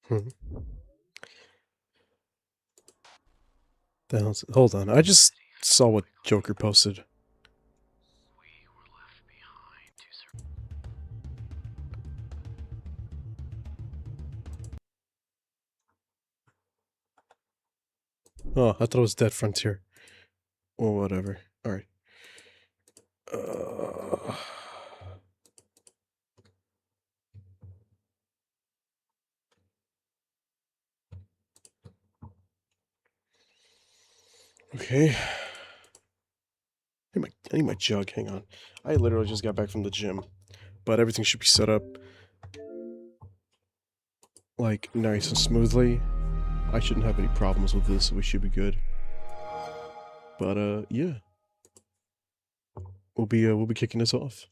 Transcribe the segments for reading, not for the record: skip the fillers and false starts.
The hell's it? Hold on, I just saw what Joker posted. Oh, I thought it was Dead Frontier. Or whatever. Alright. Okay. I need my jug, hang on. I literally just got back from the gym. But everything should be set up like nice and smoothly. I shouldn't have any problems with this, so we should be good. But yeah. We'll be kicking this off.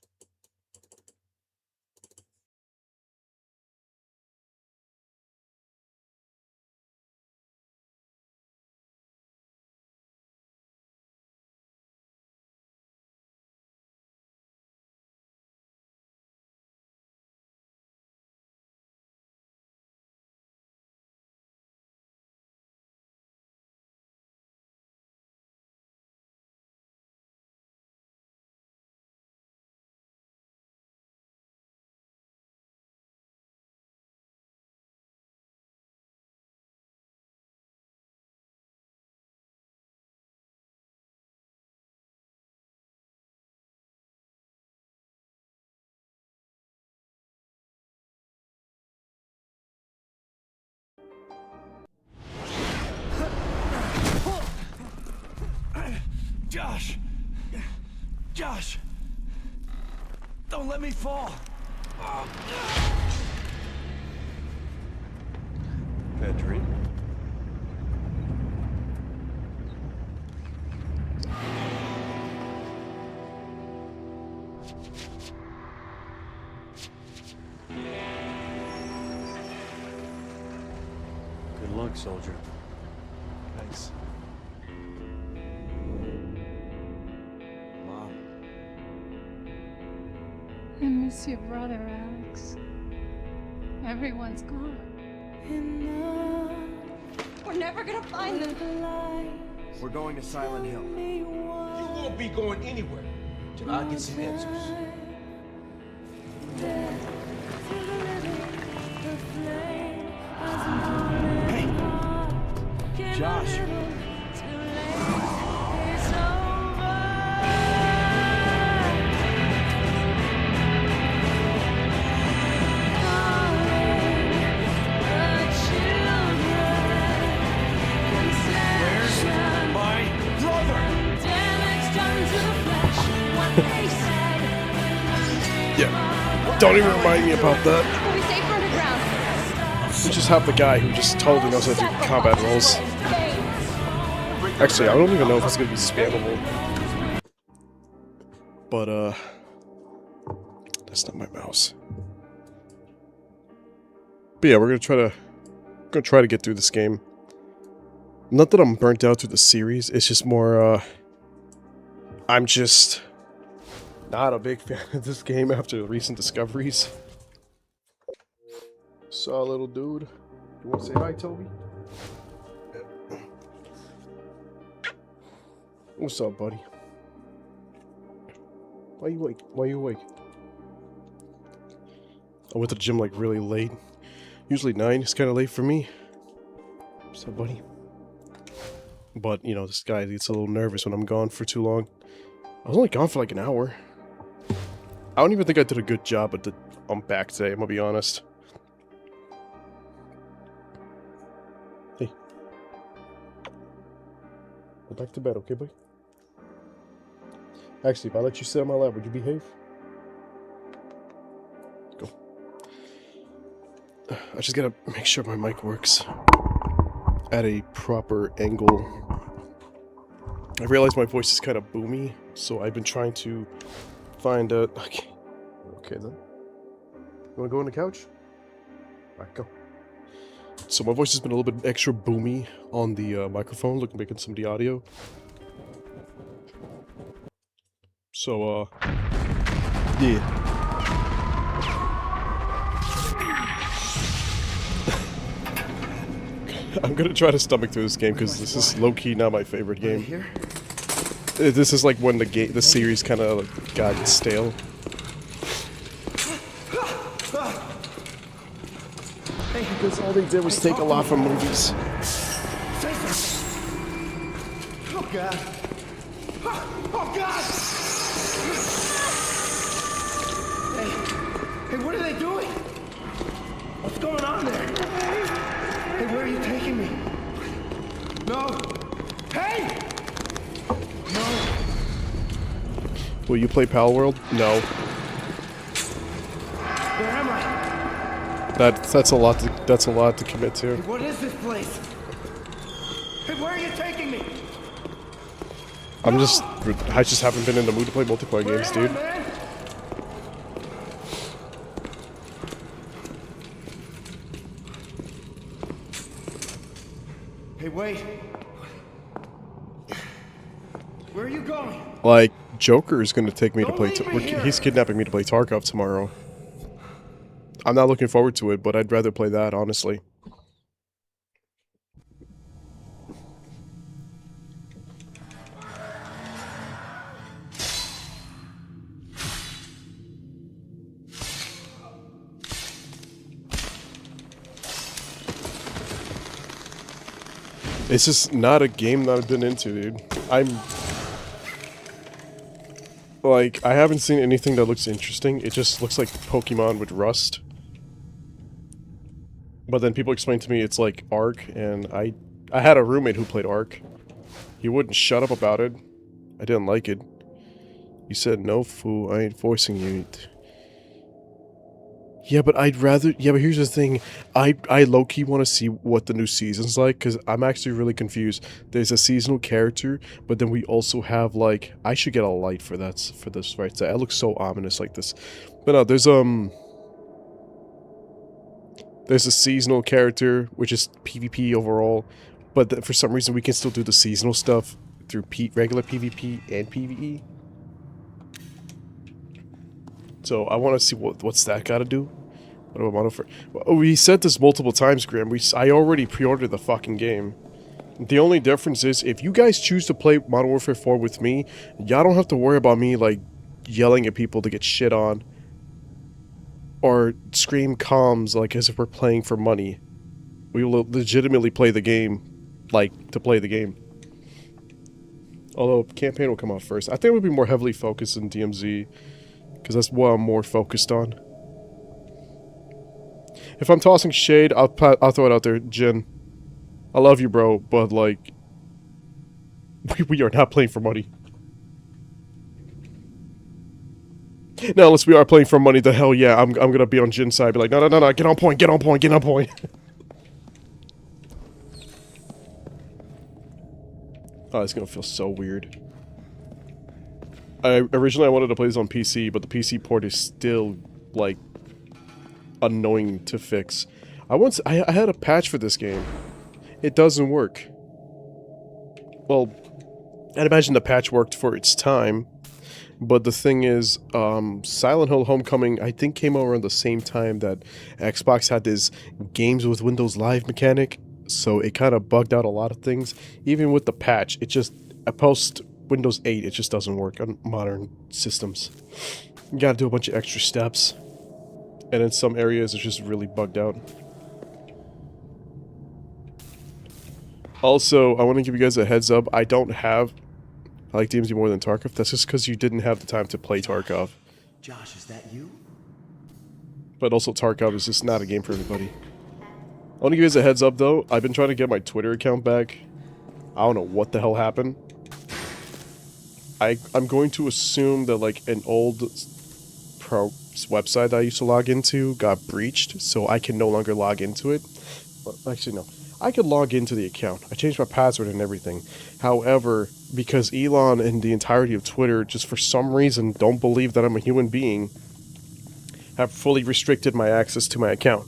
Josh! Don't let me fall! Bad dream. Good luck, soldier. Thanks. Mom. I miss your brother, Alex. Everyone's gone. We're never gonna find them. We're going to Silent Hill. You won't be going anywhere till I get some answers. Hey! Josh! Yeah. Don't even remind me about that. We stay for underground. We just have the guy who just totally knows how to do combat rolls. Actually, I don't even know if it's gonna be spammable. But, that's not my mouse. But yeah, we're gonna try to get through this game. Not that I'm burnt out through the series, it's just more, I'm just not a big fan of this game after recent discoveries. Saw a little dude. You wanna say hi, Toby? What's up, buddy? Why you awake? Why you awake? I went to the gym like really late. Usually 9 is kind of late for me. What's up, buddy? But, you know, this guy gets a little nervous when I'm gone for too long. I was only gone for like an hour. I don't even think I did a good job at I'm back today, I'm gonna be honest. Hey. Go back to bed, okay, buddy? Actually, if I let you sit on my lap, would you behave? Go. I just gotta make sure my mic works at a proper angle. I realize my voice is kind of boomy, so I've been trying to find a... Okay then. You wanna go on the couch? Alright, go. So my voice has been a little bit extra boomy on the microphone, making some of the audio. So, yeah. I'm gonna try to stomach through this game because this is low-key not my favorite game. Here? This is like when the series kind of like got stale. Because all they did was take a lot from movies. Say something. Oh God. Oh God. Hey, what are they doing? What's going on there? Hey, where are you taking me? No. Hey! No. Will you play Pal World? No. Where am I? That's a lot to commit to. What is this place? Hey, where are you taking me? I just haven't been in the mood to play multiplayer games, dude. Man? Hey, wait. Where are you going? Like, Joker is gonna take me to Don't play. leave me here. He's kidnapping me to play Tarkov tomorrow. I'm not looking forward to it, but I'd rather play that, honestly. It's just not a game that I've been into, dude. Like, I haven't seen anything that looks interesting. It just looks like Pokemon with Rust. But then people explain to me it's like Ark, and I had a roommate who played Ark. He wouldn't shut up about it. I didn't like it. He said, "No, fool, I ain't forcing you." Yeah, but I'd rather... Yeah, but here's the thing. I low-key want to see what the new season's like, because I'm actually really confused. There's a seasonal character, but then we also have, like... I should get a light for this right side. It looks so ominous like this. But no, there's a seasonal character, which is PvP overall, but for some reason we can still do the seasonal stuff through regular PvP and PvE. So I want to see what's that got to do. What about Modern Warfare? Well, we said this multiple times, Graham. I already pre-ordered the fucking game. The only difference is if you guys choose to play Modern Warfare 4 with me, y'all don't have to worry about me like yelling at people to get shit on. Or scream comms like as if we're playing for money. We will legitimately play the game, like, to play the game. Although, campaign will come out first. I think it would be more heavily focused in DMZ, because that's what I'm more focused on. If I'm tossing shade, I'll throw it out there, Jin. I love you, bro, but, like, we are not playing for money. Now, unless we are playing for money, the hell yeah, I'm gonna be on Jin's side. Be like, no, get on point, get on point, get on point. Oh, it's gonna feel so weird. Originally I wanted to play this on PC, but the PC port is still, like, annoying to fix. I had a patch for this game. It doesn't work. Well, I'd imagine the patch worked for its time. But the thing is, Silent Hill Homecoming, I think, came out around the same time that Xbox had this games with Windows Live mechanic, so it kind of bugged out a lot of things. Even with the patch, it just, post Windows 8, it just doesn't work on modern systems. You gotta do a bunch of extra steps, and in some areas, it's just really bugged out. Also, I want to give you guys a heads up, I like DMZ more than Tarkov. That's just because you didn't have the time to play Tarkov. Josh, is that you? But also Tarkov is just not a game for everybody. I want to give you guys a heads up though. I've been trying to get my Twitter account back. I don't know what the hell happened. I'm going to assume that like an old website that I used to log into got breached, so I can no longer log into it. Well, actually no. I could log into the account. I changed my password and everything. However, because Elon and the entirety of Twitter, just for some reason, don't believe that I'm a human being, have fully restricted my access to my account.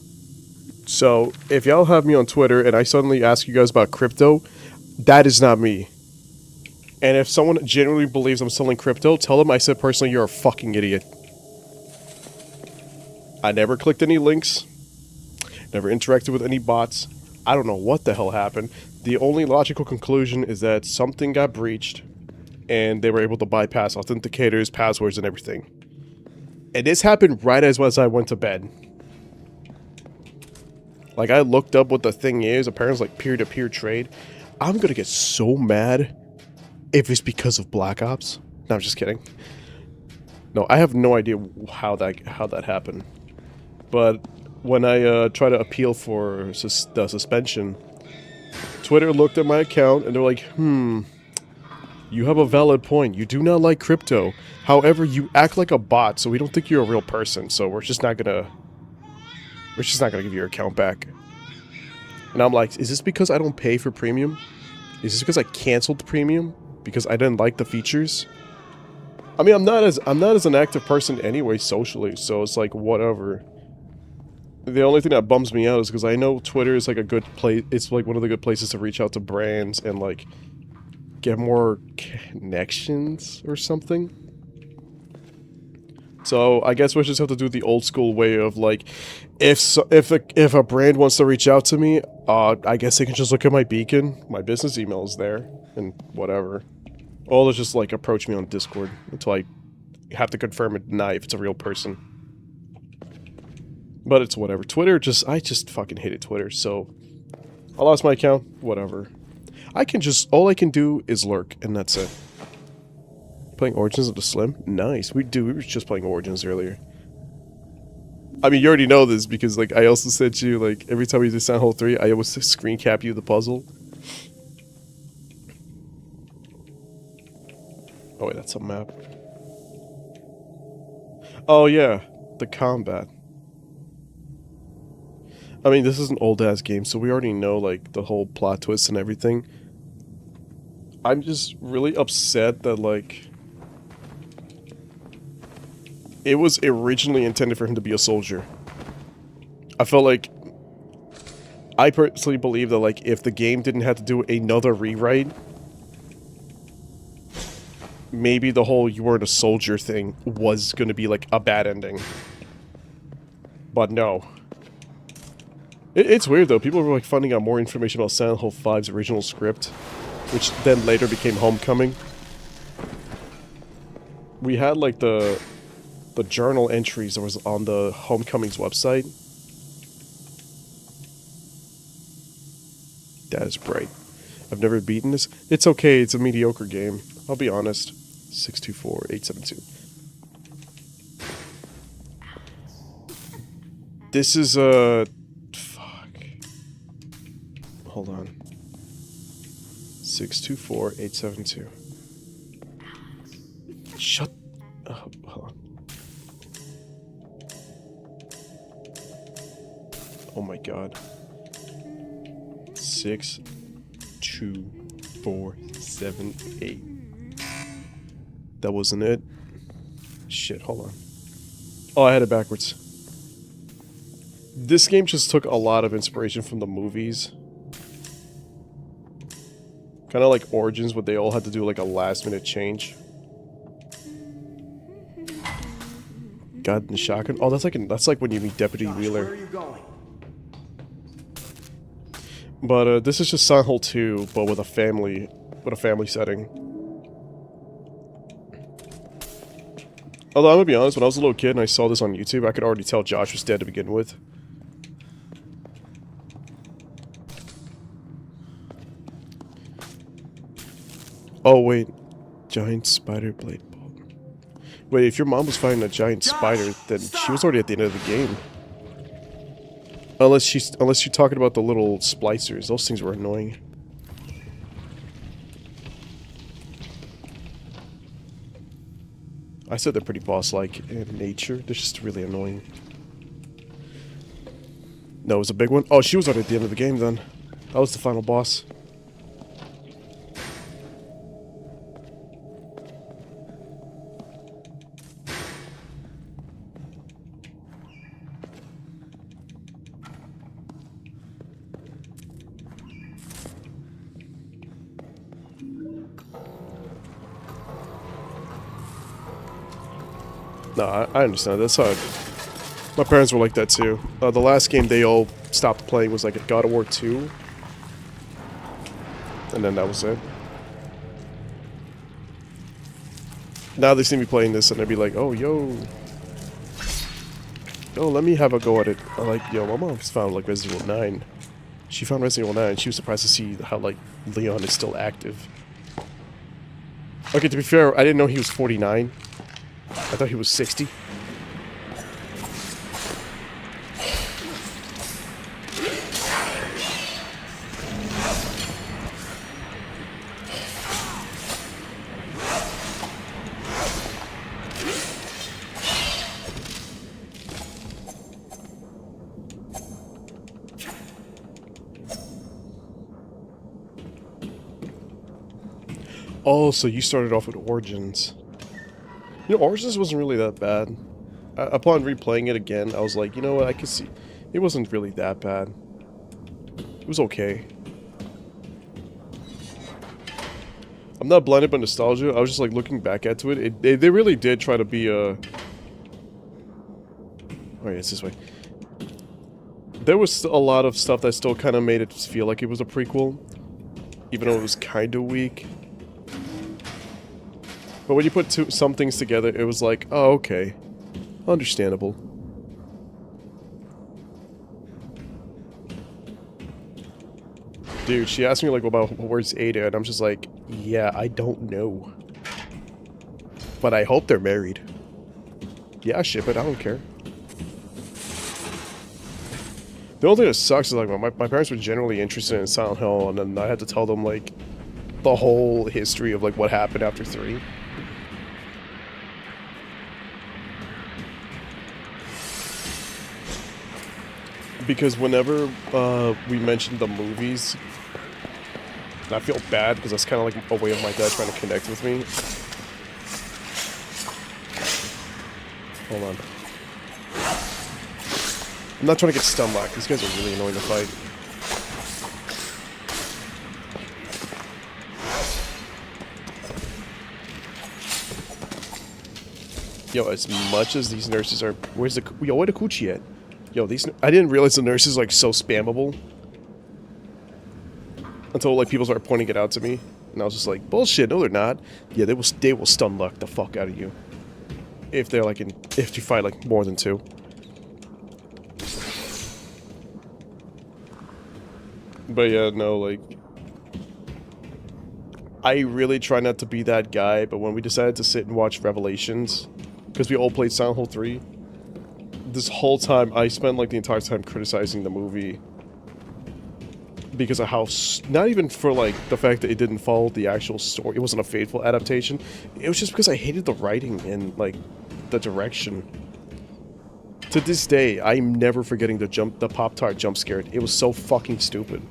So, if y'all have me on Twitter and I suddenly ask you guys about crypto, that is not me. And if someone genuinely believes I'm selling crypto, tell them I said personally, you're a fucking idiot. I never clicked any links, never interacted with any bots. I don't know what the hell happened. The only logical conclusion is that something got breached, and they were able to bypass authenticators, passwords, and everything. And this happened right as I went to bed. Like, I looked up what the thing is. Apparently it's like peer-to-peer trade. I'm gonna get so mad if it's because of Black Ops. No, I'm just kidding. No, I have no idea how that happened. But when I try to appeal for the suspension, Twitter looked at my account and they're like, you have a valid point. You do not like crypto. However, you act like a bot, so we don't think you're a real person. So we're just not gonna give you your account back. And I'm like, is this because I don't pay for premium? Is this because I canceled the premium because I didn't like the features? I mean, I'm not as an active person anyway socially, so it's like whatever. The only thing that bums me out is because I know Twitter is like a good place. It's like one of the good places to reach out to brands and like get more connections or something. So I guess we just have to do the old school way of like, if a brand wants to reach out to me, I guess they can just look at my beacon. My business email is there, and whatever. Or they'll just like approach me on Discord until I have to confirm and deny if it's a real person. But it's whatever. Twitter I just fucking hated Twitter, so I lost my account, whatever. All I can do is lurk, and that's it. Playing Origins of the Slim? Nice. We were just playing Origins earlier. I mean, you already know this because, like, I also sent you, like, every time we do SilentHill 3, I always screen cap you the puzzle. Oh, wait, that's a map. Oh, yeah. The combat. I mean, this is an old-ass game, so we already know, like, the whole plot twist and everything. I'm just really upset that, like, it was originally intended for him to be a soldier. I felt like... I personally believe that, like, if the game didn't have to do another rewrite, maybe the whole you weren't a soldier thing was gonna be, like, a bad ending. But no. It's weird, though. People were, like, finding out more information about Silent Hill 5's original script, which then later became Homecoming. We had, like, the journal entries that was on the Homecoming's website. That is bright. I've never beaten this. It's okay, it's a mediocre game. I'll be honest. 624-872. This is fuck. Hold on. 624-872. Shut up. Hold on. Oh my god. 6, 2, 4, 7, 8. That wasn't it. Shit, hold on. Oh, I had it backwards. This game just took a lot of inspiration from the movies. Kind of like Origins, but they all had to do like a last-minute change. God, the shotgun. Oh, that's like when you meet Deputy Wheeler. Where are you going? But this is just Silent Hill 2, but with a family setting. Although I'm gonna be honest, when I was a little kid and I saw this on YouTube, I could already tell Josh was dead to begin with. Oh wait, giant spider blade bolt. Wait, if your mom was fighting a giant spider, then she was already at the end of the game. Unless you're talking about the little splicers, those things were annoying. I said they're pretty boss-like in nature. They're just really annoying. No, it was a big one. Oh, she was already at the end of the game then. That was the final boss. No, I understand. That's how my parents were like that too. The last game, they all stopped playing was like God of War 2. And then that was it. Now they see me playing this and they'd be like, oh, yo, let me have a go at it. I'm like, yo, my mom's found like Resident Evil 9. She found Resident Evil 9 and she was surprised to see how like Leon is still active. Okay, to be fair, I didn't know he was 49. I thought he was 60. Oh, so you started off with Origins. You know, Origins wasn't really that bad. Upon replaying it again, I was like, you know what, I could see... It wasn't really that bad. It was okay. I'm not blinded by nostalgia, I was just like looking back at it. They really did try to be a... Oh yeah, it's this way. There was a lot of stuff that still kind of made it feel like it was a prequel. Even though it was kind of weak. But when you put some things together, it was like, oh, okay. Understandable. Dude, she asked me, like, about where's Ada, and I'm just like, yeah, I don't know. But I hope they're married. Yeah, ship it, I don't care. The only thing that sucks is, like, my parents were generally interested in Silent Hill, and then I had to tell them, like, the whole history of, like, what happened after 3. Because whenever we mentioned the movies, I feel bad because that's kind of like a way of my dad trying to connect with me. Hold on. I'm not trying to get stun locked. These guys are really annoying to fight. Yo, as much as these nurses are... Where's the... Yo, where the coochie at? Yo, these... I didn't realize the nurses like so spammable. Until like people started pointing it out to me. And I was just like, bullshit, no they're not. Yeah, they will stun lock the fuck out of you. If they're like in... If you fight like more than 2. But yeah, no, like... I really try not to be that guy, but when we decided to sit and watch Revelations... Because we all played Silent Hill 3. This whole time, I spent like the entire time criticizing the movie. Because of how... Not even for like the fact that it didn't follow the actual story. It wasn't a faithful adaptation. It was just because I hated the writing and like the direction. To this day, I'm never forgetting the Pop-Tart jump scare. It was so fucking stupid.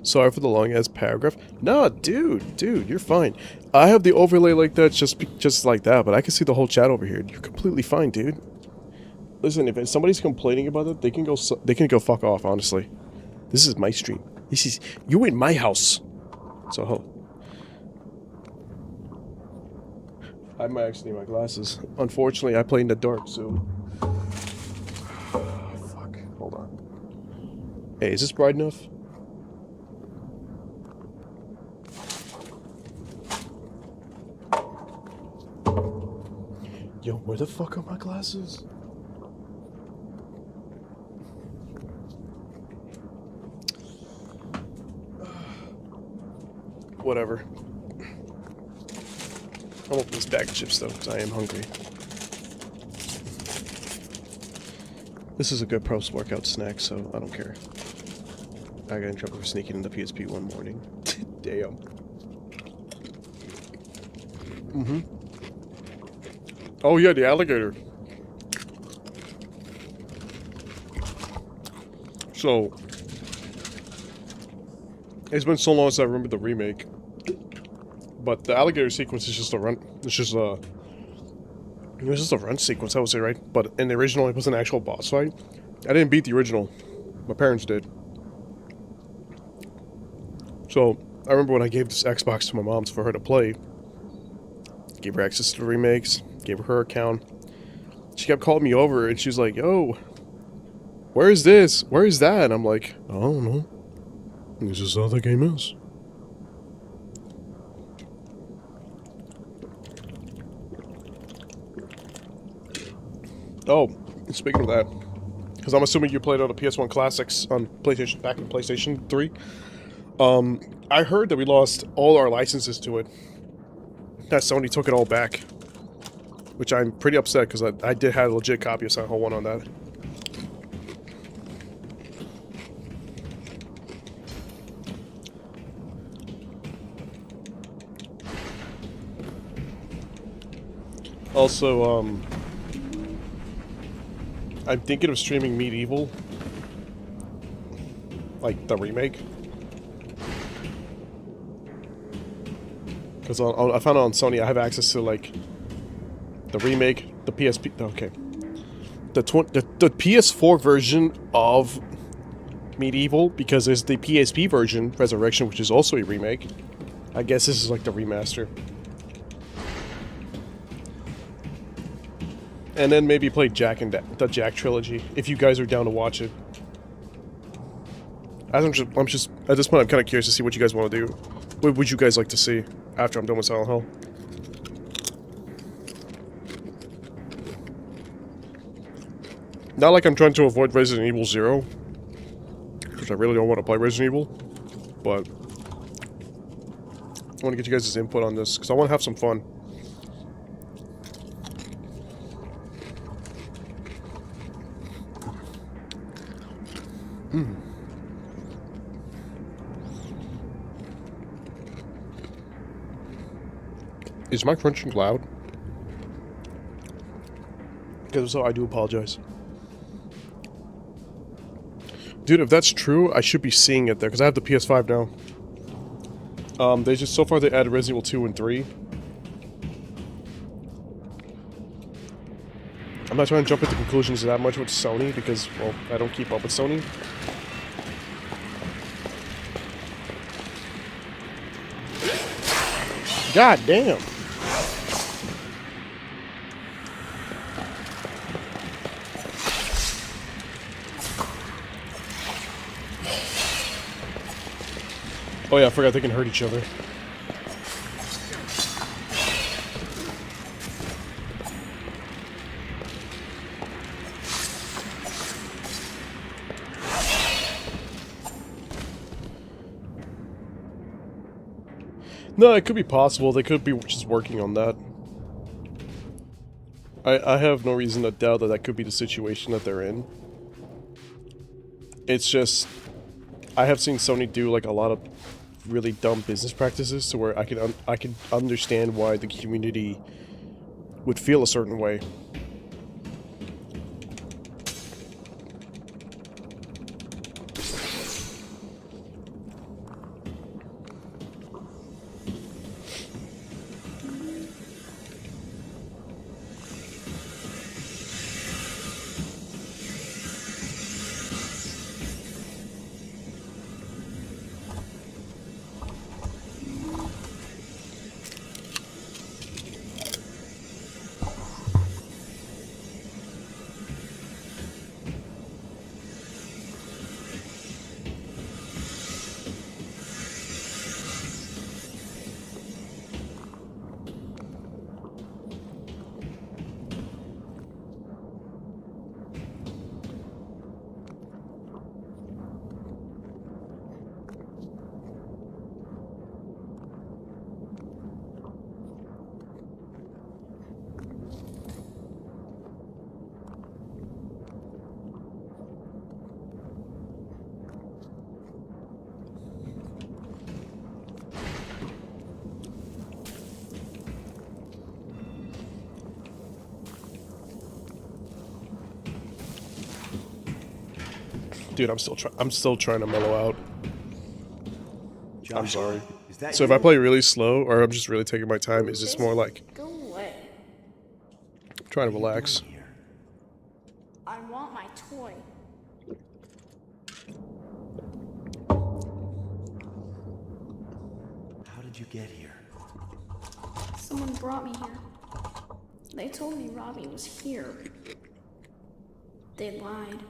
Sorry for the long-ass paragraph. No, dude, you're fine. I have the overlay like that just like that, but I can see the whole chat over here. You're completely fine, dude. Listen, if somebody's complaining about it, they can go fuck off, honestly. This is my stream. This is... You in my house. So, I might actually need my glasses. Unfortunately, I play in the dark, so... Fuck. Hold on. Hey, is this bright enough? Yo, where the fuck are my glasses? Whatever. I'll open this bag of chips though, because I am hungry. This is a good post-workout snack, so I don't care. I got in trouble for sneaking into PSP one morning. Damn. Mm-hmm. Oh yeah, the alligator. So, it's been so long since I remember the remake. But the alligator sequence is just a run. It's just a run sequence, I would say, right? But in the original, it was an actual boss fight. I didn't beat the original. My parents did. So, I remember when I gave this Xbox to my mom for her to play. Gave her access to the remakes. Gave her account. She kept calling me over, and she was like, "Yo, where is this? Where is that?" And I'm like, "I don't know. This is how the game is." Oh, speaking of that, because I'm assuming you played all the PS1 classics on PlayStation, back in PlayStation 3. I heard that we lost all our licenses to it. That Sony took it all back. Which I'm pretty upset, because I did have a legit copy of Silent Hill 1 on that. Also, I'm thinking of streaming Medieval. Like, the remake. Because I found out on Sony I have access to, like, the remake, the PSP... Okay. The PS4 version of Medieval, because there's the PSP version, Resurrection, which is also a remake. I guess this is like the remaster. And then maybe play Jack and the Jack trilogy, if you guys are down to watch it. I'm just at this point I'm kind of curious to see what you guys want to do. What would you guys like to see after I'm done with Silent Hill? Not like I'm trying to avoid Resident Evil 0, because I really don't want to play Resident Evil, but I want to get you guys' input on this, because I want to have some fun. Is my crunching loud? Because so I do apologize. Dude, if that's true, I should be seeing it there, because I have the PS5 now. They just, so far they added Resident Evil 2 and 3. I'm not trying to jump into conclusions that much with Sony, because, well, I don't keep up with Sony. God damn! Oh yeah, I forgot they can hurt each other. No, it could be possible. They could be just working on that. I have no reason to doubt that that could be the situation that they're in. It's just, I have seen Sony do like a lot of really dumb business practices, to where I can understand why the community would feel a certain way. Dude, I'm still trying to mellow out. I'm sorry. Is that So if you? I play really slow, or I'm just really taking my time, is this more like Go away. trying to What are you relax? doing here? I want my toy. How did you get here? Someone brought me here. They told me Robbie was here. They lied.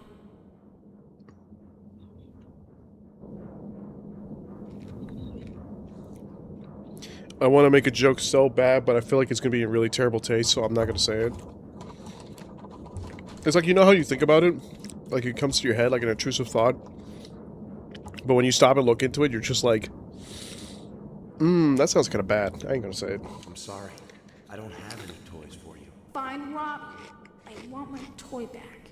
I want to make a joke so bad, but I feel like it's going to be in really terrible taste, so I'm not going to say it. It's like, you know how you think about it? Like, it comes to your head like an intrusive thought. But when you stop and look into it, you're just like, that sounds kind of bad. I ain't going to say it. I'm sorry. I don't have any toys for you. Find Robbie. I want my toy back.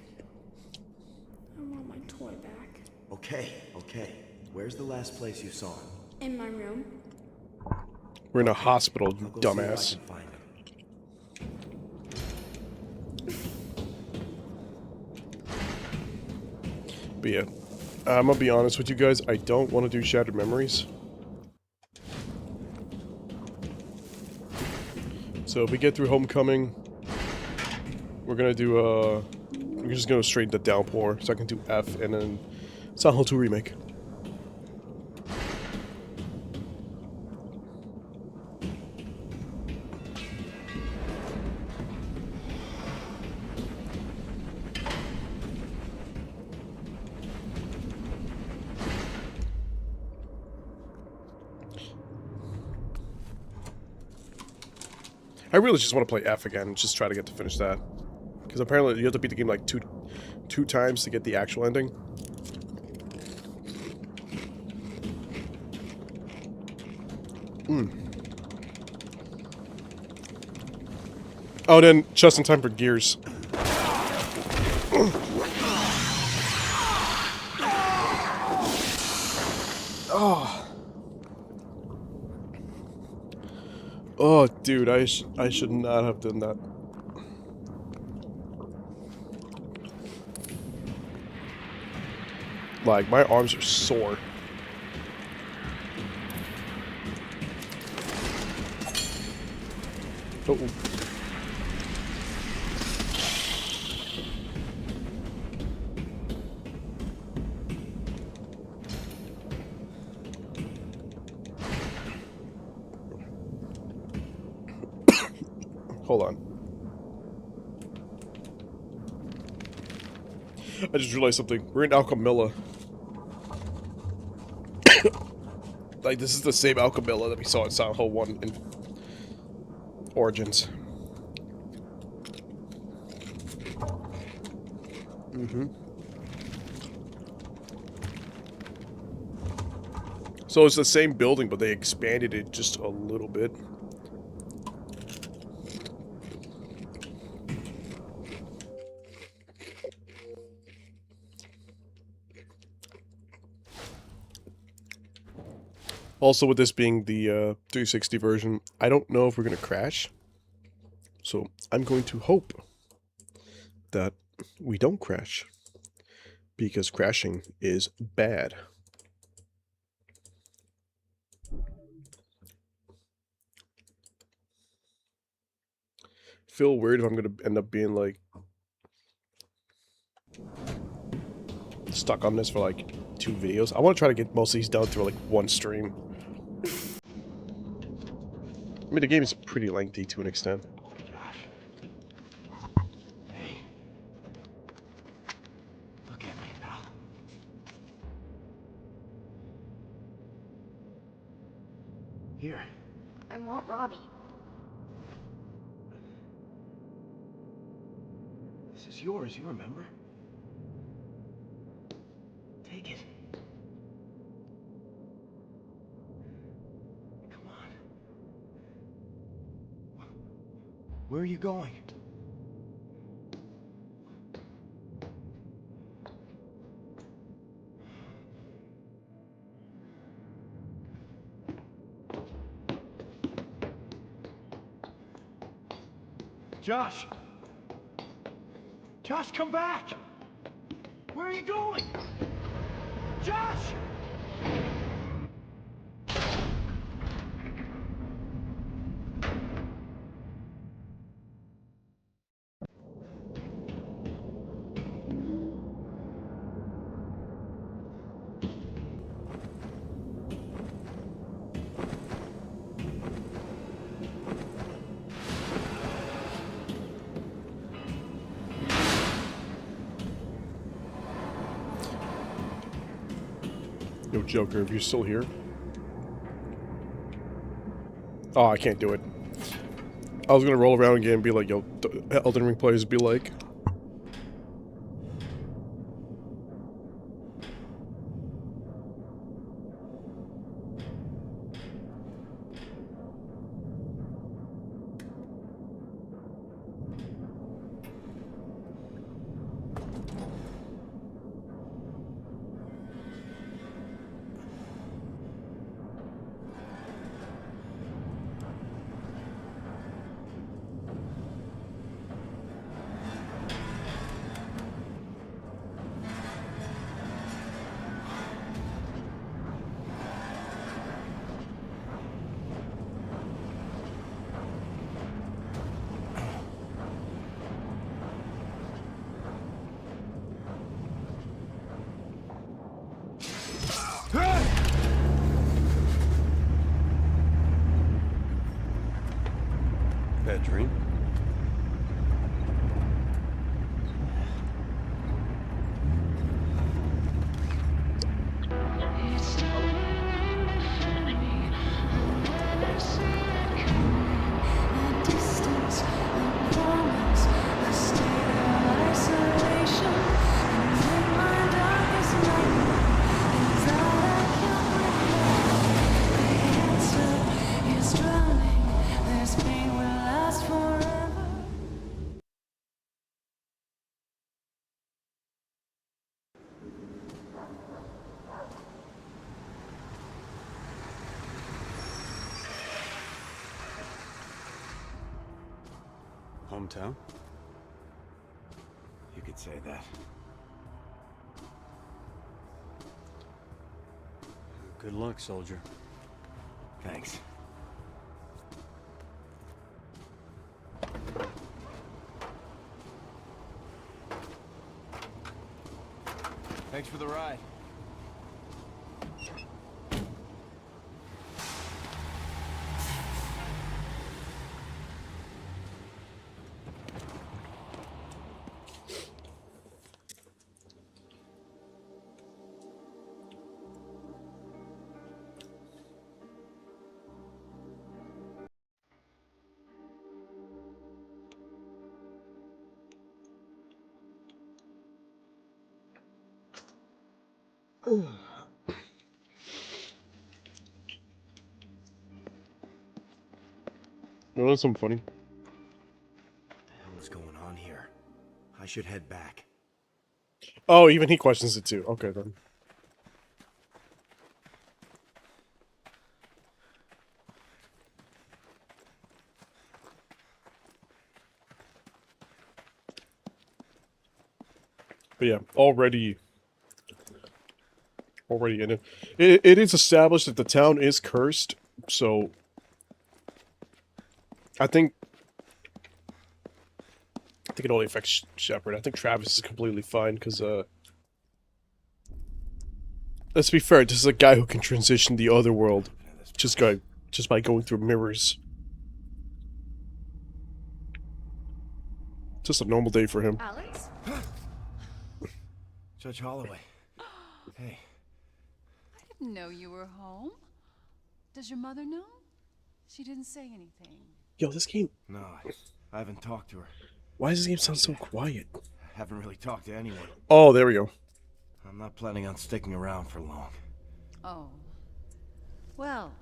I want my toy back. Okay, okay. Where's the last place you saw him? In my room. We're in a hospital, you I'll go see if I dumbass. can find him. But yeah, I'm going to be honest with you guys. I don't want to do Shattered Memories. So if we get through Homecoming, we're going to do, we're just going to straight into Downpour. So I can do F and then Silent Hill 2 Remake. I really just want to play F again and just try to get to finish that. Because apparently you have to beat the game like two times to get the actual ending. Oh, then just in time for Gears. Oh, dude, I should not have done that. Like, my arms are sore. Uh-oh. Hold on. I just realized something. We're in Alchemilla. Like, this is the same Alchemilla that we saw in Silent Hill 1 in Origins. So it's the same building, but they expanded it just a little bit. Also, with this being the 360 version, I don't know if we're going to crash. So, I'm going to hope that we don't crash. Because crashing is bad. Feel weird if I'm going to end up being, like, stuck on this for, like, 2 videos. I want to try to get most of these done through, like, 1 stream. I mean, the game is pretty lengthy to an extent. Hey. Look at me, pal. Here. I want Robbie. This is yours, you remember? Take it. Come on. Where are you going? Josh! Josh, come back! Where are you going? Josh! Yo, Joker, if you're still here. Oh, I can't do it. I was gonna roll around again and be like, yo, Elden Ring players be like. Bad dream? Hometown? You could say that. Good luck, soldier. Thanks. Thanks for the ride. You know, that's something funny. What the hell is going on here? I should head back. Oh, even he questions it too. Okay, then. But yeah, already in it. It is established that the town is cursed, so I think it only affects Shepard. I think Travis is completely fine because let's be fair, this is a guy who can transition the other world just by going through mirrors. Just a normal day for him. Alex? Judge Holloway. Hey. I didn't know you were home. Does your mother know? She didn't say anything. Yo, this game. No, I haven't talked to her. Why does this game sound so quiet? Haven't really talked to anyone. Oh, there we go. I'm not planning on sticking around for long. Oh. Well,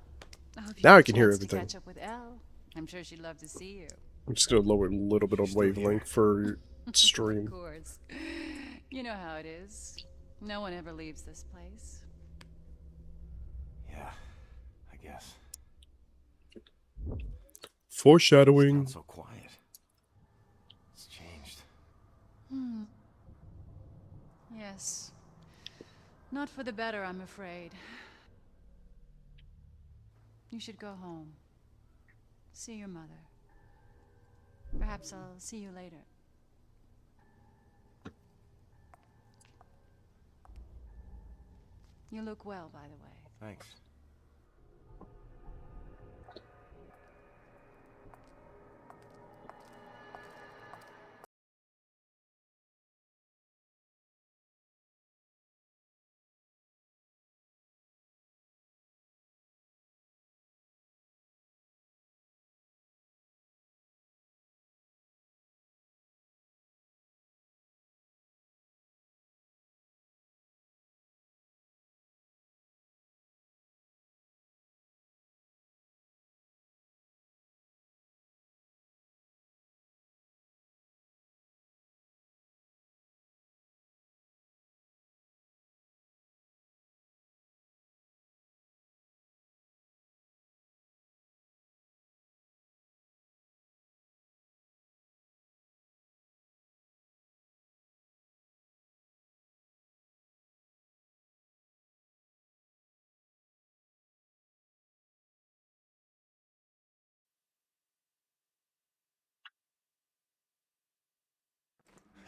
I hope you Now get I a can hear chance to everything. catch up with Elle. I'm sure she'd love to see you. I'm just gonna lower a little bit on Still here. wavelength for stream. Of course. You know how it is. No one ever leaves this place. Yeah, I guess. Foreshadowing. It's not so quiet. It's changed. Yes. Not for the better, I'm afraid. You should go home. See your mother. Perhaps I'll see you later. You look well, by the way. Thanks.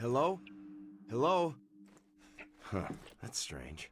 Hello? Hello? Huh, that's strange.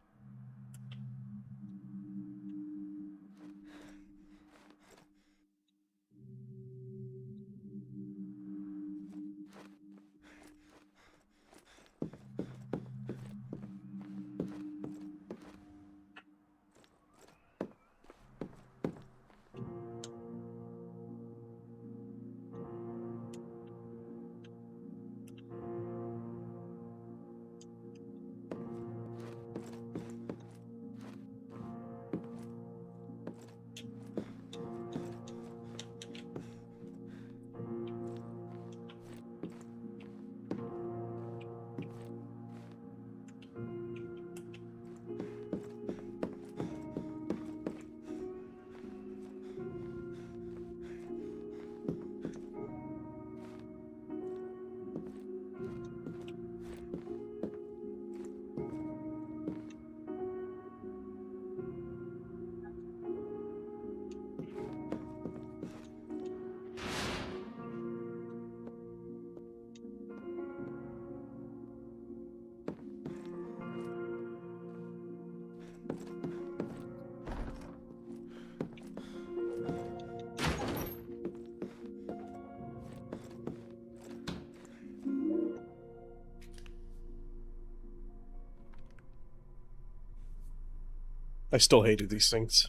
I still hated these things.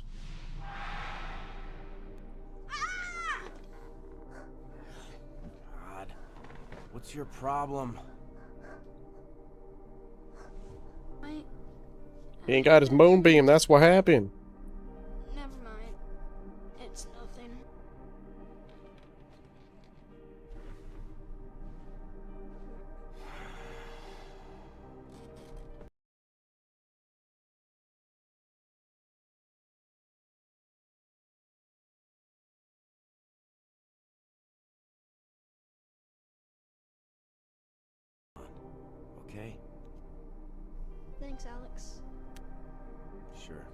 God, what's your problem? He ain't got his moonbeam, that's what happened. Never mind. It's nothing. Okay? Thanks, Alex. Sure.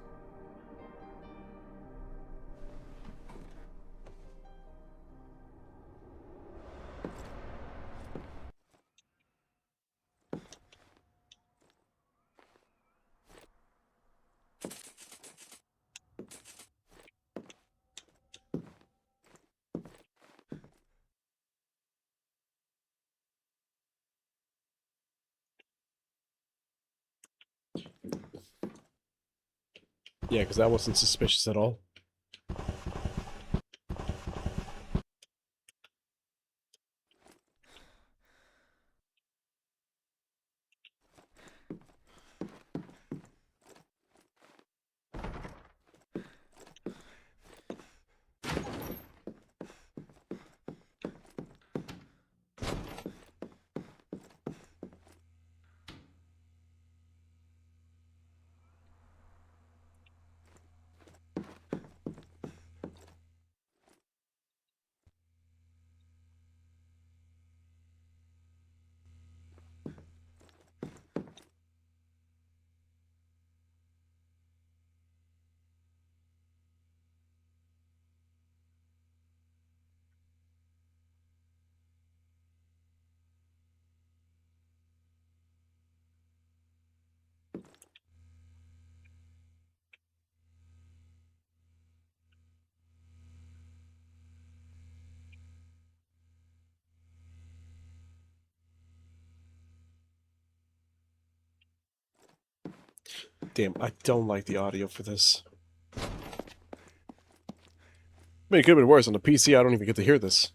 Yeah, because that wasn't suspicious at all. Damn, I don't like the audio for this. I mean, it could have been worse. On the PC, I don't even get to hear this.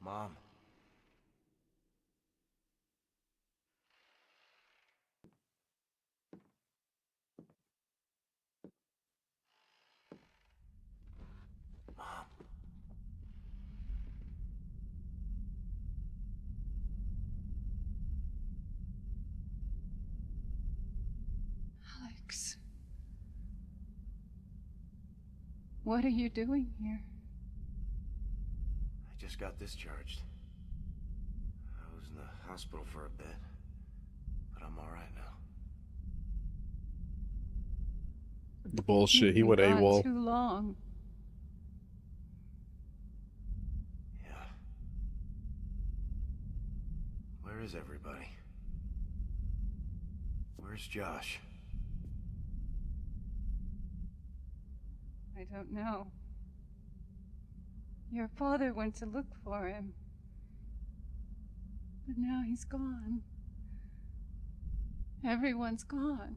Mom. Mom. Alex. What are you doing here? I just got discharged. I was in the hospital for a bit, but I'm all right now. The bullshit. He You've went been gone AWOL. too long. Yeah. Where is everybody? Where's Josh? I don't know. Your father went to look for him. But now he's gone. Everyone's gone.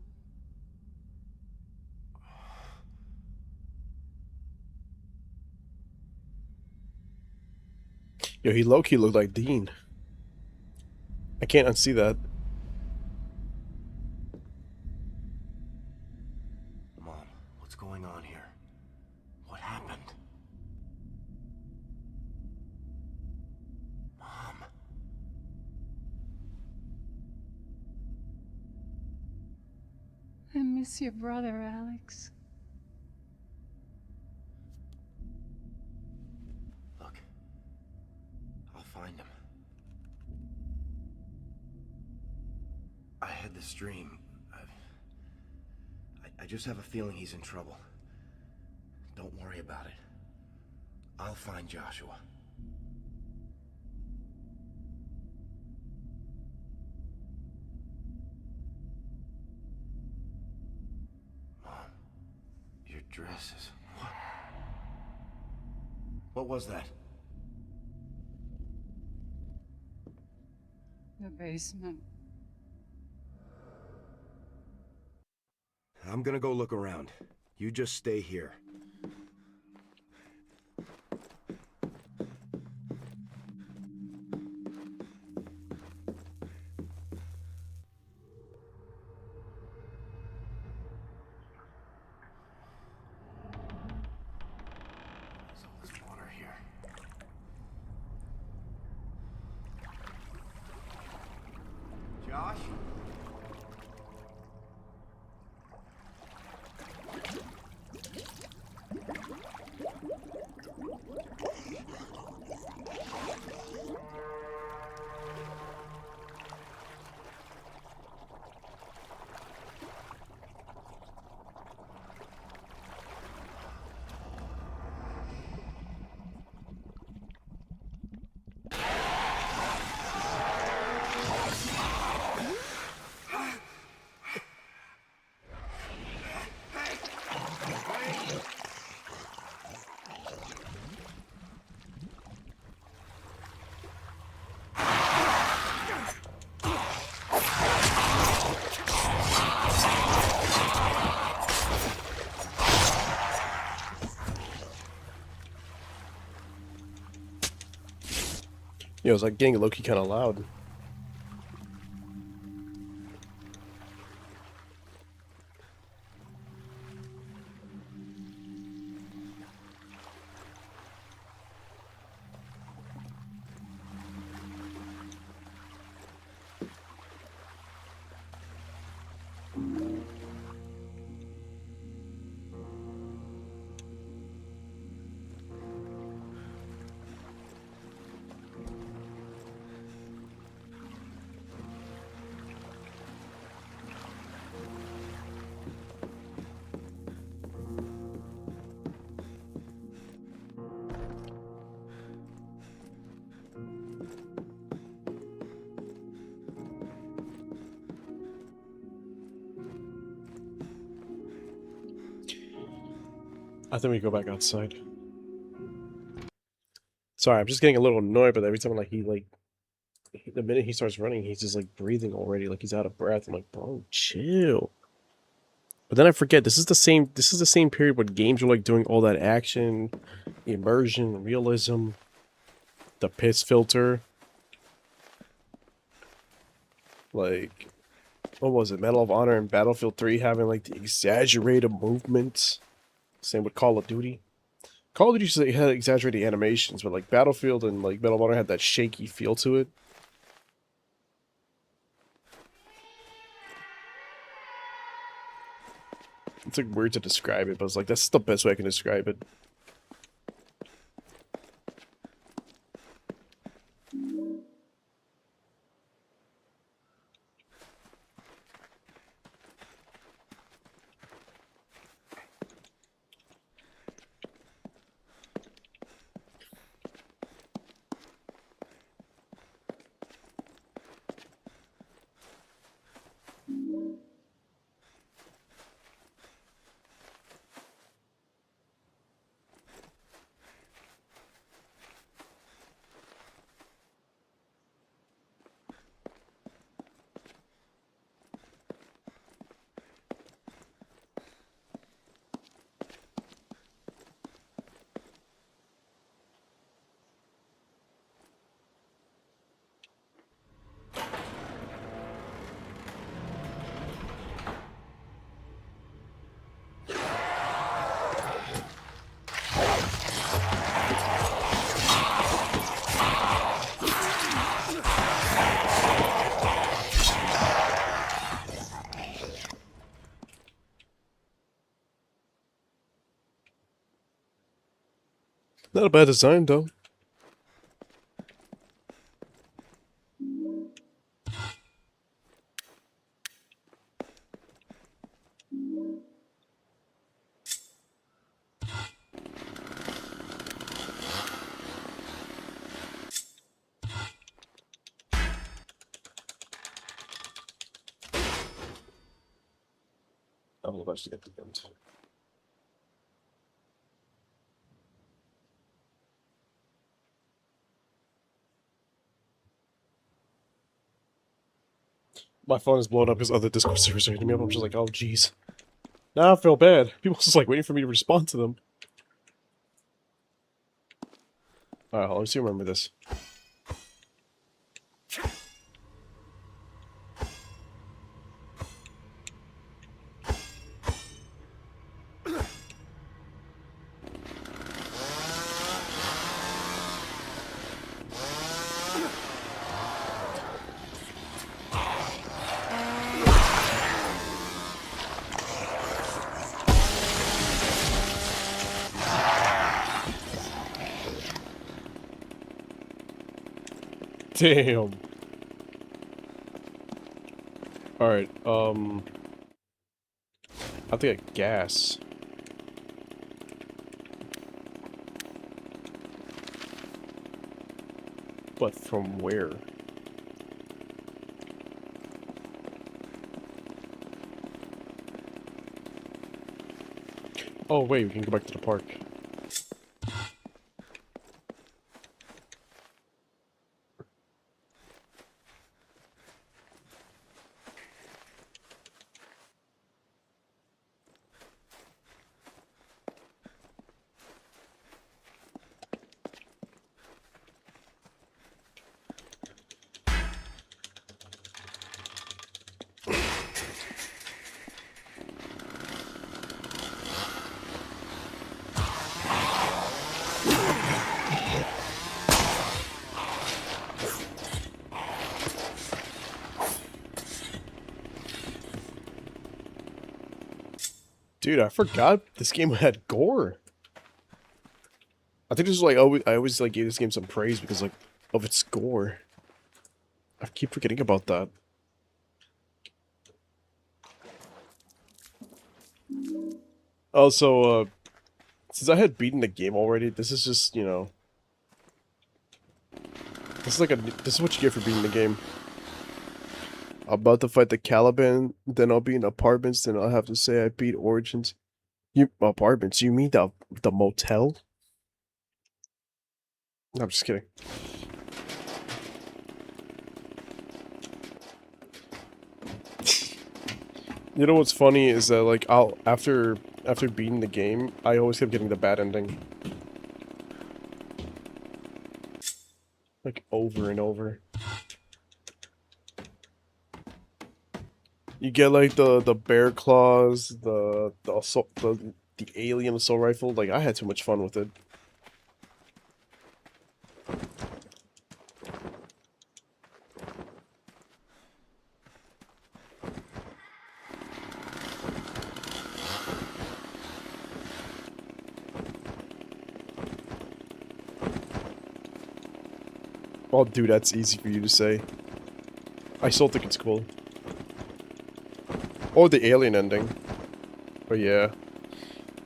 Yo, he low-key looked like Dean. I can't unsee that. Mom, what's going on here? What happened? Mom. I miss your brother, Alex. Look. I'll find him. I had this dream. I just have a feeling he's in trouble. Don't worry about it. I'll find Joshua. Mom, your dress is... What was that? The basement. I'm gonna go look around. You just stay here. There's all this water here. Josh? it was like getting low-key kind of loud. I think we go back outside. Sorry, I'm just getting a little annoyed, but every time like the minute he starts running, he's just like breathing already, like he's out of breath. I'm like, bro, chill. But then I forget this is the same period when games were like doing all that action, immersion, realism, the piss filter. Like, what was it? Medal of Honor and Battlefield 3 having like the exaggerated movements. Same with Call of Duty. Call of Duty had exaggerated animations, but like Battlefield and like Medal of Honor had that shaky feel to it. It's like weird to describe it, but it's like that's the best way I can describe it. Not a bad design, though. I will actually get the end. My phone is blowing up because other Discord servers are hitting me up. I'm just like, oh, jeez. Now I feel bad. People just like waiting for me to respond to them. Alright, let me see. Remember this. Damn. Alright, I think I gas. But from where? Oh wait, we can go back to the park. Dude, I forgot this game had gore. I think this is like I always like gave this game some praise because like of its gore. I keep forgetting about that. Also, since I had beaten the game already, this is just, you know, this is what you get for beating the game. I'm about to fight the Caliban, then I'll be in apartments, then I'll have to say I beat Origins. You apartments? You mean the motel? No, I'm just kidding. You know what's funny is that like after beating the game, I always kept getting the bad ending. Like over and over. You get like the bear claws, the assault, the alien assault rifle. Like I had too much fun with it. Oh, dude, that's easy for you to say. I still think it's cool. Or the alien ending. But yeah.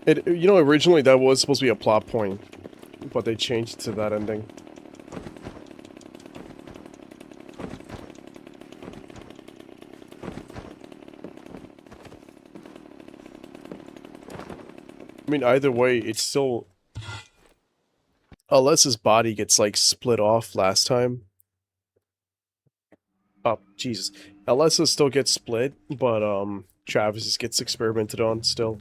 You know, originally that was supposed to be a plot point. But they changed it to that ending. I mean, either way, it's still... Unless his body gets, like, split off last time. Oh, Jesus. Unless it still gets split, but, Travis gets experimented on still.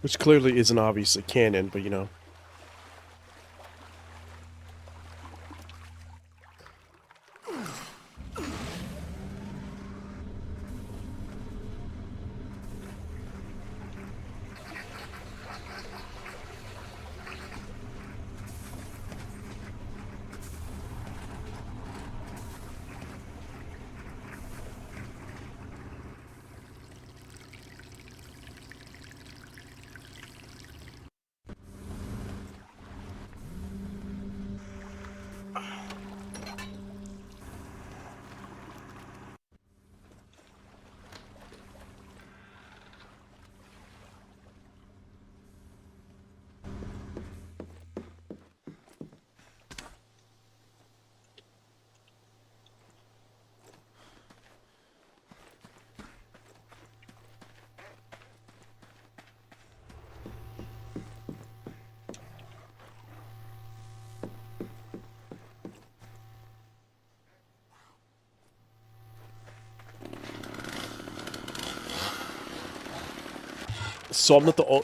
Which clearly isn't obviously canon, but, you know. So I'm not the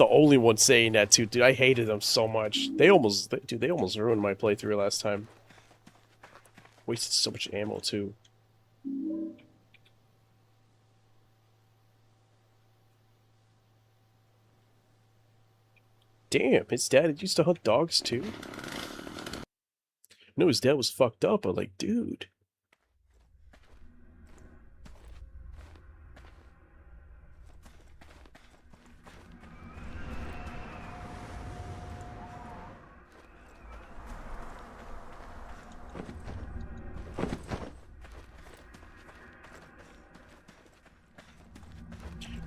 only one saying that too, dude. I hated them so much. They almost ruined my playthrough last time. Wasted so much ammo too. Damn, his dad used to hunt dogs too? No, his dad was fucked up, but like, dude.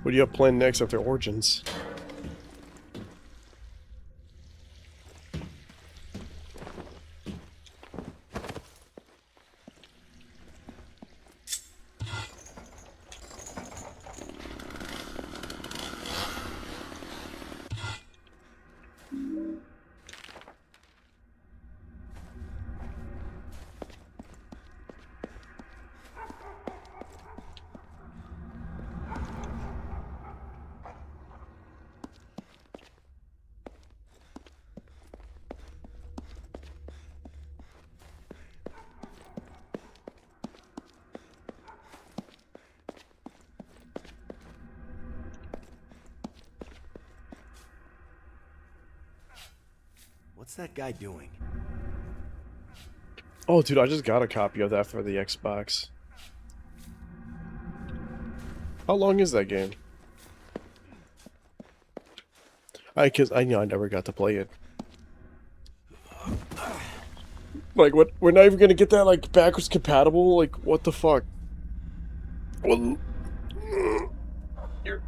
What do you have planned next after Origins? What's that guy doing? Oh, dude, I just got a copy of that for the Xbox. How long is that game? Cause I know I never got to play it. Like, what? We're not even gonna get that, like, backwards compatible? Like, what the fuck? Well, you're...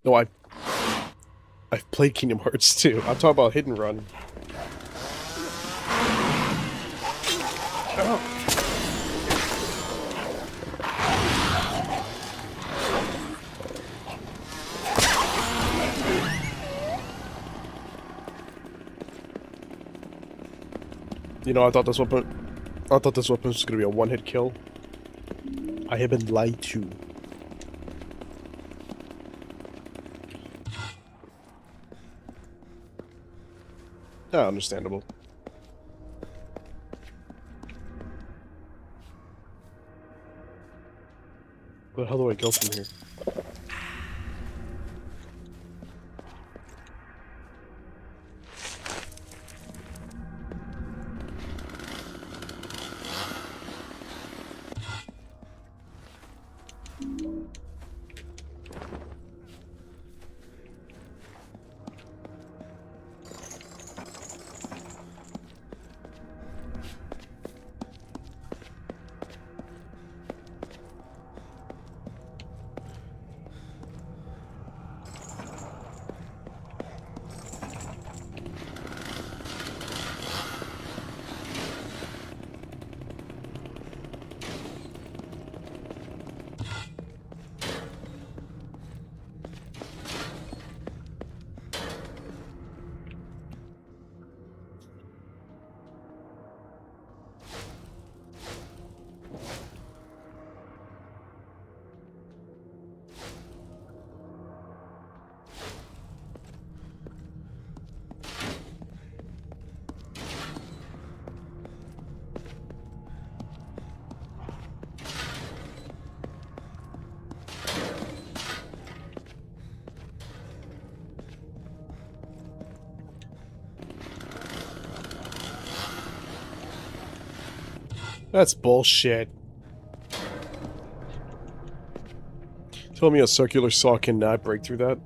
No, I've played Kingdom Hearts too. I'm talking about Hit and Run. Oh. You know, I thought this weapon was gonna be a one-hit kill. I have been lied to. Yeah, understandable. Where the hell do I go from here? That's bullshit. Tell me a circular saw cannot break through that?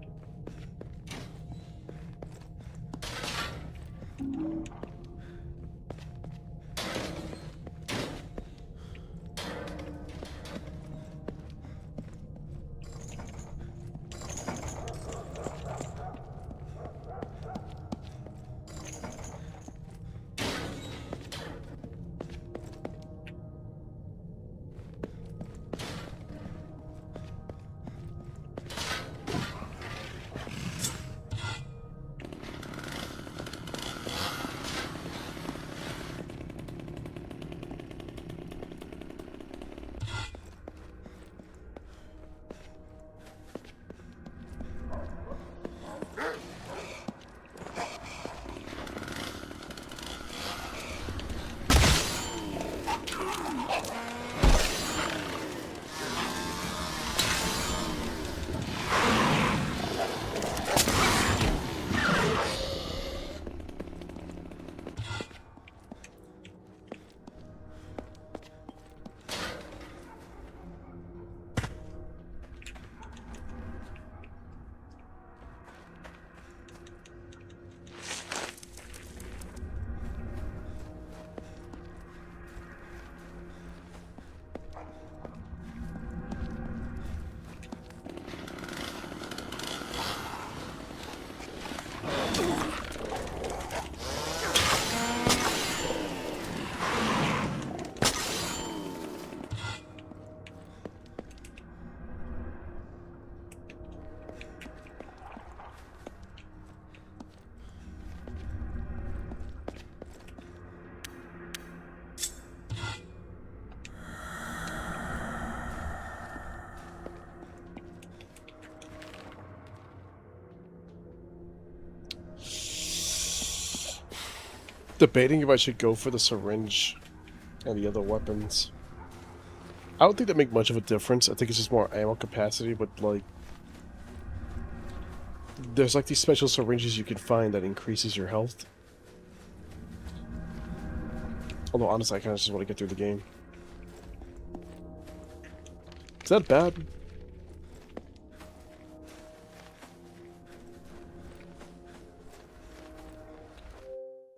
debating if I should go for the syringe and the other weapons. I don't think that make much of a difference. I think it's just more ammo capacity, but like there's like these special syringes you can find that increases your health. Although honestly, I kind of just want to get through the game. Is that bad?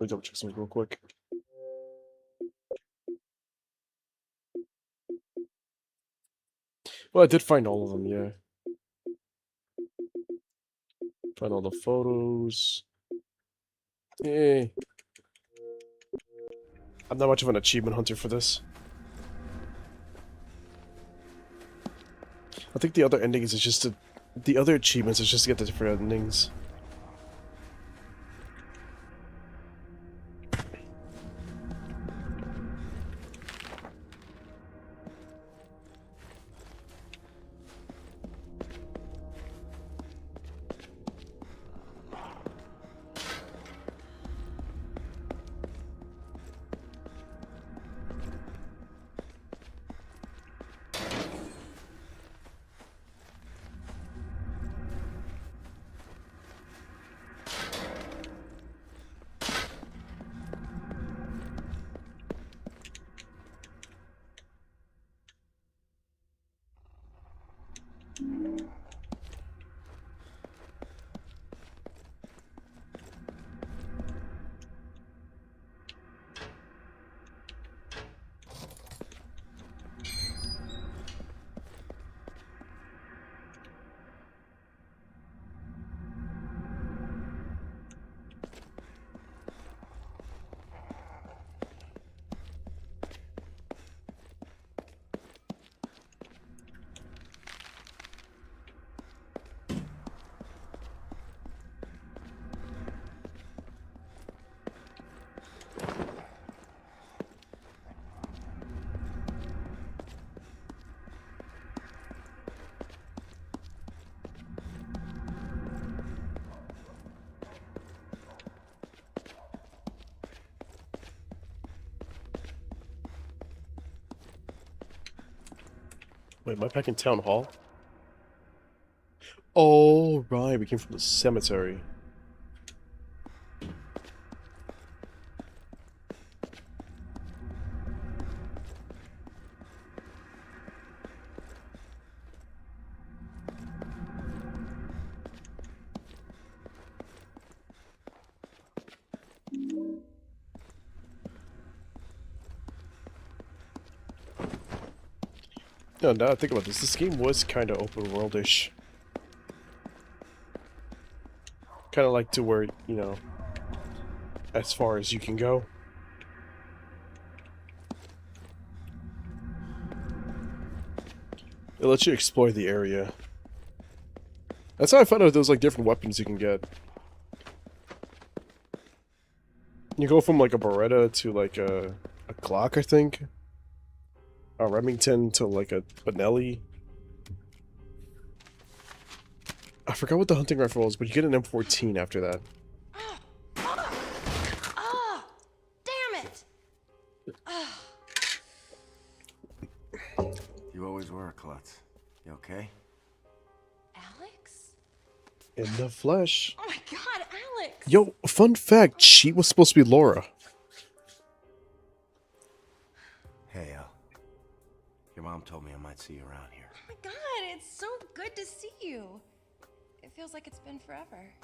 Let me double check something real quick. Well, I did find all of them, yeah. Find all the photos. Yay. I'm not much of an achievement hunter for this. I think the other endings is just to... The other achievements is just to get the different endings. Wait, am I back in Town Hall? Oh, right, we came from the cemetery. No, now I think about this game was kind of open world-ish. Kind of like to where, you know, as far as you can go. It lets you explore the area. That's how I found out there's like different weapons you can get. You go from like a Beretta to like a Glock, I think. A Remington to like a Benelli. I forgot what the hunting rifle was, but you get an M14 after that. Ah! Damn it! You always were a klutz. You okay? Alex? In the flesh. Oh my god, Alex! Yo, fun fact, she was supposed to be Laura. Hey, your mom told me I might see you around here. Oh my god, it's so good to see you. It feels like it's been forever.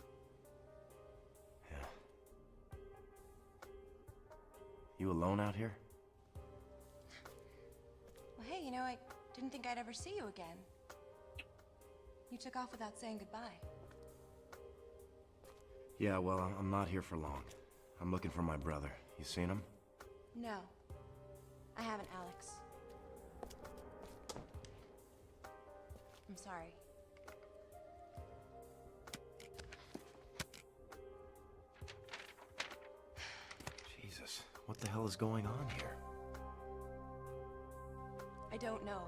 Yeah. You alone out here? Well, hey, you know, I didn't think I'd ever see you again. You took off without saying goodbye. Yeah, well, I'm not here for long. I'm looking for my brother. You seen him? No, I haven't, Alex. I'm sorry. Jesus, what the hell is going on here? I don't know.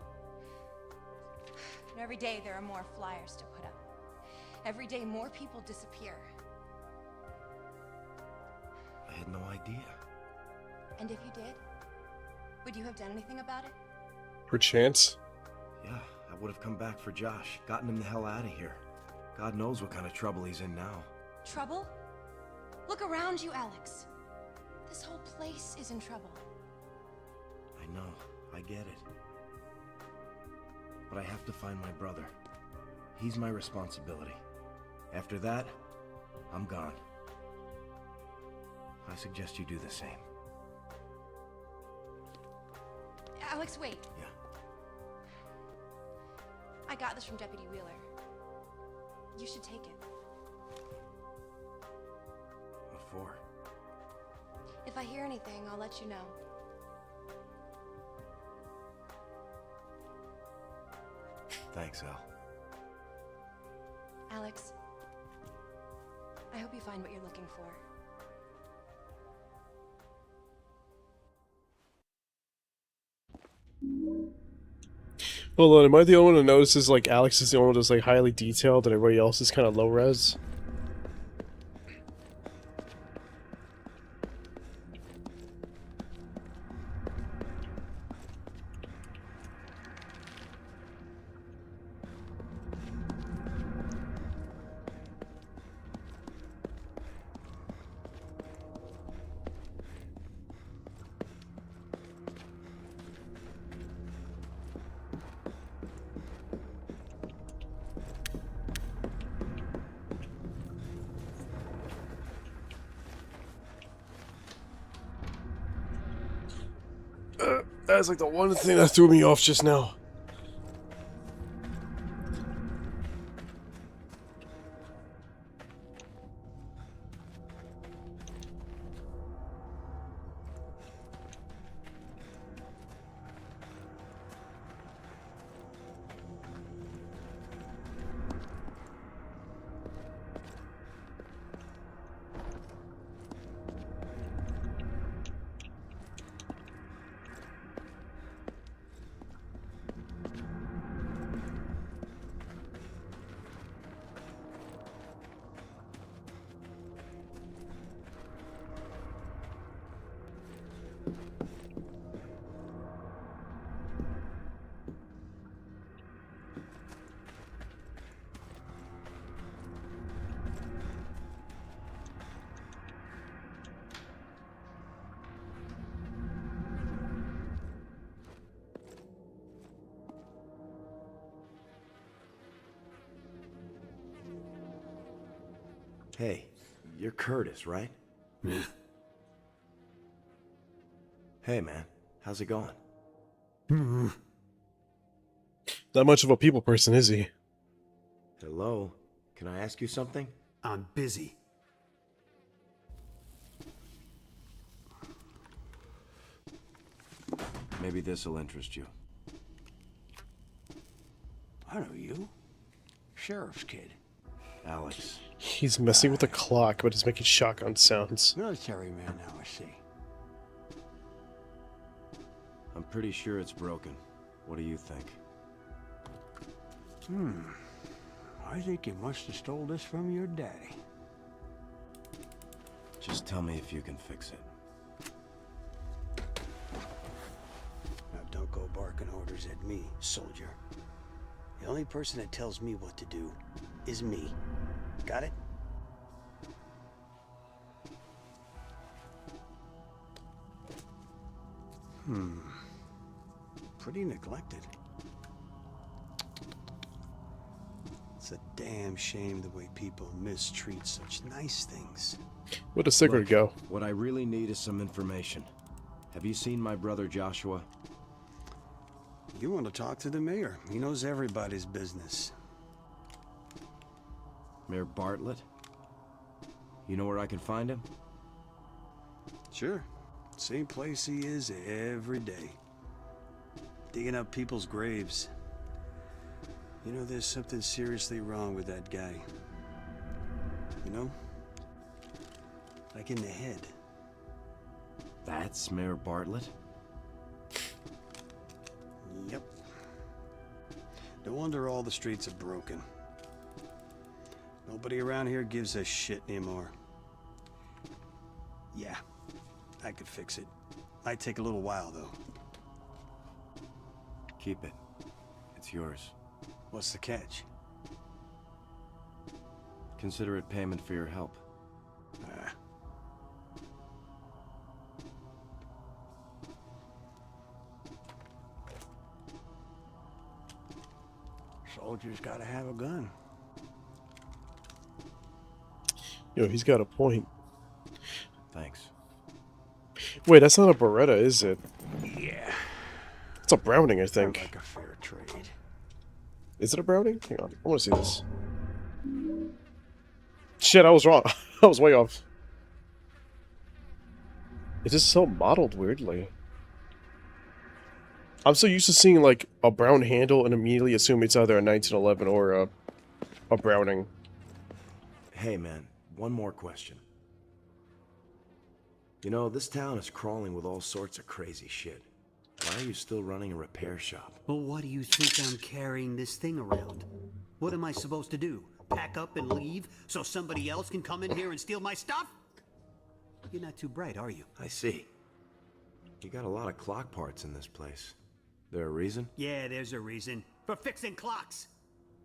But every day there are more flyers to put up. Every day more people disappear. I had no idea. And if you did, would you have done anything about it? Perchance. Yeah, I would have come back for Josh, gotten him the hell out of here. God knows what kind of trouble he's in now. Trouble? Look around you, Alex. This whole place is in trouble. I know, I get it. But I have to find my brother. He's my responsibility. After that, I'm gone. I suggest you do the same. Alex, wait. Yeah. I got this from Deputy Wheeler. You should take it. What for? If I hear anything, I'll let you know. Thanks, Al. Alex, I hope you find what you're looking for. Hold on, am I the only one who notices like Alex is the only one that's like highly detailed and everybody else is kind of low res? That's like the one thing that threw me off just now. Hey, you're Curtis, right? Yeah. Hey, man. How's it going? Not much of a people person, is he? Hello? Can I ask you something? I'm busy. Maybe this'll interest you. I know you. Sheriff's kid. Alex. He's messing with the clock, but he's making shotgun sounds. Military man now, I see. I'm pretty sure it's broken. What do you think? I think you must have stole this from your daddy. Just tell me if you can fix it. Now don't go barking orders at me, soldier. The only person that tells me what to do is me. Got it? Pretty neglected. It's a damn shame the way people mistreat such nice things. Where'd the cigarette go? What I really need is some information. Have you seen my brother Joshua? You want to talk to the mayor. He knows everybody's business. Mayor Bartlett? You know where I can find him? Sure. Same place he is every day. Digging up people's graves. You know, there's something seriously wrong with that guy. You know? Like in the head. That's Mayor Bartlett? Yep. No wonder all the streets are broken. Nobody around here gives a shit anymore. Yeah, I could fix it. Might take a little while, though. Keep it. It's yours. What's the catch? Consider it payment for your help. Soldiers gotta have a gun. Yo, he's got a point. Thanks. Wait, that's not a Beretta, is it? Yeah. It's a Browning, I Sounds think. like a fair trade. Is it a Browning? Hang on, I want to see this. Shit, I was wrong. I was way off. It is so modeled weirdly. I'm so used to seeing like a brown handle and immediately assume it's either a 1911 or a Browning. Hey, man, one more question. You know, this town is crawling with all sorts of crazy shit. Why are you still running a repair shop? Well, why do you think I'm carrying this thing around? What am I supposed to do? Pack up and leave so somebody else can come in here and steal my stuff? You're not too bright, are you? I see. You got a lot of clock parts in this place. There a reason? Yeah, there's a reason. For fixing clocks.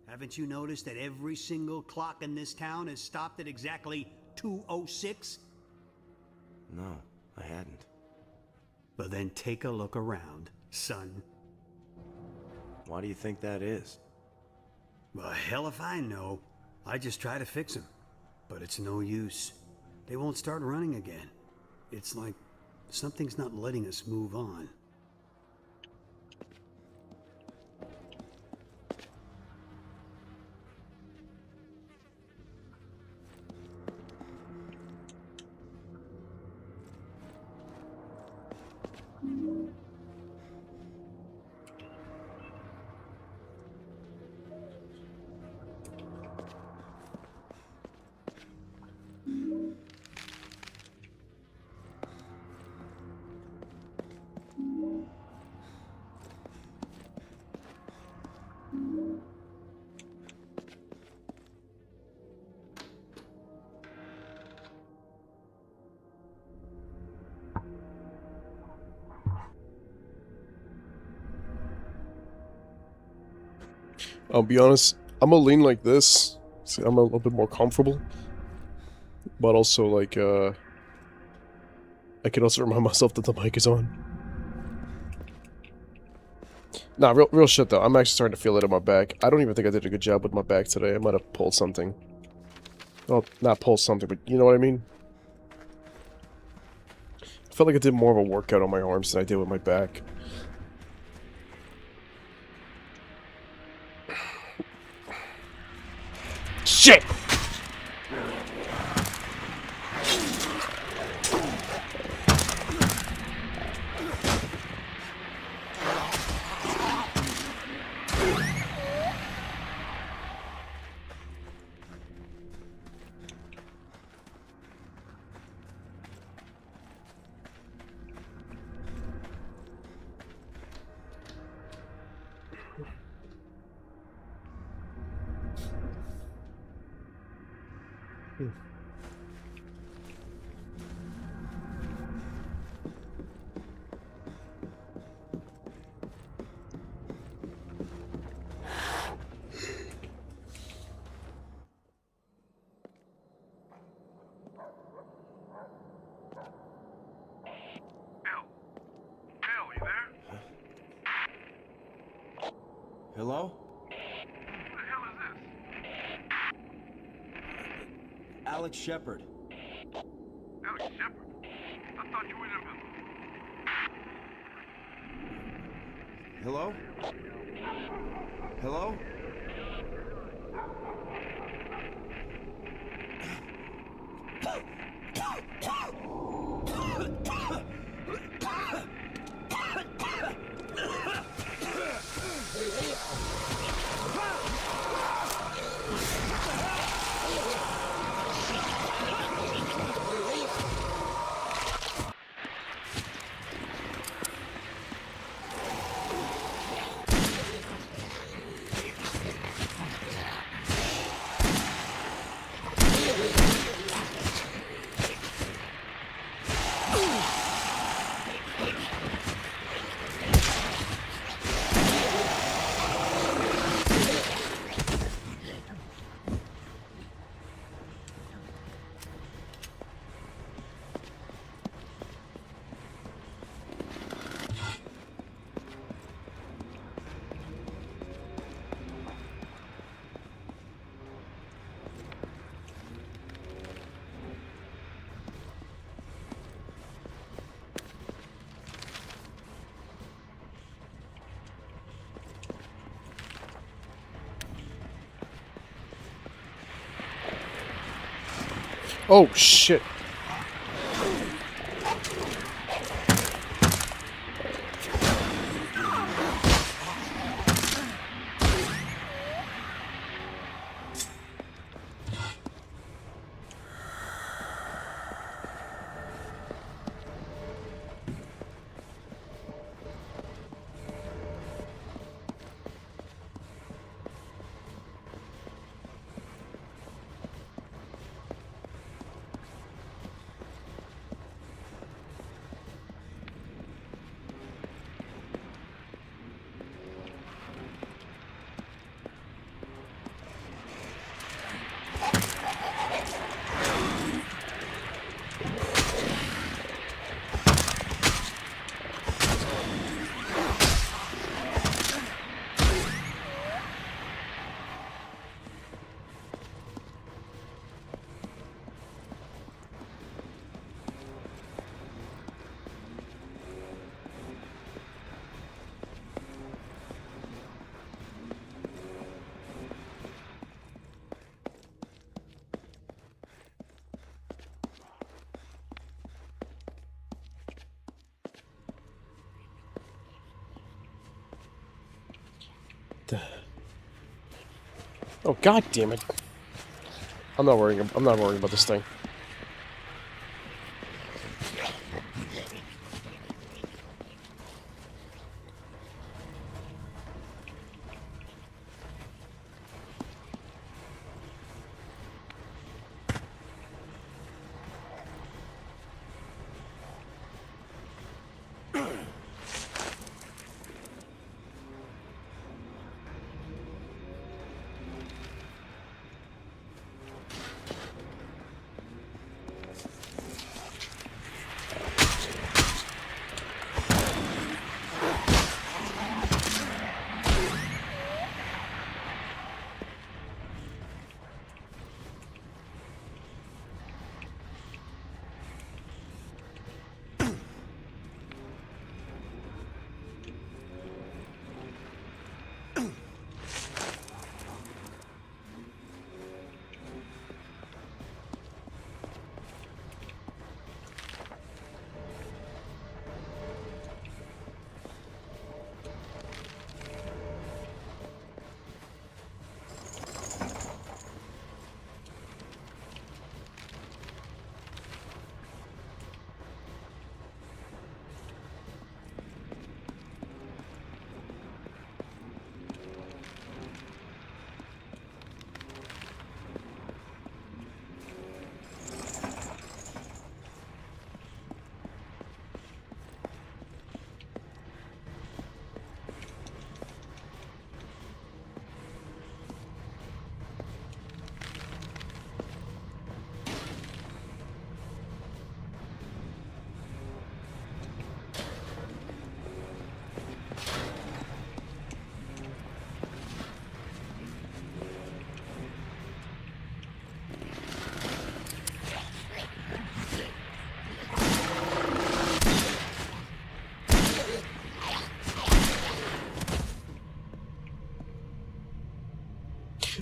Haven't you noticed that every single clock in this town is stopped at exactly 2:06? No, I hadn't. Well, then take a look around, son. Why do you think that is? Well, hell if I know. I just try to fix them. But it's no use. They won't start running again. It's like something's not letting us move on. I'll be honest, I'm gonna lean like this. See, I'm a little bit more comfortable. But also, like, I can also remind myself that the mic is on. Nah, real shit though. I'm actually starting to feel it in my back. I don't even think I did a good job with my back today. I might have pulled something. Well, not pulled something, but you know what I mean? I felt like I did more of a workout on my arms than I did with my back. Shit! Hello? Who the hell is this? Alex Shepard. Alex Shepard? I thought you were in the... Hello? Hello? Oh, shit. Oh, god damn it. I'm not worrying about this thing.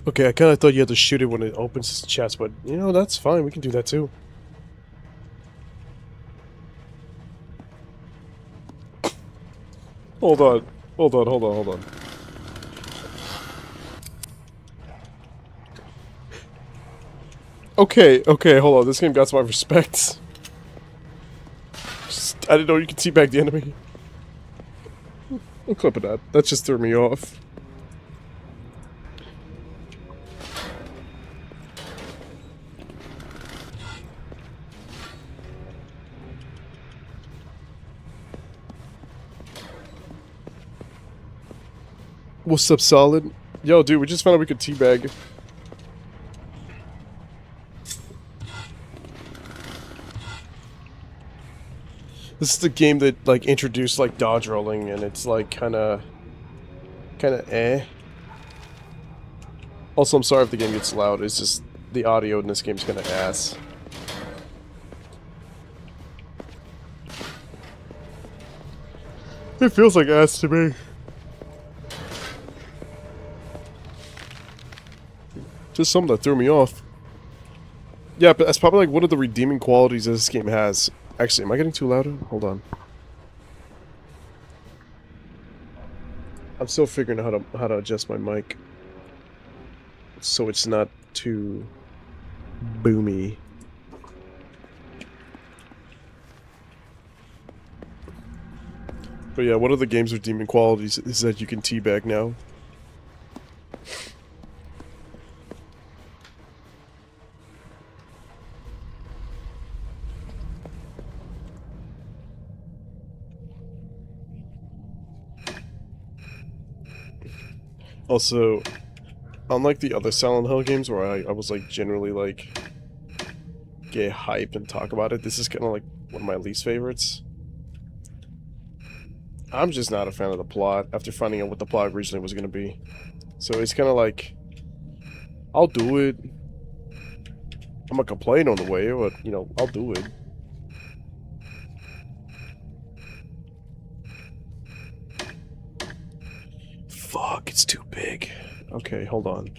Okay, I kind of thought you had to shoot it when it opens its chest, but, you know, that's fine. We can do that, too. Hold on. Hold on, hold on, hold on. Okay, okay, hold on. This game got my respect. I didn't know you could teabag the enemy. I'm clipping that. That just threw me off. What's up, Solid? Yo, dude, we just found out we could teabag. This is the game that, like, introduced, like, dodge rolling, and it's, like, kinda eh. Also, I'm sorry if the game gets loud, it's just the audio in this game's kinda ass. It feels like ass to me. Just something that threw me off. Yeah, but that's probably like one of the redeeming qualities this game has. Actually, am I getting too loud? Hold on. I'm still figuring out how to adjust my mic so it's not too boomy. But yeah, one of the game's redeeming qualities is that you can teabag now. Also, unlike the other Silent Hill games where I was like generally like get hyped and talk about it, this is kind of like one of my least favorites. I'm just not a fan of the plot after finding out what the plot originally was going to be. So it's kind of like, I'll do it. I'm going to complain on the way, but, you know, I'll do it. Fuck, it's too big. Okay, hold on.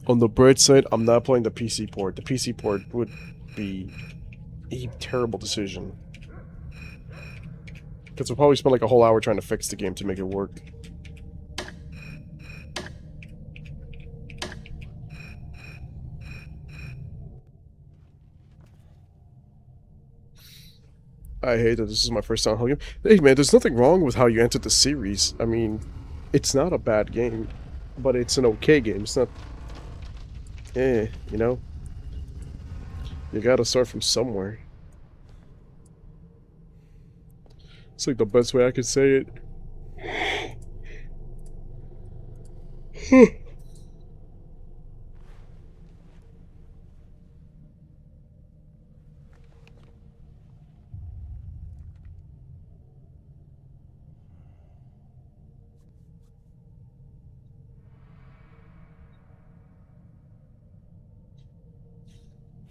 On the bright side, I'm not playing the PC port. The PC port would be a terrible decision. Because we'll probably spend like a whole hour trying to fix the game to make it work. I hate that this is my first Silent Hill game. Hey man, there's nothing wrong with how you entered the series. I mean, it's not a bad game, but it's an okay game. It's not... you know? You gotta start from somewhere. It's like the best way I could say it.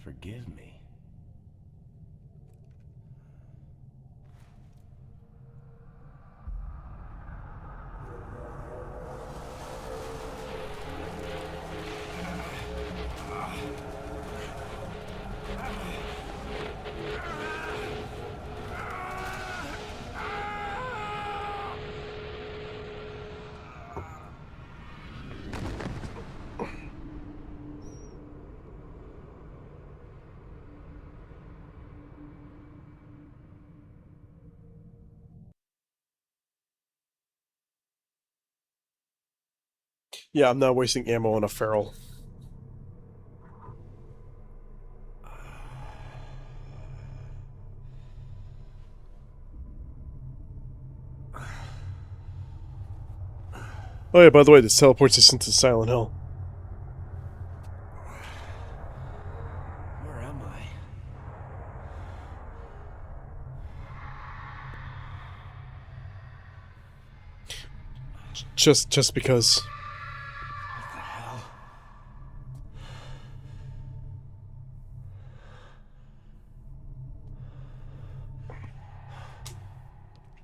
Forgive me. Yeah, I'm not wasting ammo on a feral. Oh yeah, by the way, this teleports us into Silent Hill. Where am I? Just because. What the hell?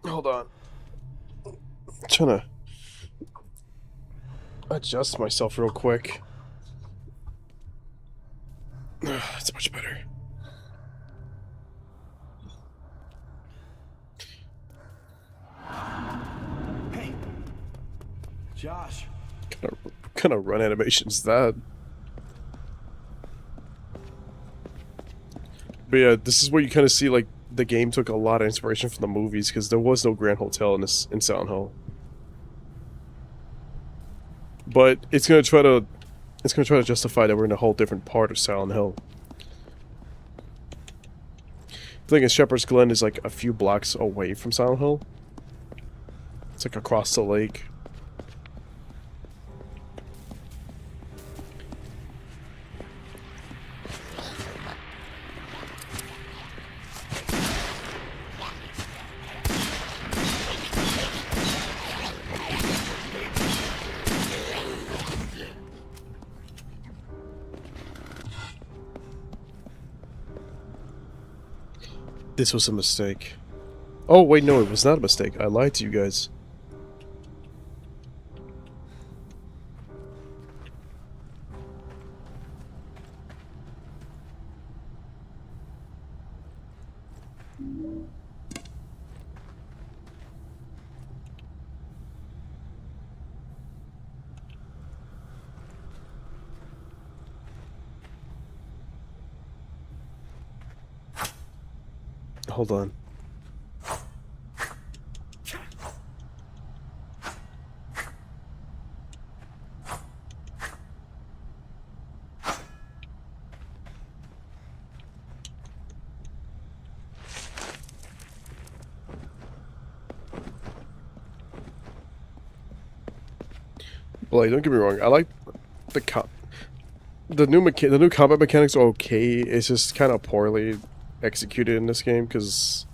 Hold on. I'm trying to adjust myself real quick. That's much better. Hey, Josh. What kind of run animation's that? But yeah, this is where you kind of see like the game took a lot of inspiration from the movies because there was no Grand Hotel in Silent Hill. But it's gonna try to justify that we're in a whole different part of Silent Hill. The thing is, Shepherd's Glen is like a few blocks away from Silent Hill. It's like across the lake. This was a mistake. Oh, wait, no, it was not a mistake. I lied to you guys. Hold on. Like, don't get me wrong. I like the new combat mechanics are okay. It's just kind of poorly executed in this game because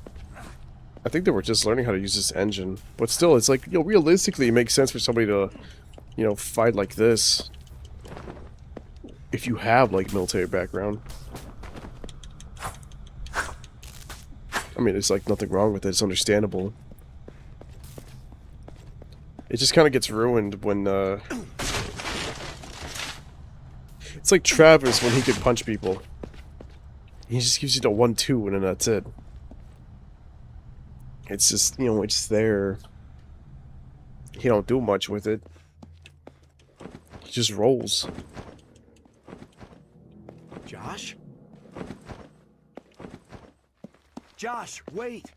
I think they were just learning how to use this engine. But still, it's like, you know, realistically, it makes sense for somebody to, you know, fight like this if you have like military background. I mean, it's like nothing wrong with it. It's understandable. It just kind of gets ruined when it's like Travis when he could punch people. He just gives you the 1-2 and then that's it. It's just, you know, it's there. He don't do much with it. He just rolls. Josh? Josh, wait!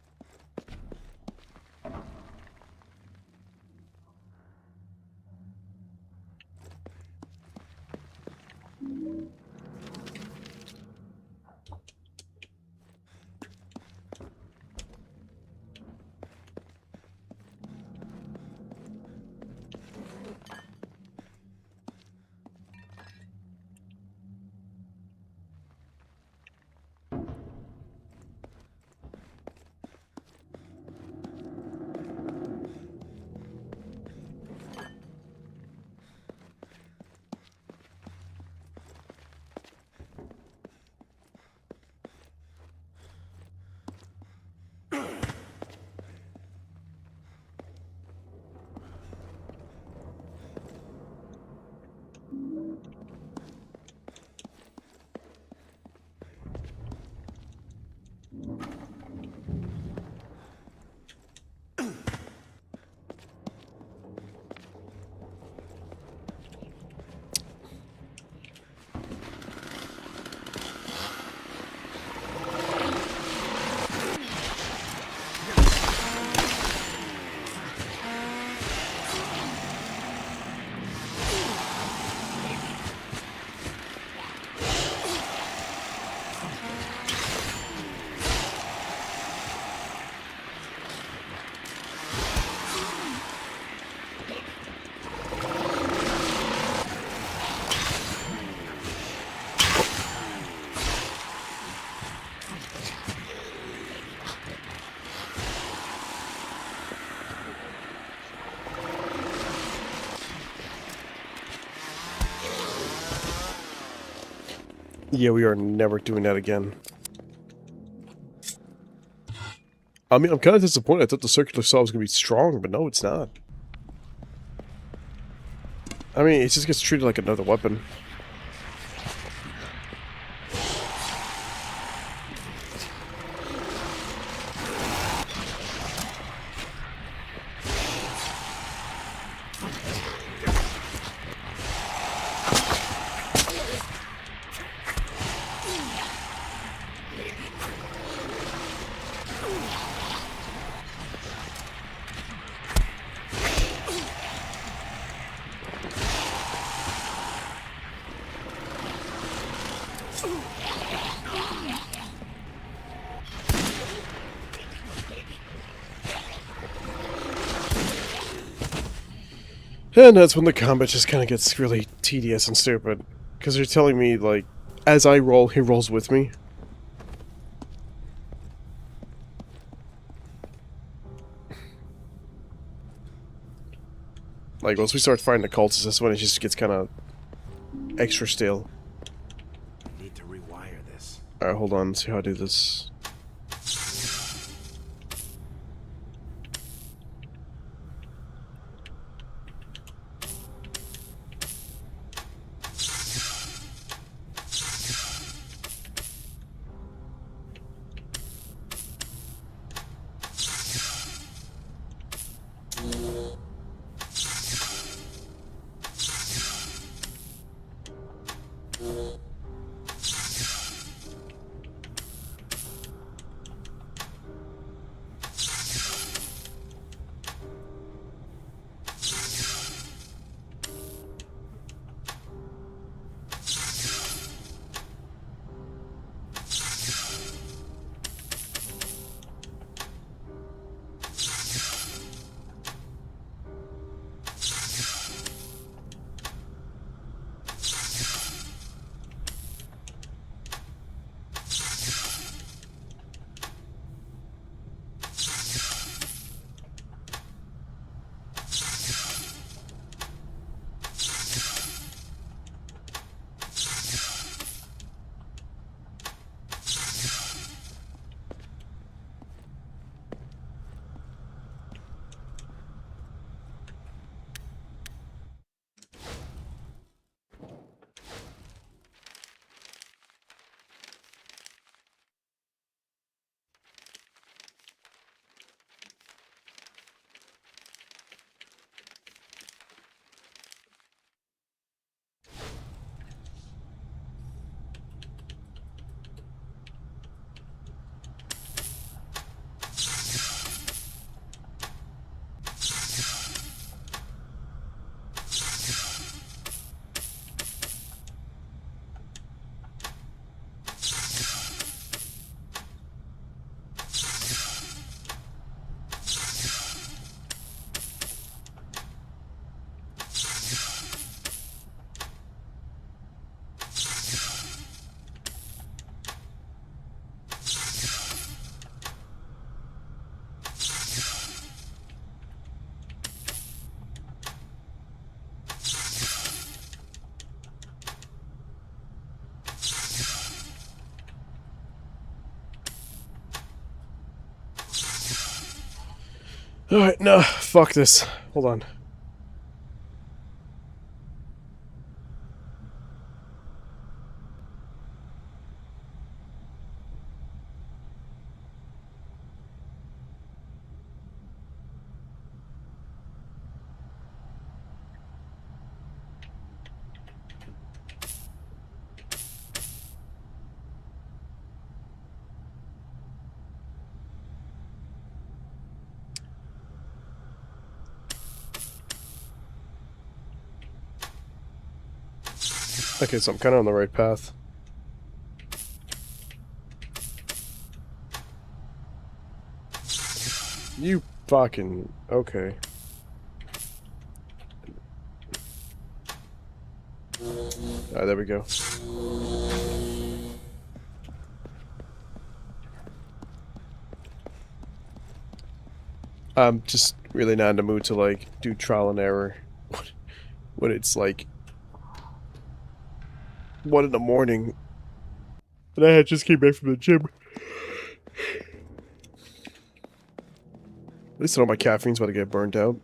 Yeah, we are never doing that again. I mean, I'm kind of disappointed. I thought the circular saw was going to be strong, but no, it's not. I mean, it just gets treated like another weapon. And that's when the combat just kind of gets really tedious and stupid. Because you're telling me, like, as I roll, he rolls with me. Like, once we start fighting the cultists, that's when it just gets kind of extra stale. I need to rewire this. Alright, hold on, see how I do this. Alright, no, fuck this. Hold on. Okay, so I'm kind of on the right path. You fucking... okay. Alright, there we go. I'm just really not in the mood to, like, do trial and error when it's, like, 1 in the morning. And I had just came back from the gym. At least I know my caffeine's about to get burned out.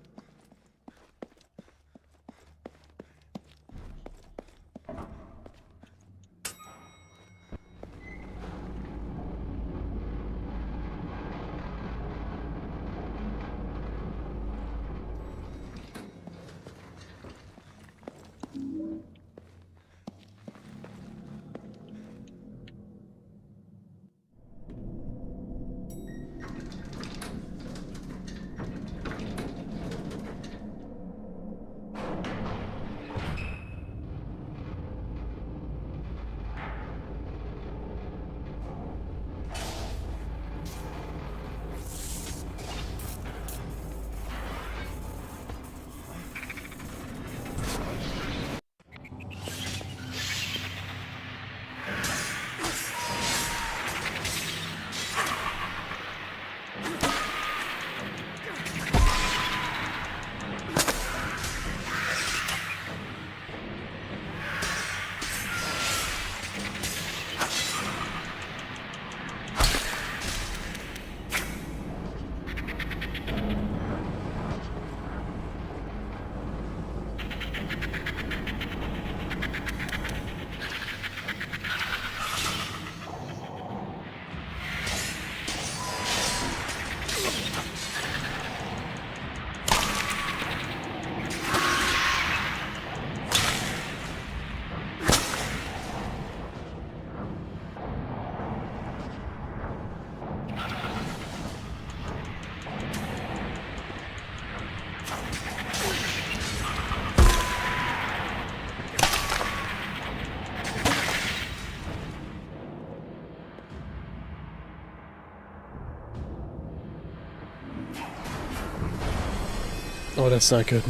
Oh, that's not good.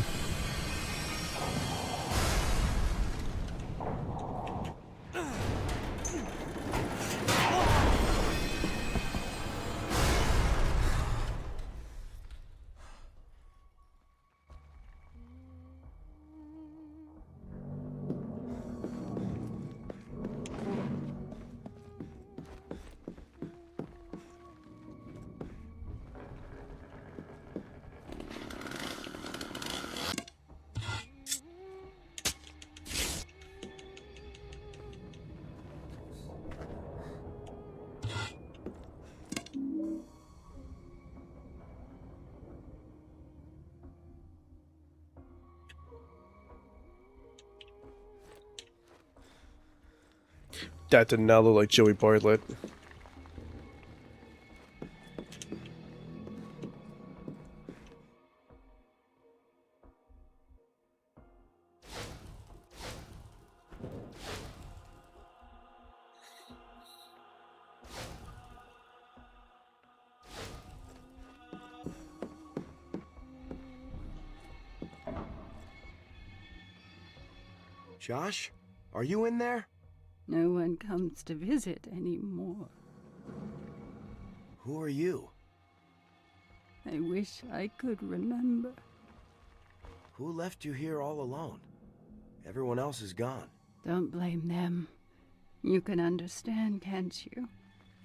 That did not look like Joey Bartlett. Josh? Are you in there? No one comes to visit anymore. Who are you? I wish I could remember. Who left you here all alone? Everyone else is gone. Don't blame them. You can understand, can't you?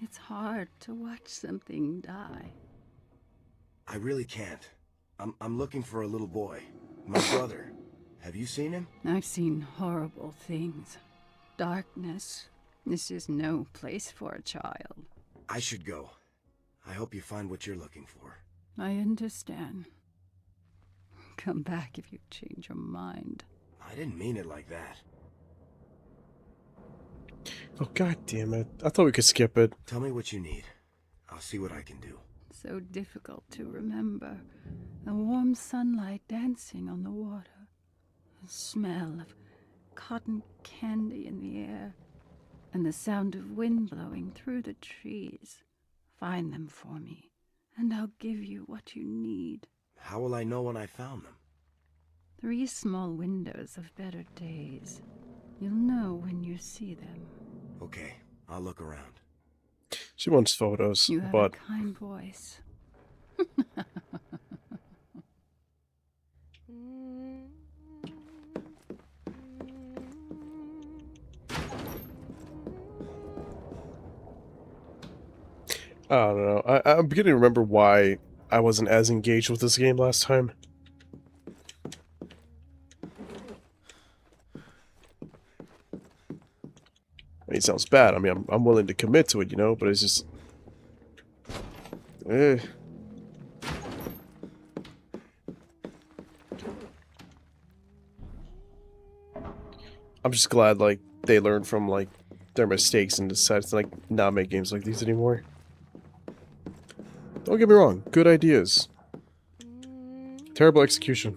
It's hard to watch something die. I really can't. I'm looking for a little boy. My brother. Have you seen him? I've seen horrible things. Darkness. This is no place for a child. I should go. I hope you find what you're looking for. I understand. Come back if you change your mind. I didn't mean it like that. Oh, god damn it. I thought we could skip it. Tell me what you need. I'll see what I can do. So difficult to remember. The warm sunlight dancing on the water. The smell of cotton candy in the air. And the sound of wind blowing through the trees. Find them for me, and I'll give you what you need. How will I know when I found them? 3 small windows of better days. You'll know when you see them. Okay, I'll look around. She wants photos, You have but... a kind voice. I don't know. I'm beginning to remember why I wasn't as engaged with this game last time. I mean, it sounds bad. I mean, I'm willing to commit to it, you know, but it's just... I'm just glad, like, they learned from, like, their mistakes and decided to, like, not make games like these anymore. Don't get me wrong, good ideas. Terrible execution.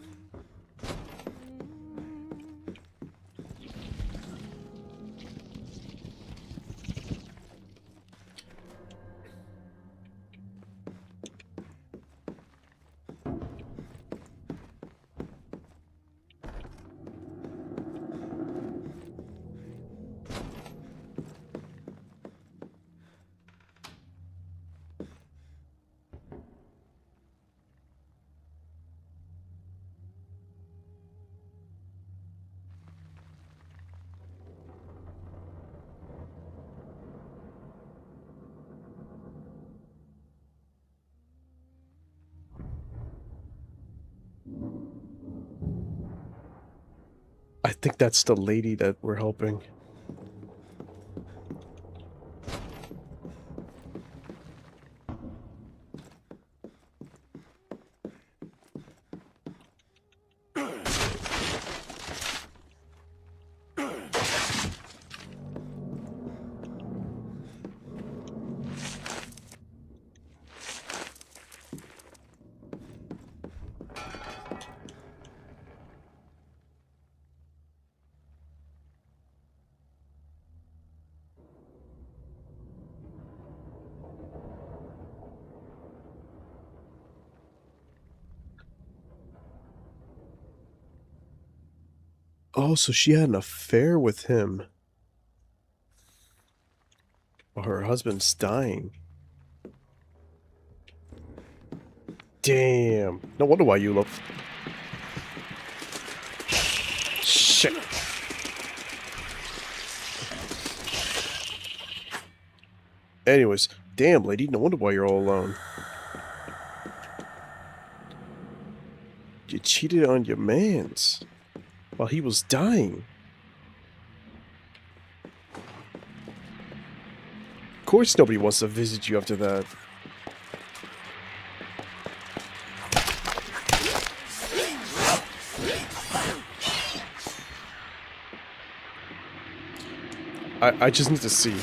I think that's the lady that we're helping. Oh, so she had an affair with him. While her husband's dying. Damn. No wonder why you love... Shit. Anyways, damn, lady. No wonder why you're all alone. You cheated on your mans while he was dying. Of course nobody wants to visit you after that. I just need to see.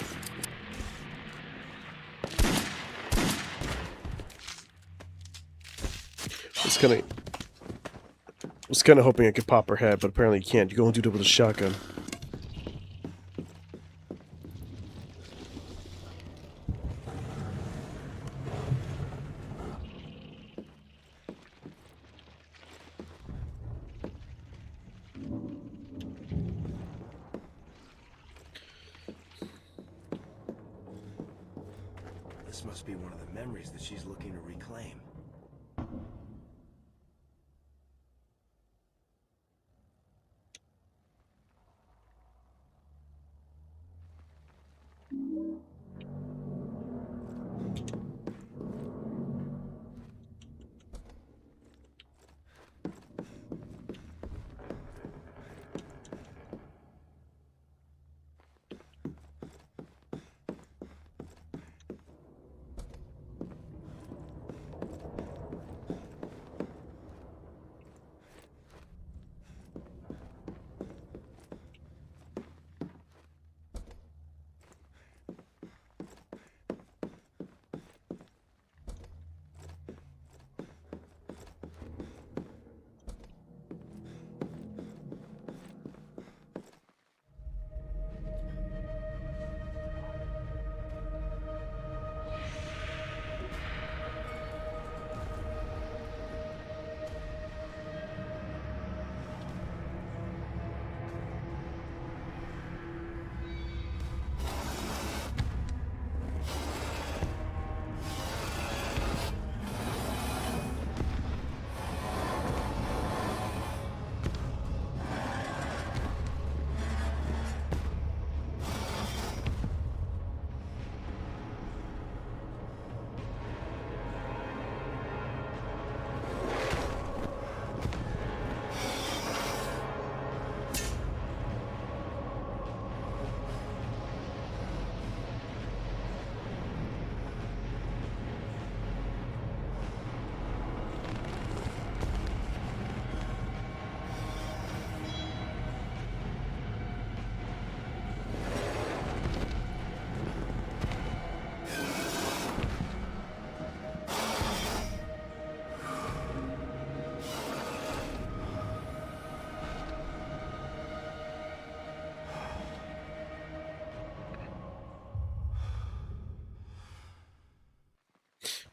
Was kind of hoping I could pop her head, but apparently you can't. You can only do that with a shotgun. This must be one of the memories that she's looking to reclaim.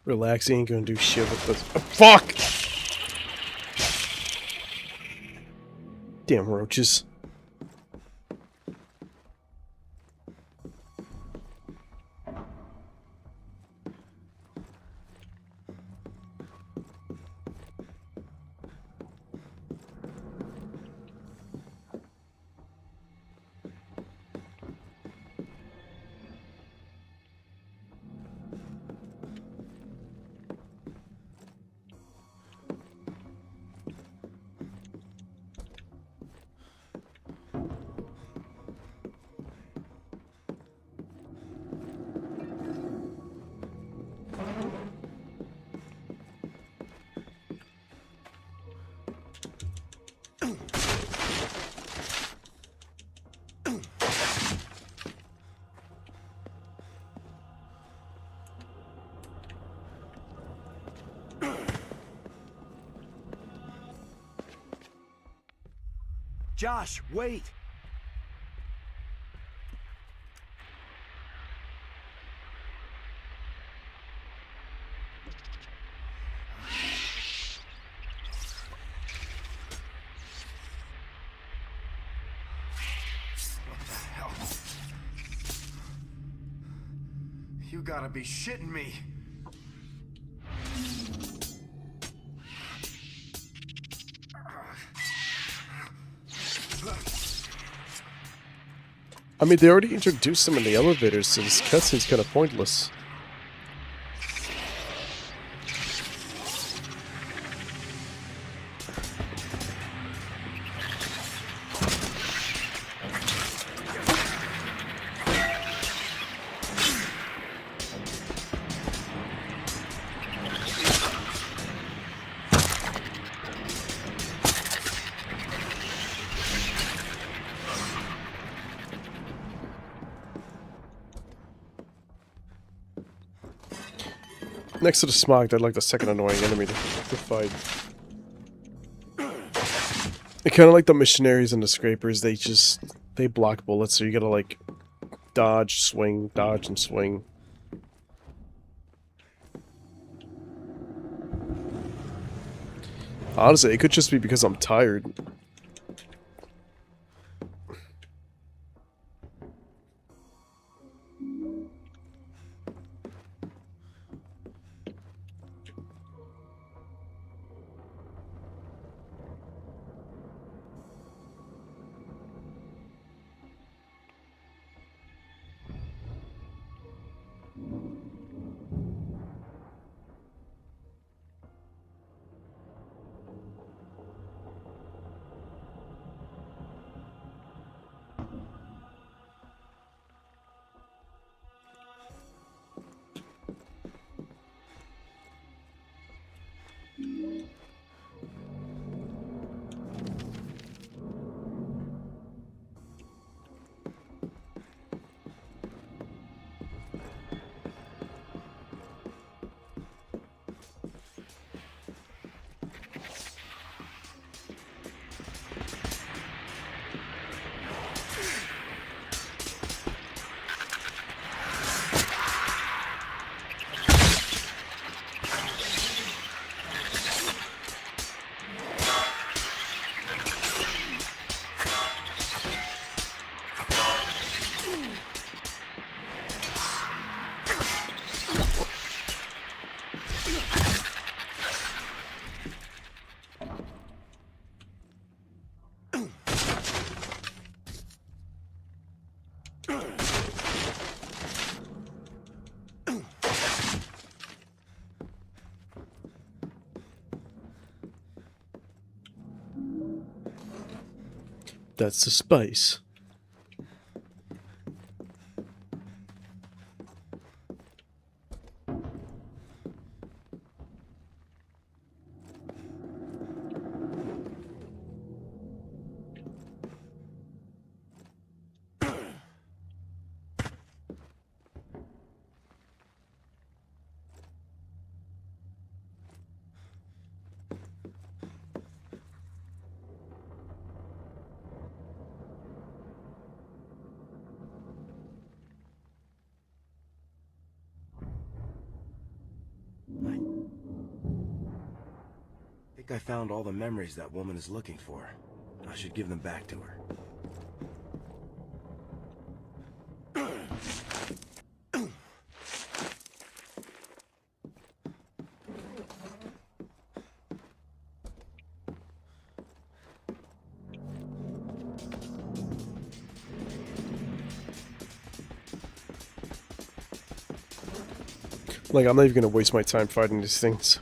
Relax, he ain't gonna do shit with this. Oh, fuck! Damn roaches. Josh, wait! What the hell? You gotta be shitting me! I mean, they already introduced him in the elevator, so this cutscene's kind of pointless. Next to the smog, they're like the second annoying enemy to fight. It's kind of like the missionaries and the scrapers. They block bullets, so you gotta like dodge, swing, dodge, and swing. Honestly, it could just be because I'm tired. That's the spice. think I found all the memories that woman is looking for. I should give them back to her. Like, I'm not even gonna waste my time fighting these things.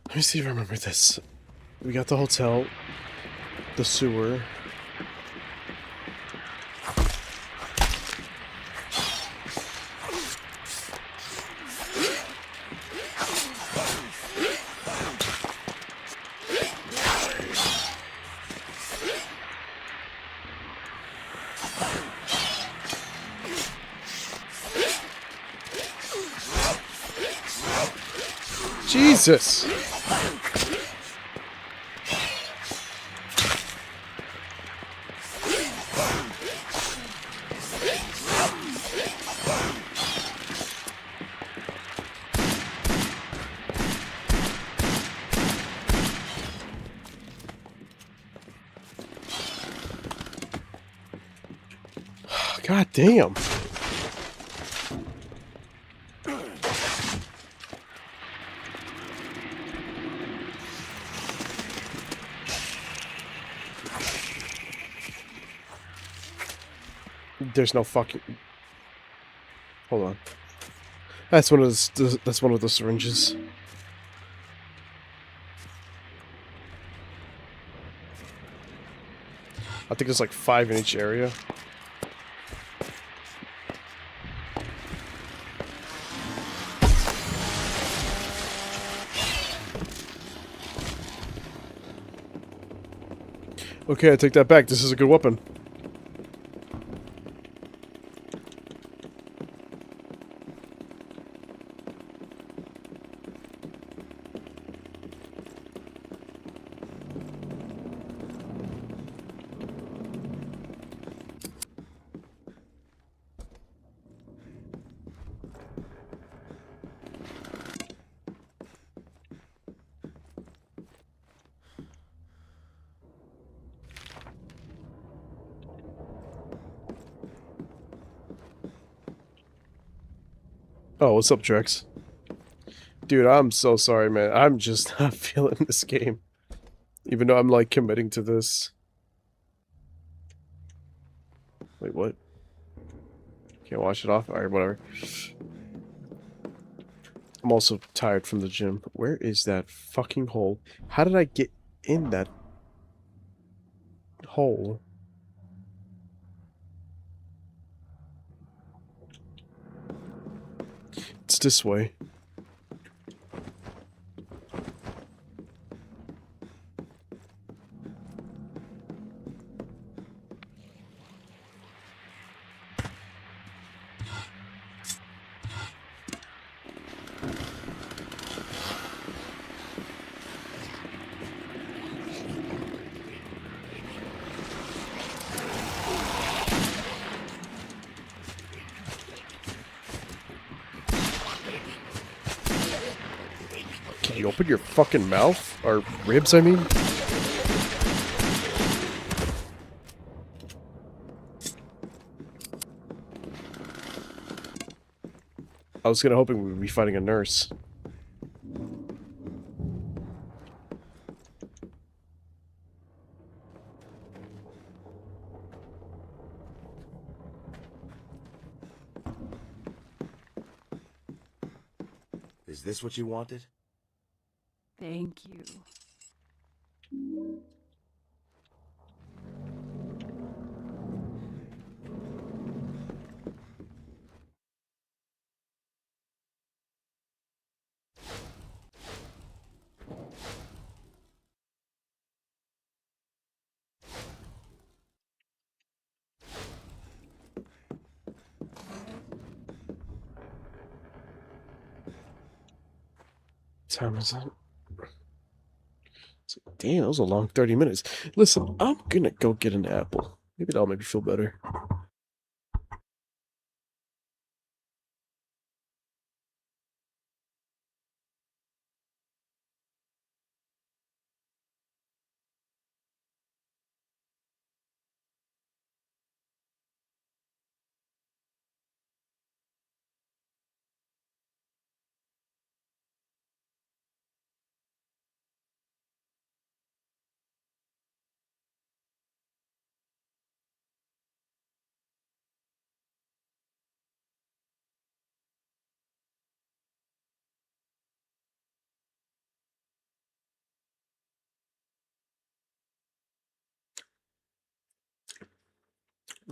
Let me see if I remember this. We got the hotel, the sewer. Jesus! God damn. There's no fucking... Hold on. That's one of the syringes. I think there's like 5 in each area. Okay, I take that back. This is a good weapon. Oh, what's up, Drex? Dude, I'm so sorry, man. I'm just not feeling this game. Even though I'm, like, committing to this. Wait, what? Can't wash it off? Alright, whatever. I'm also tired from the gym. Where is that fucking hole? How did I get in that hole? It's this way. Can you open your fucking mouth? Or ribs, I mean? I was kinda hoping we'd be fighting a nurse. Is this what you wanted? Thank you. Time is it? Damn, that was a long 30 minutes. Listen, I'm gonna go get an apple. Maybe that'll make me feel better.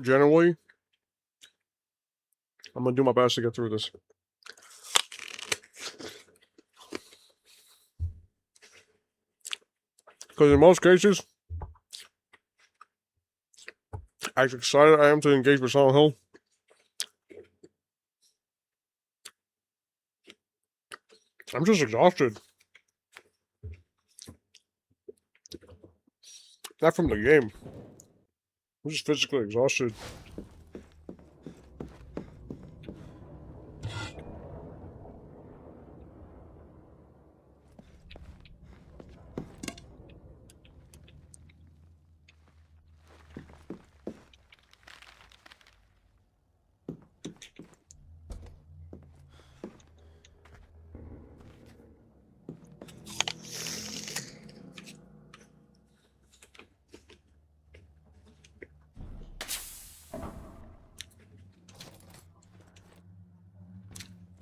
generally, I'm gonna do my best to get through this. Because in most cases, as excited I am to engage with Silent Hill, I'm just exhausted. Not from the game. I'm just physically exhausted.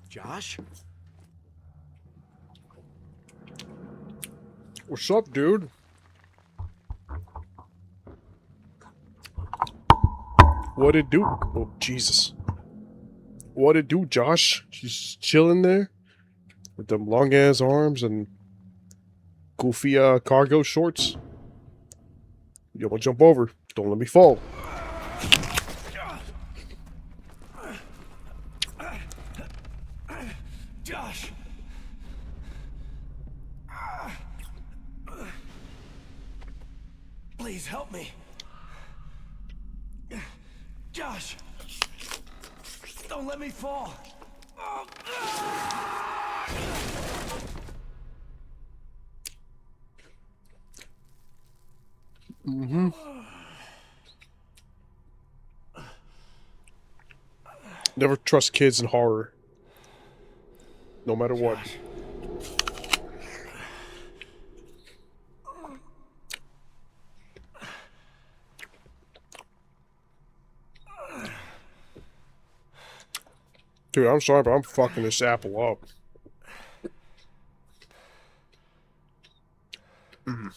Josh? What's up, dude? What it do? Oh, Jesus. What it do, Josh? She's chilling there with them long ass arms and goofy cargo shorts. You want to jump over? Don't let me fall. Josh! Please help me. Josh! Don't let me fall. Mm-hmm. Never trust kids in horror. No matter what. Dude, I'm sorry, but I'm fucking this apple up. Mm.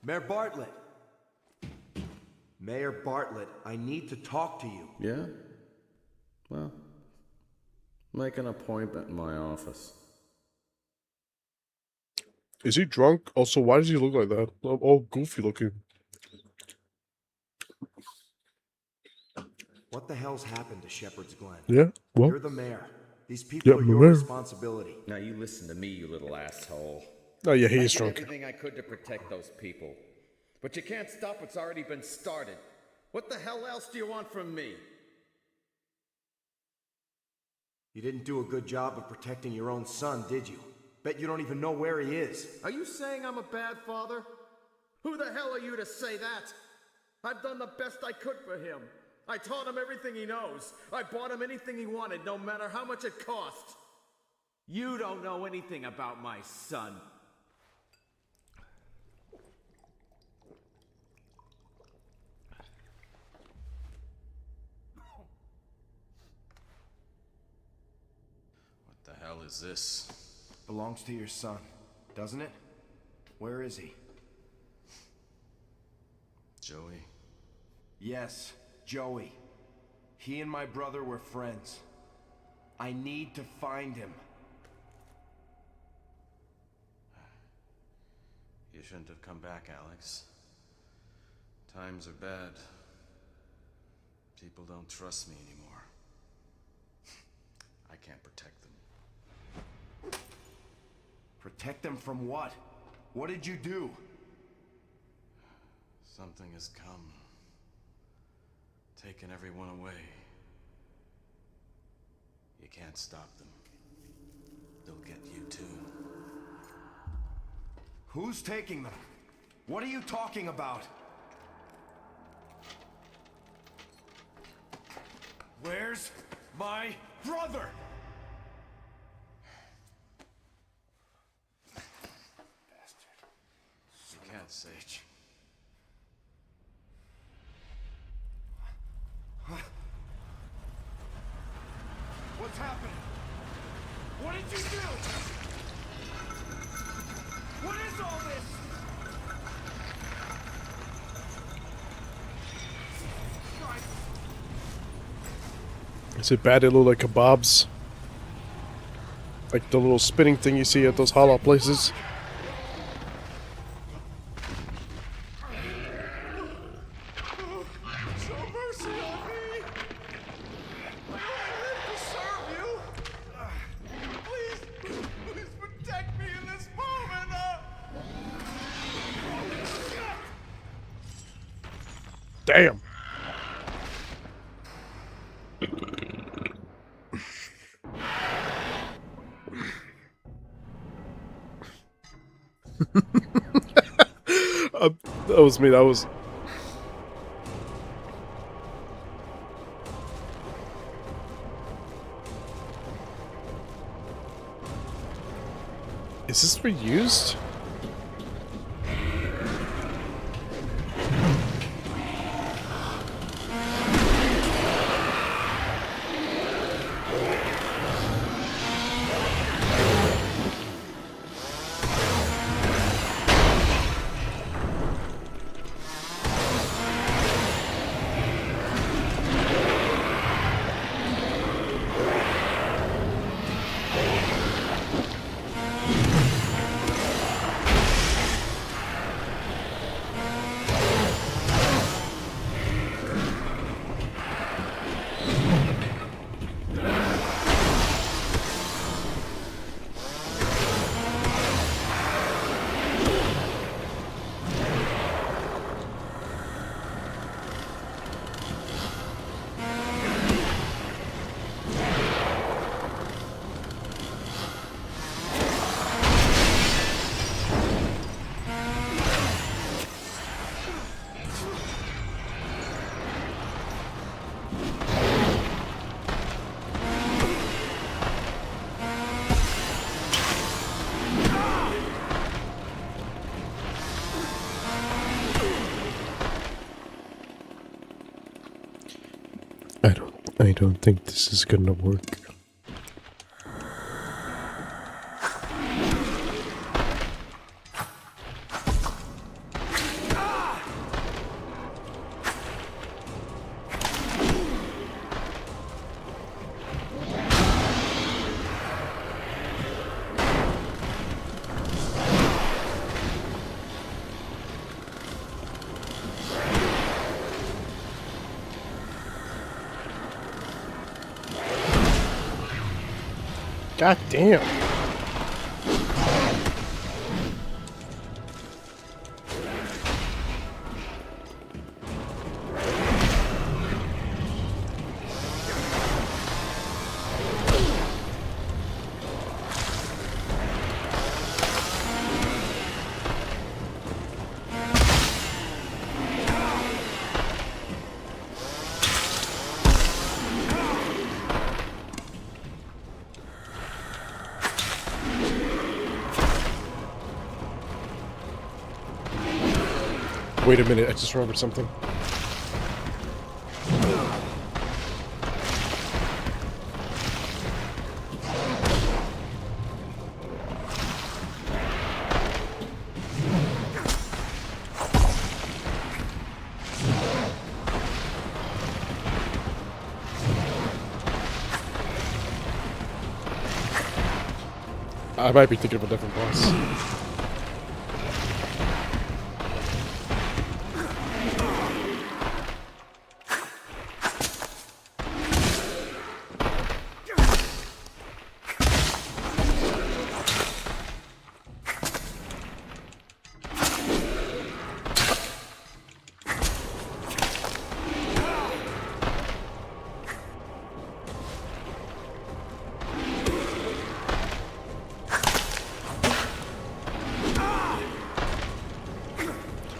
Mayor Bartlett! Mayor Bartlett, I need to talk to you. Yeah? Well, make an appointment in my office. Is he drunk? Also, why does he look like that? All goofy looking. What the hell's happened to Shepherd's Glen? Yeah, well. You're the mayor. These people are your responsibility. Now you listen to me, you little asshole. Oh yeah, he is I did drunk. everything I could to protect those people. But you can't stop what's already been started. What the hell else do you want from me? You didn't do a good job of protecting your own son, did you? Bet you don't even know where he is. Are you saying I'm a bad father? Who the hell are you to say that? I've done the best I could for him. I taught him everything he knows. I bought him anything he wanted, no matter how much it cost. You don't know anything about my son. is this? Belongs to your son, doesn't it? Where is he? Joey? Yes, Joey. He and my brother were friends. I need to find him. You shouldn't have come back, Alex. Times are bad. People don't trust me anymore. I can't protect them. Protect them from what? What did you do? Something has come. Taken everyone away. You can't stop them. They'll get you too. Who's taking them? What are you talking about? Where's my brother? Bastard. You can't say. What's happening? What did you do? What is all this? Is it bad? It look like kebabs? Like the little spinning thing you see at those halal places? Show mercy on me! I live to serve you! Please protect me in this moment! Damn! That was me, that was... Is this reused? I don't think this is gonna work. God damn. Wait a minute, I just remembered something. I might be thinking of a different boss.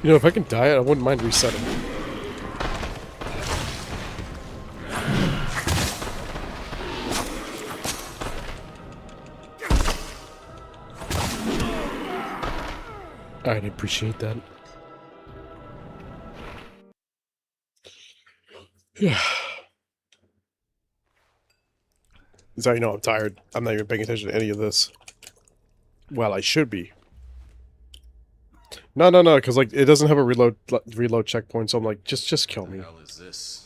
You know, if I can die, I wouldn't mind resetting. I'd appreciate that. Yeah. That's how you know I'm tired. I'm not even paying attention to any of this. Well, I should be. No, because like it doesn't have a reload checkpoint, so I'm like, just kill me. What the hell is this?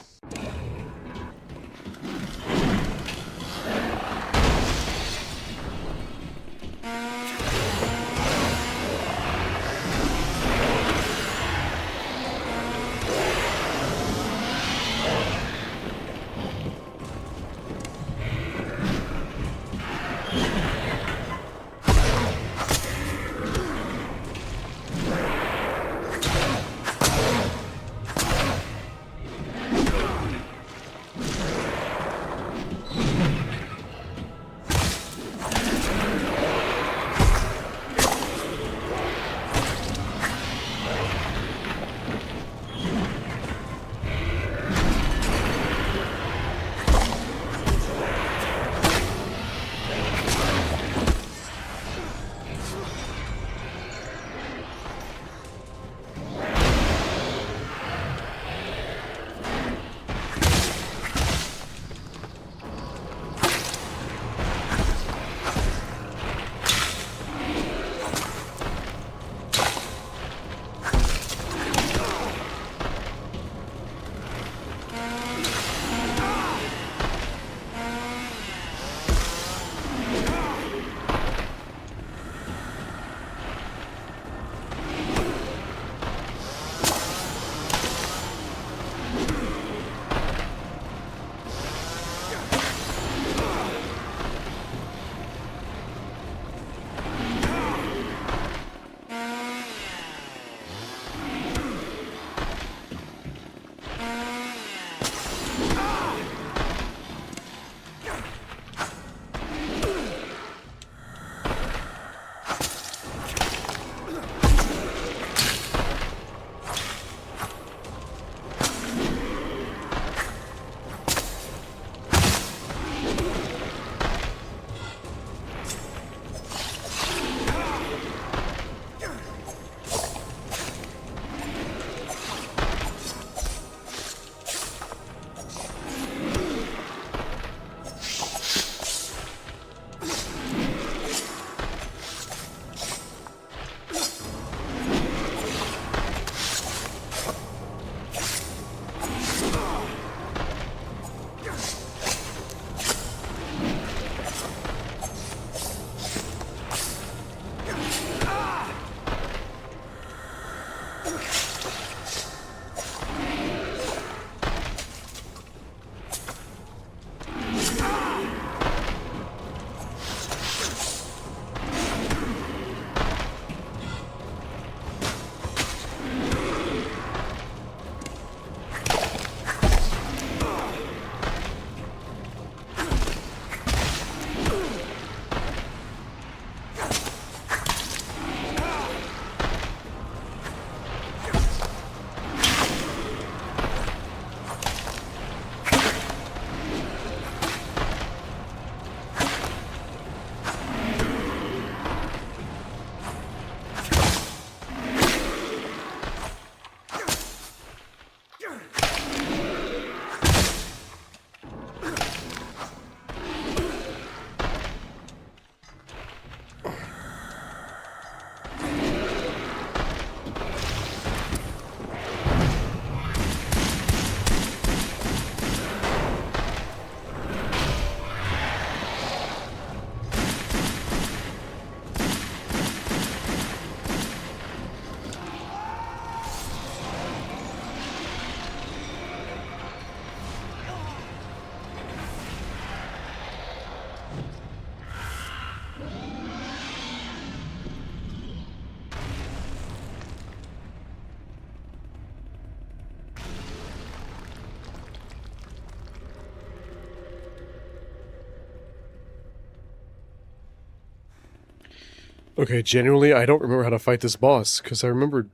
Okay, genuinely, I don't remember how to fight this boss, because I remember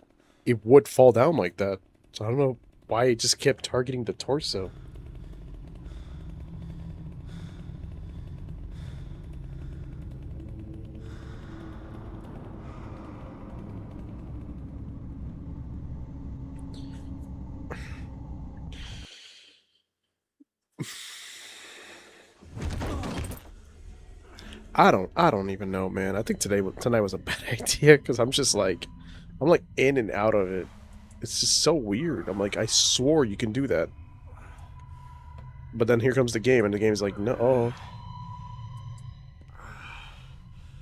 it would fall down like that. So I don't know why it just kept targeting the torso. I don't even know, man. I think tonight was a bad idea because I'm like in and out of it. It's just so weird. I'm like, I swore you can do that. But then here comes the game, and the game's like, no.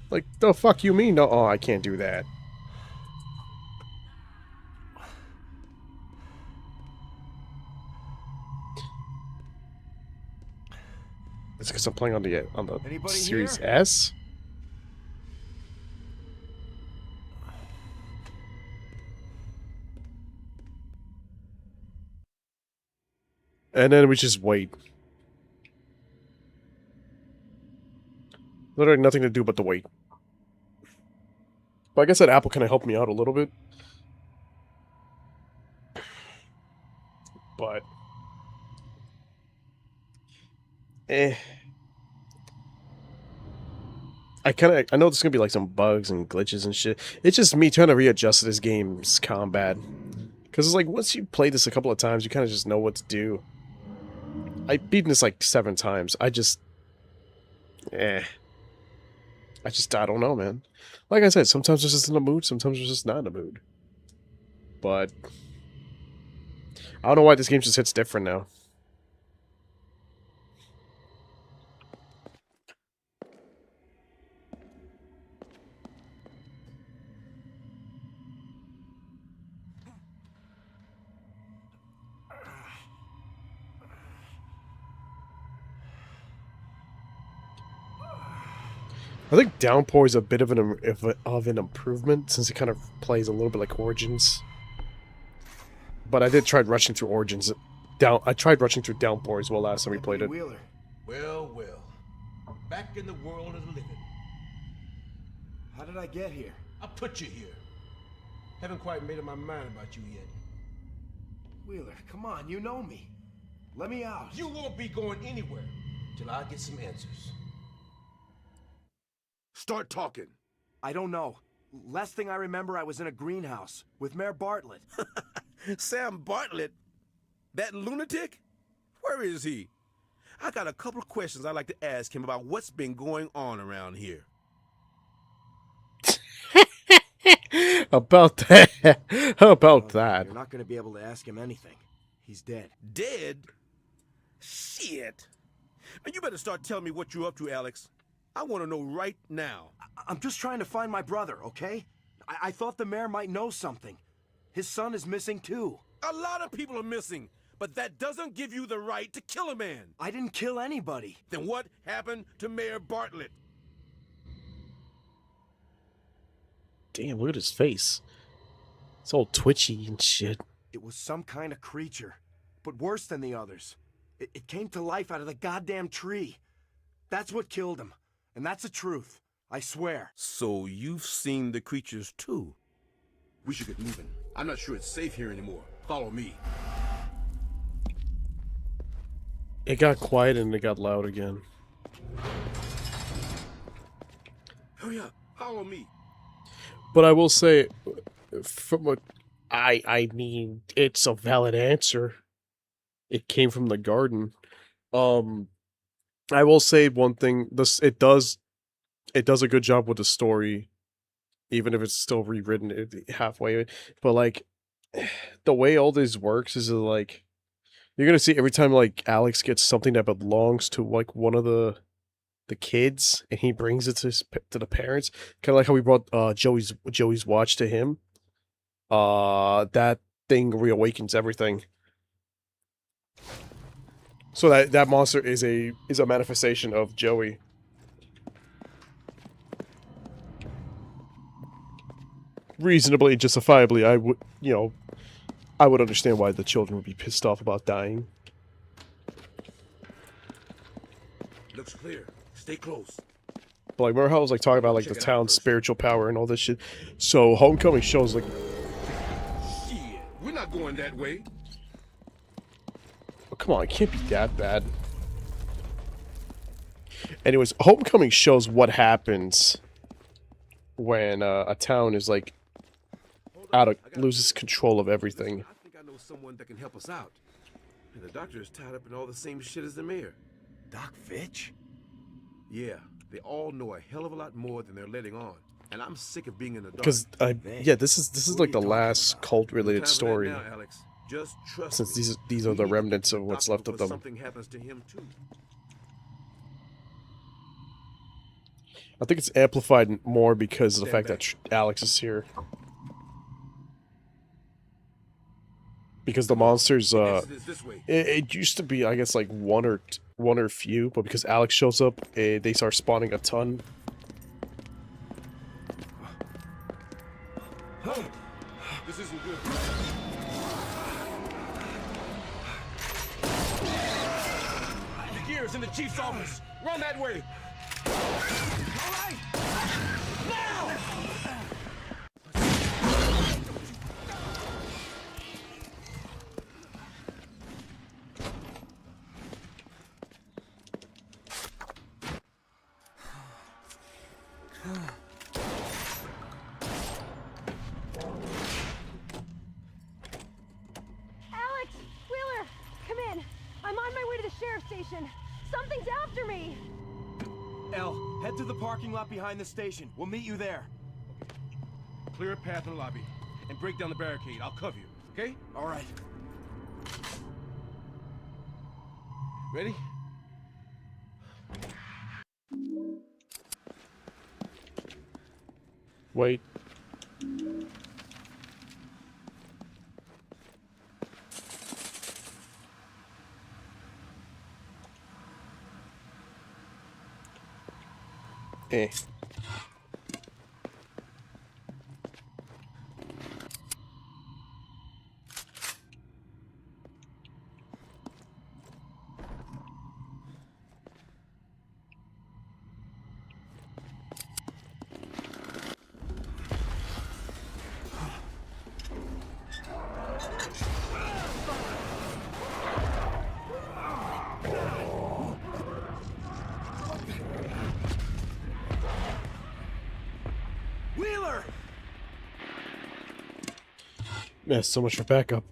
Like, the fuck you mean? No, I can't do that. It's because I'm playing on the Anybody Series here? S. And then we just wait. Literally nothing to do but to wait. But like I said, Apple kind of helped me out a little bit. But I know there's gonna be like some bugs and glitches and shit. It's just me trying to readjust to this game's combat. Because it's like, once you play this a couple of times, you kind of just know what to do. I've beaten this like 7 times. I don't know, man. Like I said, sometimes I'm just in a mood, sometimes I'm just not in a mood. But I don't know why this game just hits different now. I think Downpour is a bit of an improvement, since it kind of plays a little bit like Origins. But I did try rushing through Origins. I tried rushing through Downpour as well last time we played it. Well, well. Back in the world of the living. How did I get here? I put you here. Haven't quite made up my mind about you yet. Wheeler, come on, you know me. Let me out. You won't be going anywhere till I get some answers. Start talking. I don't know. Last thing I remember, I was in a greenhouse with Mayor Bartlett. Sam Bartlett? That lunatic? Where is he? I got a couple of questions I'd like to ask him about what's been going on around here. About that. How about that? You're not going to be able to ask him anything. He's dead. Dead? Shit. Man, you better start telling me what you're up to, Alex. I want to know right now. I'm just trying to find my brother, okay? I thought the mayor might know something. His son is missing too. A lot of people are missing, but that doesn't give you the right to kill a man. I didn't kill anybody. Then what happened to Mayor Bartlett? Damn, look at his face. It's all twitchy and shit. It was some kind of creature, but worse than the others. It came to life out of the goddamn tree. That's what killed him. And that's the truth. I swear. So you've seen the creatures too? We should get moving. I'm not sure it's safe here anymore. Follow me. It got quiet and it got loud again. Hurry up. Follow me. But I will say, from what I mean, it's a valid answer. It came from the garden. I will say one thing. It does a good job with the story, even if it's still rewritten halfway. But like, the way all this works is like, you're gonna see every time like Alex gets something that belongs to like one of the kids, and he brings it to the parents. Kind of like how we brought Joey's watch to him. That thing reawakens everything. So that monster is a manifestation of Joey. Reasonably and justifiably, I would understand why the children would be pissed off about dying. Looks clear. Stay close. But like, remember how I was like talking about like the town's spiritual power and all this shit? So Homecoming shows like, Shit, we're not going that way. oh, come on, it can't be that bad. Anyways, Homecoming shows what happens when a town is like loses control of everything. I think I know someone that can help us out. And the doctor is tied up in all the same shit as the mayor. Doc Fitch? Yeah, they all know a hell of a lot more than they're letting on. And I'm sick of being in the dark. Because yeah, this is like the last cult-related story. Now, Alex. Just trust Since me. these are the remnants of what's left of them. Something happens to him too. I think it's amplified more because of the fact that Alex is here. Because the monsters, it used to be, I guess, like one or few, but because Alex shows up, they start spawning a ton. This isn't good. The gear's in the chief's office. Run that way. All right. Now. Alex! Wheeler! Come in! I'm on my way to the sheriff's station. Something's after me! Elle, head to the parking lot behind the station. We'll meet you there. Clear a path in the lobby and break down the barricade. I'll cover you, okay? All right. Ready? Wait. Eh. Wheeler! Yeah, so much for backup.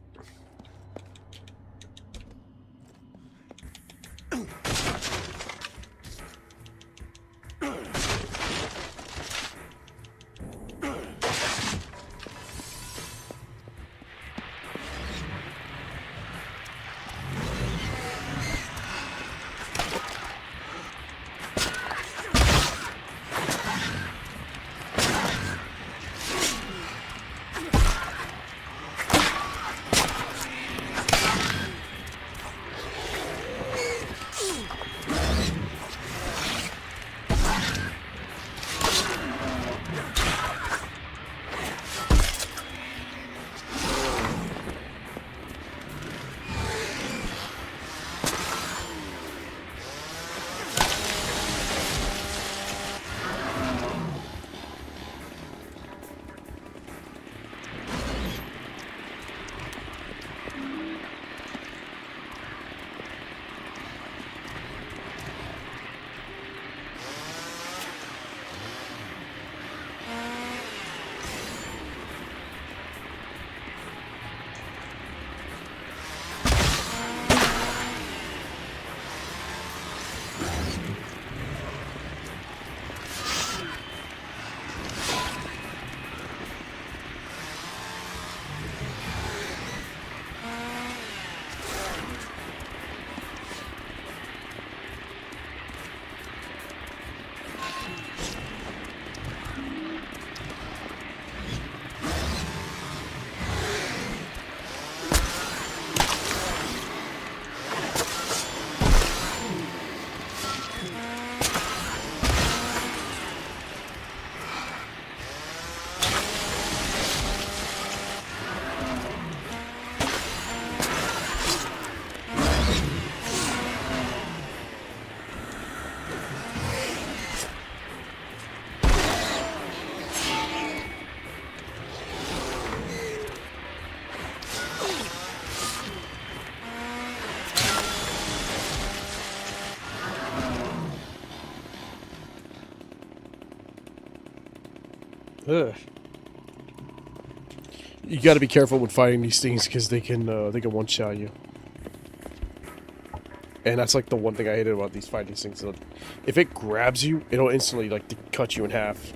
Ugh. You got to be careful with fighting these things because they can one-shot you. And that's like the one thing I hated about these fighting things. If it grabs you, it'll instantly like cut you in half.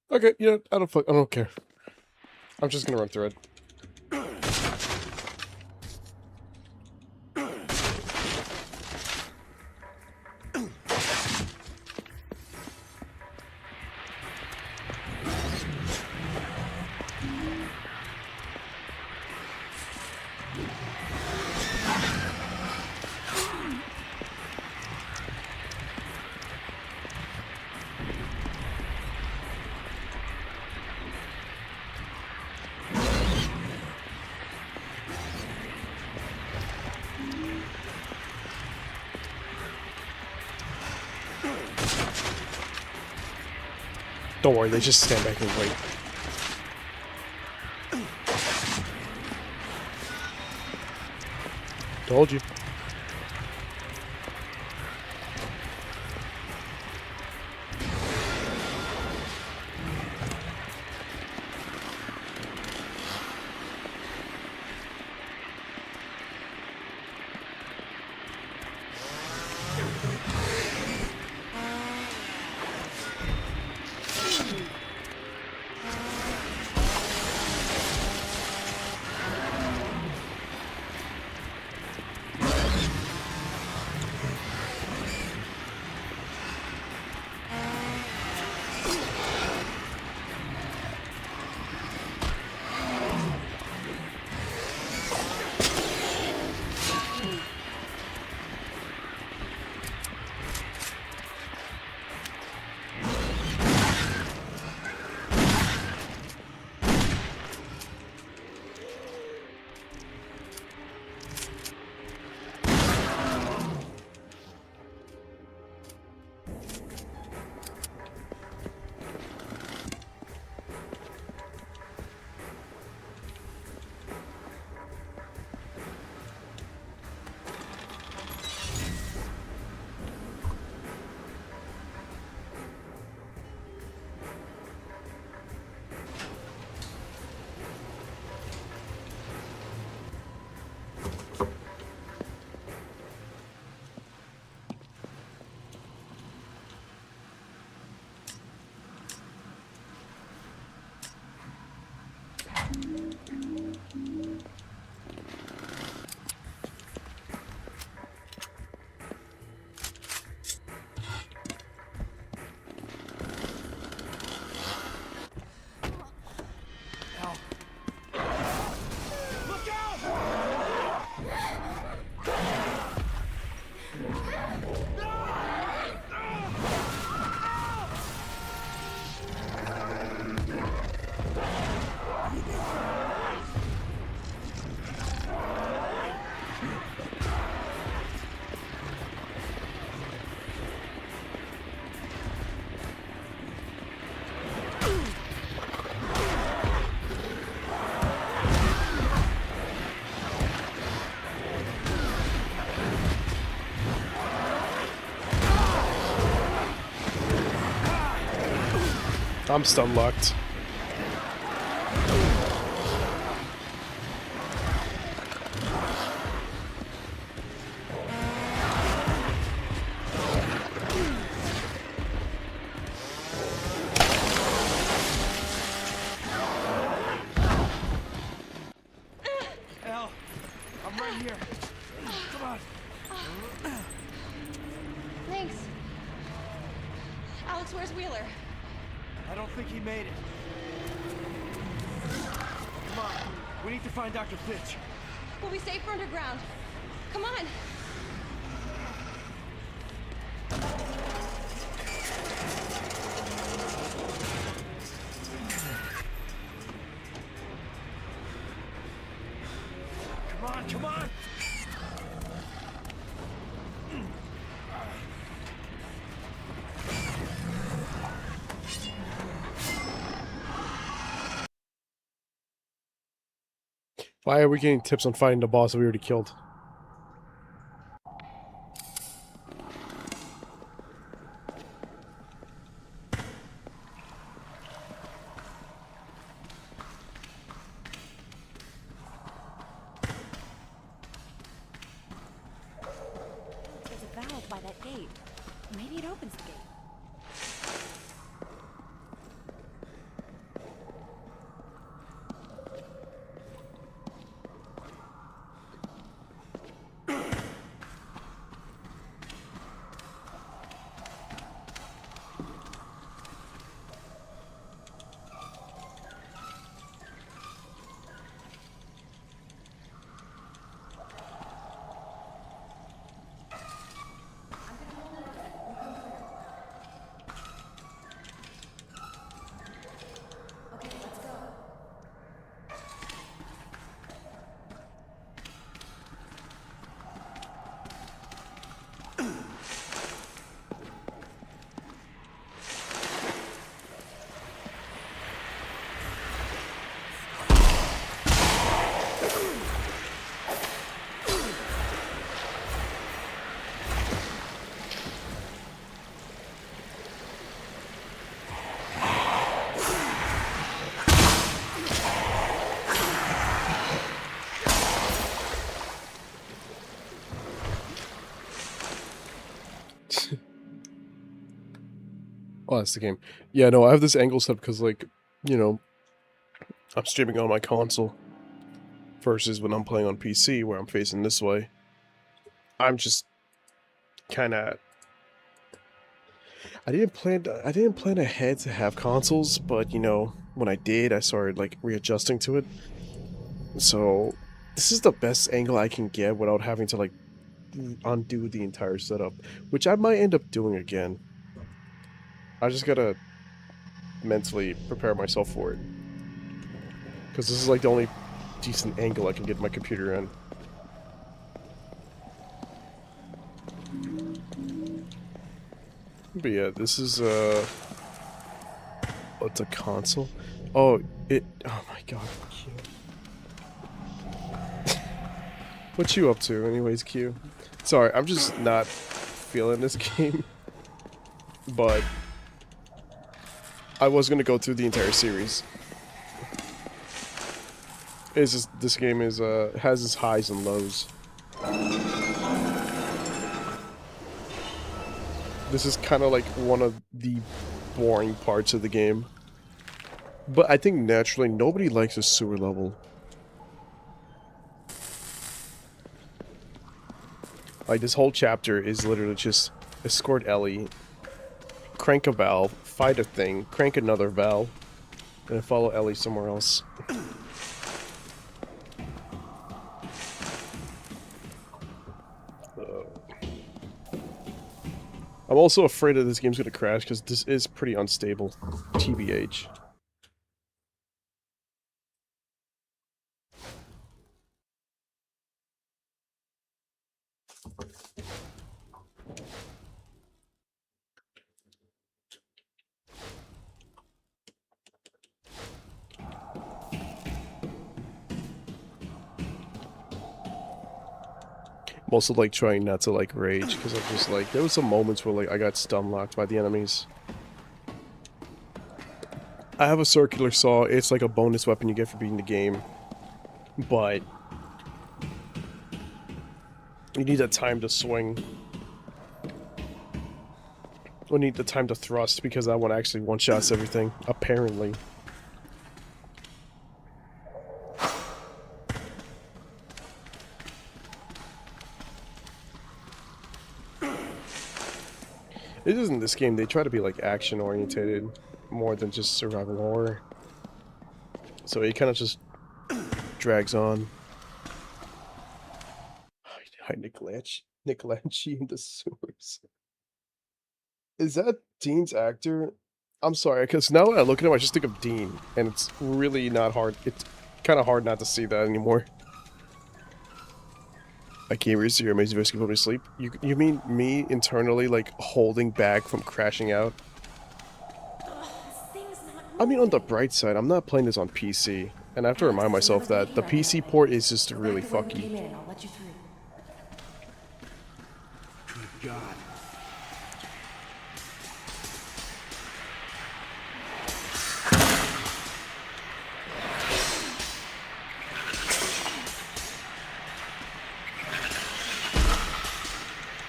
Okay, you know, I don't care. I'm just gonna run through it. Don't worry, they just stand back and wait. Told you. I'm stun locked. Elle, I'm right here. Come on. Thanks. Alex, where's Wheeler? I don't think he made it. Come on. We need to find Dr. Fitch. We'll be safer underground. Come on. Come on, come on! Why are we getting tips on finding the boss that we already killed? There's a valve by that gate. Maybe it opens the gate. Oh, that's the game. Yeah, no, I have this angle set because, like, you know, I'm streaming on my console versus when I'm playing on PC where I'm facing this way. I'm just kind of... I didn't plan ahead to have consoles, but, you know, when I did, I started, like, readjusting to it. So, this is the best angle I can get without having to, like, undo the entire setup, which I might end up doing again. I just gotta mentally prepare myself for it. Because this is like the only decent angle I can get my computer in. But yeah, this is oh, it's a console? Oh, oh my god, Q. What you up to anyways, Q? Sorry, I'm just not feeling this game. But I was gonna go through the entire series. It's just, this game is has its highs and lows. This is kind of like one of the boring parts of the game. But I think naturally nobody likes a sewer level. Like, this whole chapter is literally just escort Ellie, crank a valve, fight a thing, crank another valve, and then follow Ellie somewhere else. I'm also afraid that this game's gonna crash because this is pretty unstable, TBH. I'm also like trying not to like rage because I'm just like, there was some moments where like I got stun locked by the enemies. I have a circular saw. It's like a bonus weapon you get for beating the game. But you need that time to swing. Or need the time to thrust because that one actually one-shots everything, apparently. It is in this game, they try to be like action-orientated more than just survival horror. So it kind of just drags on. Hi, Nicolaci in the sewers. Is that Dean's actor? I'm sorry, because now that I look at him, I just think of Dean, and it's really not hard. It's kind of hard not to see that anymore. I can't really see your amazing voice can put me to sleep. You mean me internally, like, holding back from crashing out? I mean, on the bright side, I'm not playing this on PC, and I have to remind myself that the PC port is just really fucky. Good God.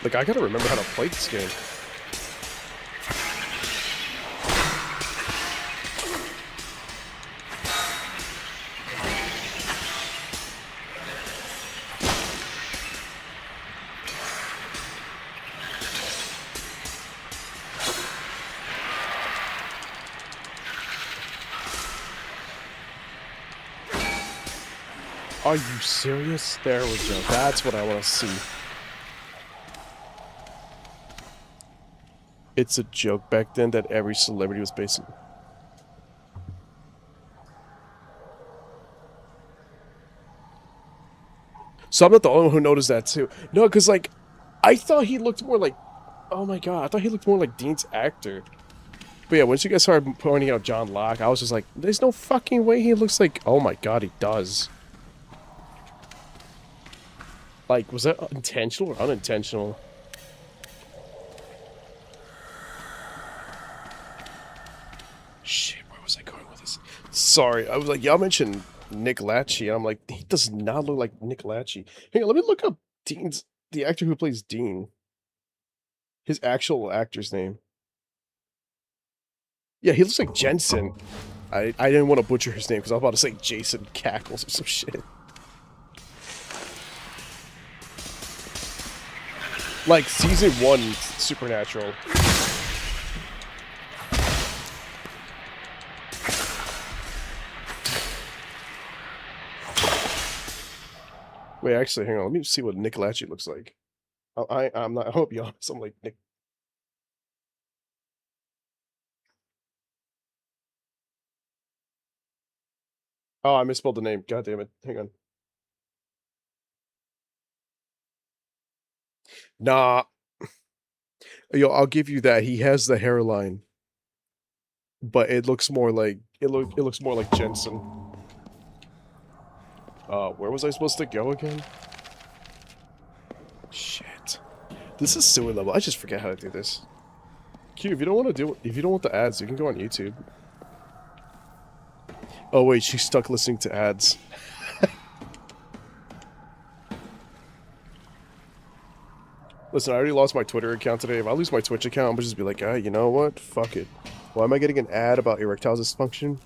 Like, I gotta remember how to play this game. Are you serious? There we go. That's what I want to see. It's a joke back then that every celebrity was based on. So I'm not the only one who noticed that too. No, because like, I thought he looked more like, oh my god, I thought he looked more like Dean's actor. But yeah, once you guys started pointing out John Locke, I was just like, there's no fucking way he looks like, oh my god, he does. Like, was that intentional or unintentional? Shit, where was I going with this? Sorry, I was like, y'all mentioned Nick Lachey, and I'm like, he does not look like Nick Lachey. Hang on, let me look up the actor who plays Dean. His actual actor's name. Yeah, he looks like Jensen. I didn't want to butcher his name because I was about to say Jason Cackles or some shit. Like, season 1 Supernatural. Wait, actually, hang on. Let me see what Nick Lachey looks like. I'm not. I'll be honest. I'm like Nick. Oh, I misspelled the name. God damn it. Hang on. Nah. Yo, I'll give you that. He has the hairline, but it looks more like it looks more like Jensen. Where was I supposed to go again? Shit. This is sewer level. I just forget how to do this. Q, if you don't want to if you don't want the ads, you can go on YouTube. Oh wait, she's stuck listening to ads. Listen, I already lost my Twitter account today. If I lose my Twitch account, I'm gonna just be like, ah, you know what? Fuck it. Why am I getting an ad about erectile dysfunction?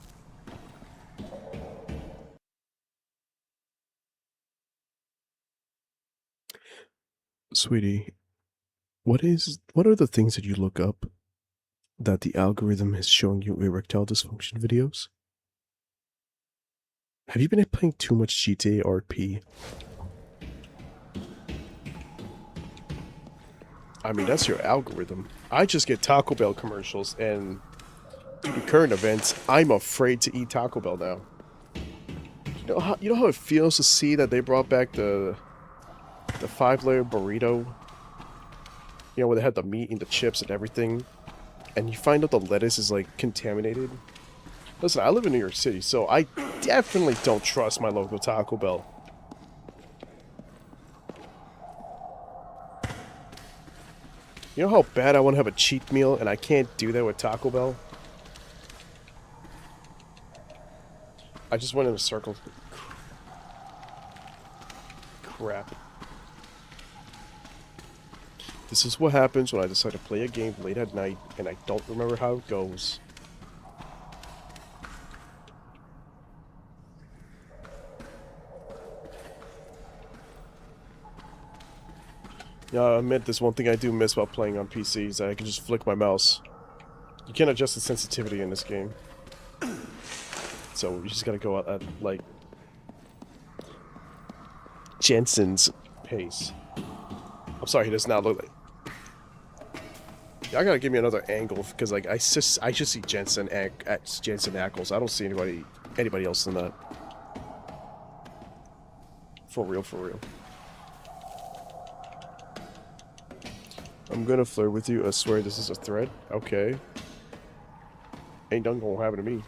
Sweetie, what are the things that you look up that the algorithm is showing you erectile dysfunction videos? Have you been playing too much GTA RP? I mean, that's your algorithm. I just get Taco Bell commercials, and due to current events, I'm afraid to eat Taco Bell now. You know how it feels to see that they brought back the 5-layer burrito? You know, where they had the meat and the chips and everything, and you find out the lettuce is, like, contaminated? Listen, I live in New York City, so I definitely don't trust my local Taco Bell. You know how bad I want to have a cheat meal, and I can't do that with Taco Bell? I just went in a circle. Crap. This is what happens when I decide to play a game late at night and I don't remember how it goes. Yeah, I admit there's one thing I do miss about playing on PC is that I can just flick my mouse. You can't adjust the sensitivity in this game. So you just gotta go out at, like, Jensen's pace. I'm sorry, he does not look like... Y'all gotta give me another angle, because, like, I just see Jensen at Jensen Ackles. I don't see anybody else in that. For real, for real. I'm gonna flirt with you. I swear this is a threat. Okay. Ain't nothing gonna happen to me.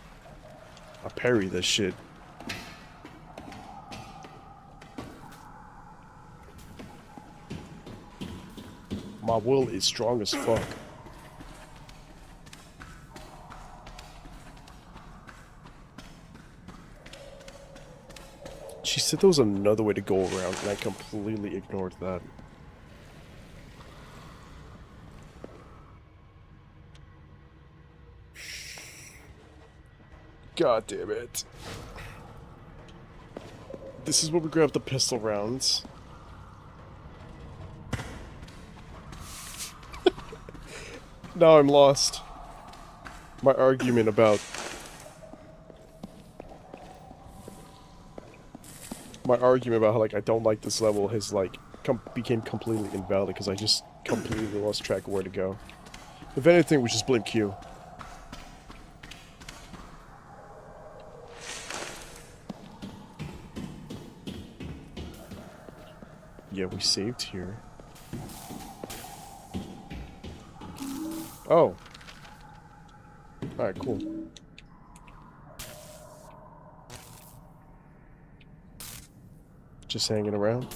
I parry this shit. My will is strong as fuck. She said there was another way to go around, and I completely ignored that. God damn it. This is where we grab the pistol rounds. Now I'm lost. My argument about... My argument about how, like, I don't like this level has, like, became completely invalid because I just completely lost track of where to go. If anything, we just blame Q. Yeah, we saved here. Oh. Alright, cool. Just hanging around.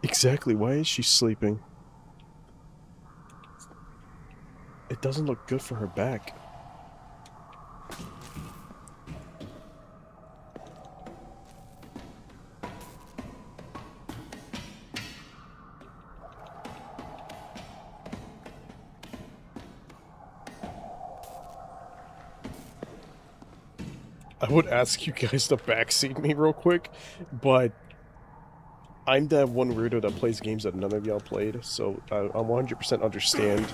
Exactly, why is she sleeping? It doesn't look good for her back. I would ask you guys to backseat me real quick, but I'm that one weirdo that plays games that none of y'all played, so I 100% understand.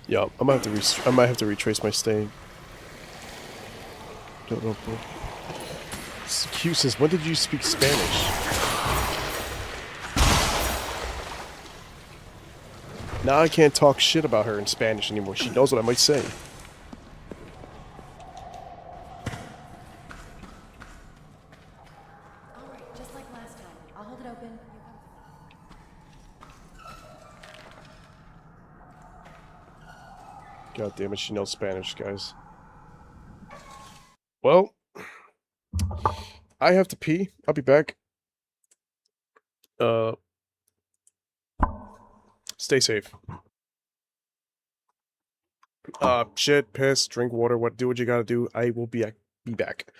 Yeah, I might have to retrace my stay. Don't know. Q says, when did you speak Spanish? Now I can't talk shit about her in Spanish anymore. She knows what I might say. Alright, just like last time. I'll hold it open. You come. God damn it, she knows Spanish, guys. Well, I have to pee. I'll be back. Stay safe. Shit, piss, drink water, do what you gotta do. I will be back.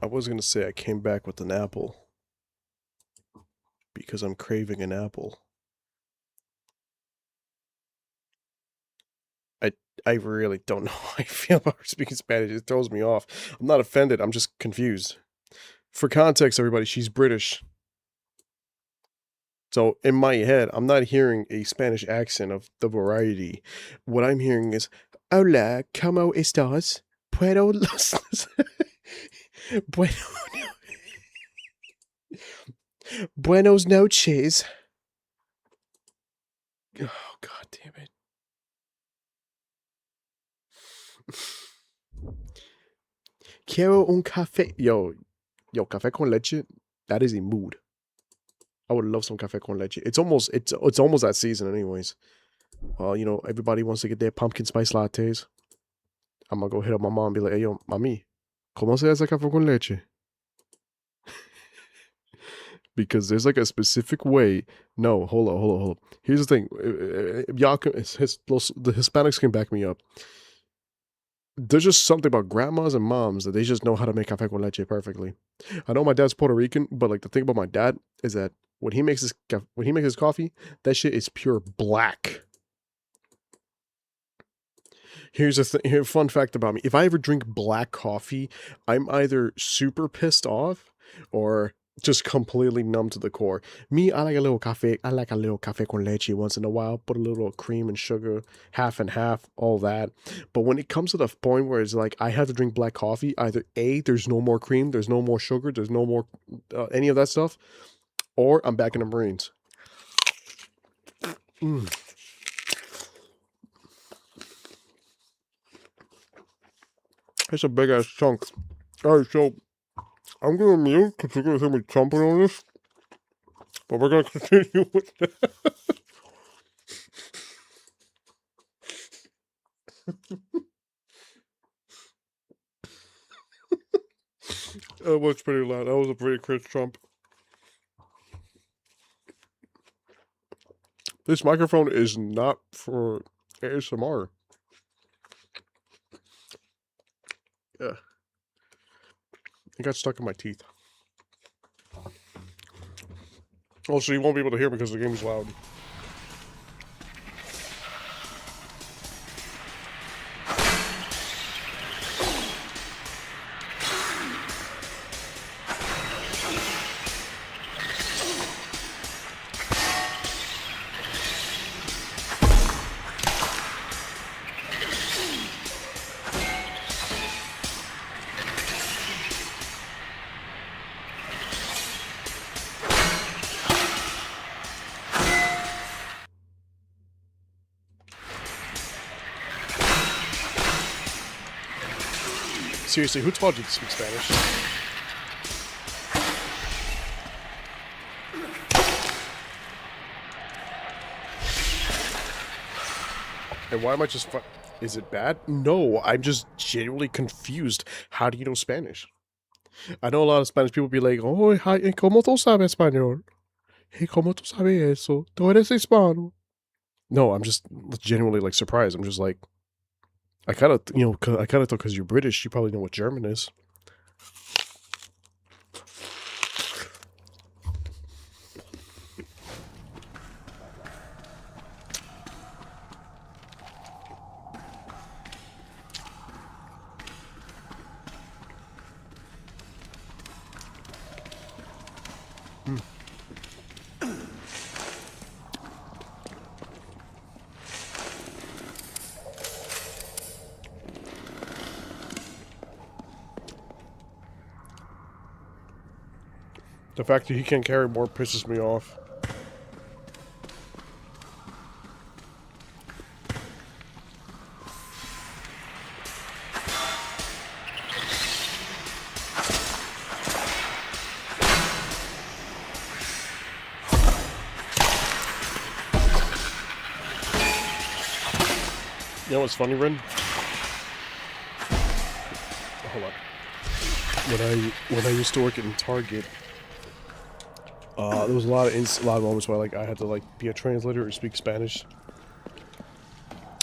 I was gonna say I came back with an apple. Because I'm craving an apple. I really don't know how I feel about her speaking Spanish. It throws me off. I'm not offended, I'm just confused. For context, everybody, she's British. So in my head, I'm not hearing a Spanish accent of the variety. What I'm hearing is, Hola, ¿cómo estás? Puedo los... Buenos noches. Oh, god damn it. Quiero un café. Yo, café con leche. That is a mood. I would love some café con leche. It's almost that season, anyways. Well, you know, everybody wants to get their pumpkin spice lattes. I'm gonna go hit up my mom and be like, "Hey, yo, mami, cómo se hace café con leche?" Because there's like a specific way. No, hold on. Here's the thing. Y'all, the Hispanics can back me up. There's just something about grandmas and moms that they just know how to make café con leche perfectly. I know my dad's Puerto Rican, but like the thing about my dad is that when he makes his coffee, that shit is pure black. Here's a fun fact about me. If I ever drink black coffee, I'm either super pissed off or just completely numb to the core. Me, I like a little café con leche once in a while. Put a little cream and sugar, half and half, all that. But when it comes to the point where it's like I have to drink black coffee, either A, there's no more cream, there's no more sugar, there's no more any of that stuff, or I'm back in the Marines. That's a big ass chunk. Alright, so I'm gonna mute because you're gonna hear me chomping on this. But we're gonna continue with that. That was pretty loud. That was a pretty crisp chomp. This microphone is not for ASMR. Yeah. It got stuck in my teeth. Also, you won't be able to hear because the game is loud. Seriously, who taught you to speak Spanish? And why am I just is it bad? No, I'm just genuinely confused. How do you know Spanish? I know a lot of Spanish people be like, "Oh, hi, ¿cómo tú sabes español? Hey, ¿cómo tú sabes eso? ¿Tú eres hispano?" No, I'm just genuinely like surprised. I'm just like, I kind of thought because you're British, you probably know what German is. The fact that he can't carry more pisses me off. You know what's funny, Ren? Hold on. When I used to work in Target, there was a lot of moments where I had to be a translator or speak Spanish.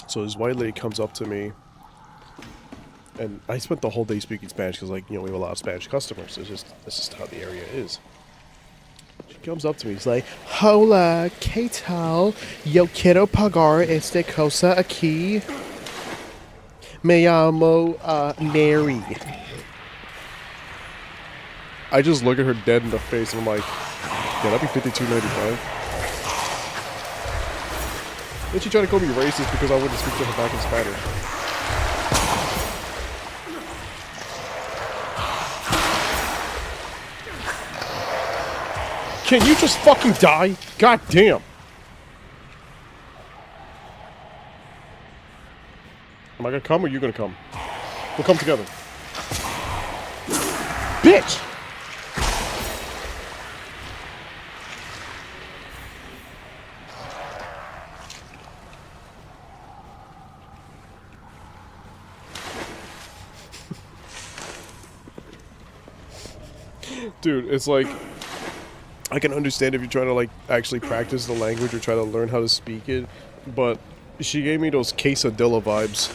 So this white lady comes up to me, And I spent the whole day speaking Spanish because, like, you know, we have a lot of Spanish customers. It's just how the area is. She comes up to me. She's like, "Hola, ¿qué tal? Yo quiero pagar esta cosa aquí. Me llamo, Mary." I just look at her dead in the face and I'm like, yeah, that'd be $52.95. Then she tried to call me racist because I wouldn't speak to her back in Spanish. Can you just fucking die? God damn. Am I gonna come or you gonna come? We'll come together. Bitch! Dude, it's like, I can understand if you're trying to, like, actually practice the language or try to learn how to speak it, but she gave me those quesadilla vibes.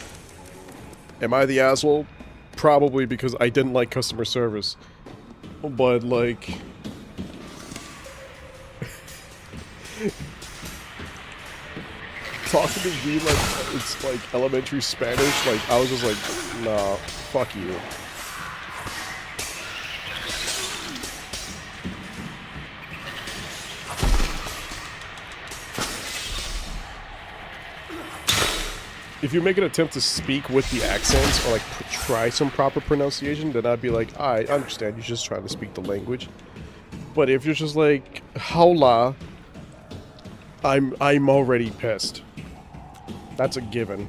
Am I the asshole? Probably, because I didn't like customer service. But, like... talking to me like it's, like, elementary Spanish, like, I was just like, nah, fuck you. If you make an attempt to speak with the accents or like try some proper pronunciation, then I'd be like, I understand you're just trying to speak the language. But if you're just like, hola, I'm already pissed. That's a given.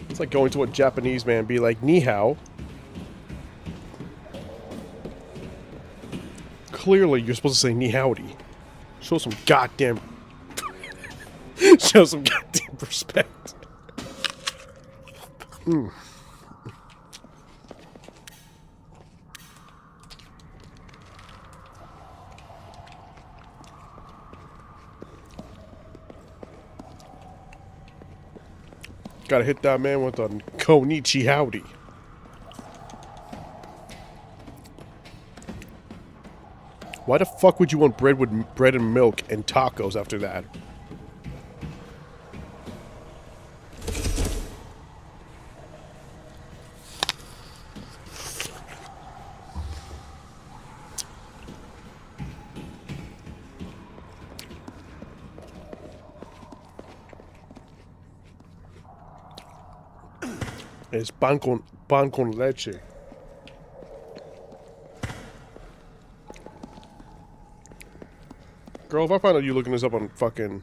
It's like going to a Japanese man and be like, ni hao. Clearly, you're supposed to say ni howdy. Show some goddamn... show some goddamn respect. Mm. Gotta hit that man with a Konichi howdy. Why the fuck would you want bread with bread and milk and tacos after that? It's pan con leche. Girl, if I find out you looking this up on fucking...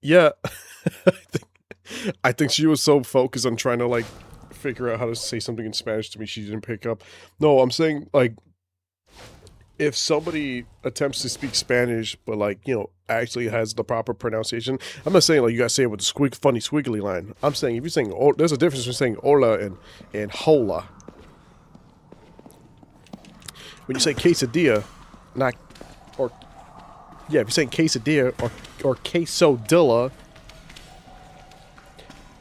Yeah. I think she was so focused on trying to, like, figure out how to say something in Spanish to me she didn't pick up. No, I'm saying, like, if somebody attempts to speak Spanish, but, like, you know, actually has the proper pronunciation, I'm not saying, like, you gotta say it with a funny squiggly line. I'm saying, if you're saying, oh, there's a difference between saying hola and hola. When you say quesadilla, not, or, yeah, if you're saying quesadilla or quesodilla,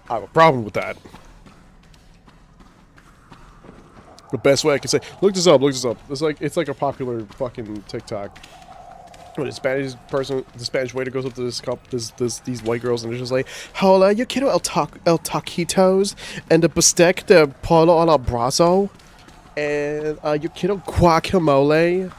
I have a problem with that. The best way I can say, look this up. It's like a popular fucking TikTok. When the Spanish waiter goes up to these white girls and they're just like, hola, yo quiero el taquitos and the bistec de pollo a la brazo and yo quiero guacamole.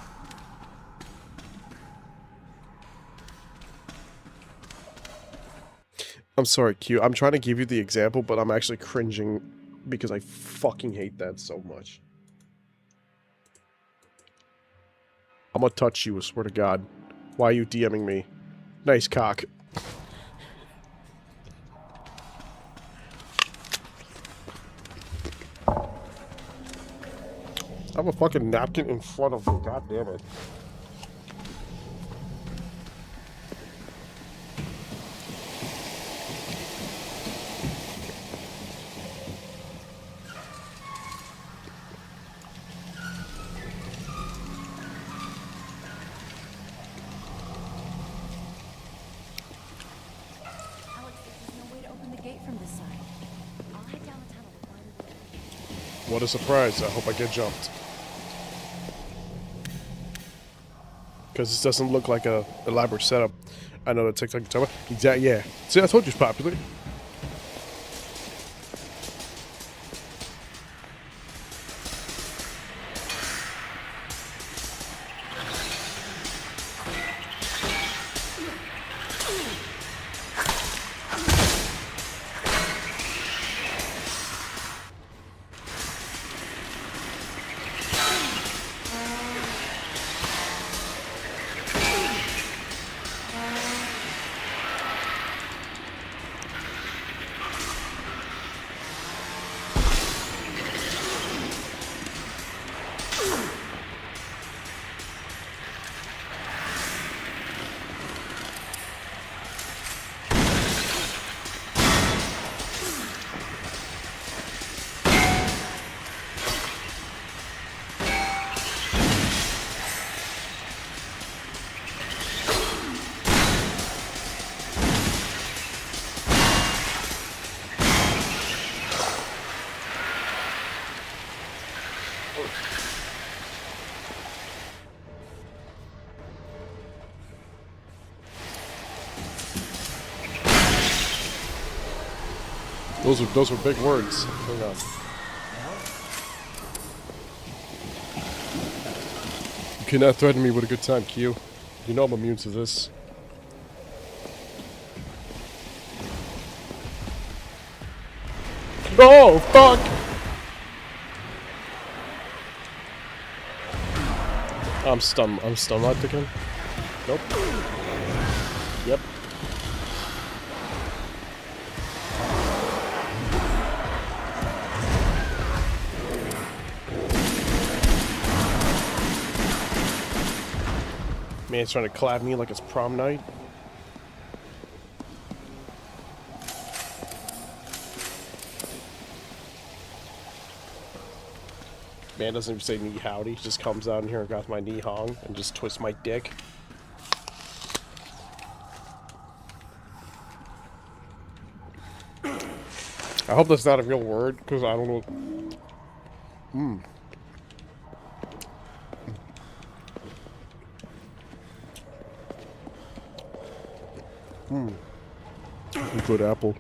I'm sorry, Q. I'm trying to give you the example, but I'm actually cringing because I fucking hate that so much. I'm gonna touch you, I swear to God. Why are you DMing me? Nice cock. I have a fucking napkin in front of me, god damn it. What a surprise. I hope I get jumped. Because this doesn't look like a elaborate setup. I know that TikTok can tell me. Exactly, yeah. See, I told you it's popular. Those are big words. Hang on. You cannot threaten me with a good time, Q. You know I'm immune to this. Oh, fuck! I'm stun locked again. Nope. Yep. Man's trying to clap me like it's prom night. Man doesn't even say knee howdy, he just comes out in here and got my knee hung and just twists my dick. I hope that's not a real word, because I don't know. Good apple.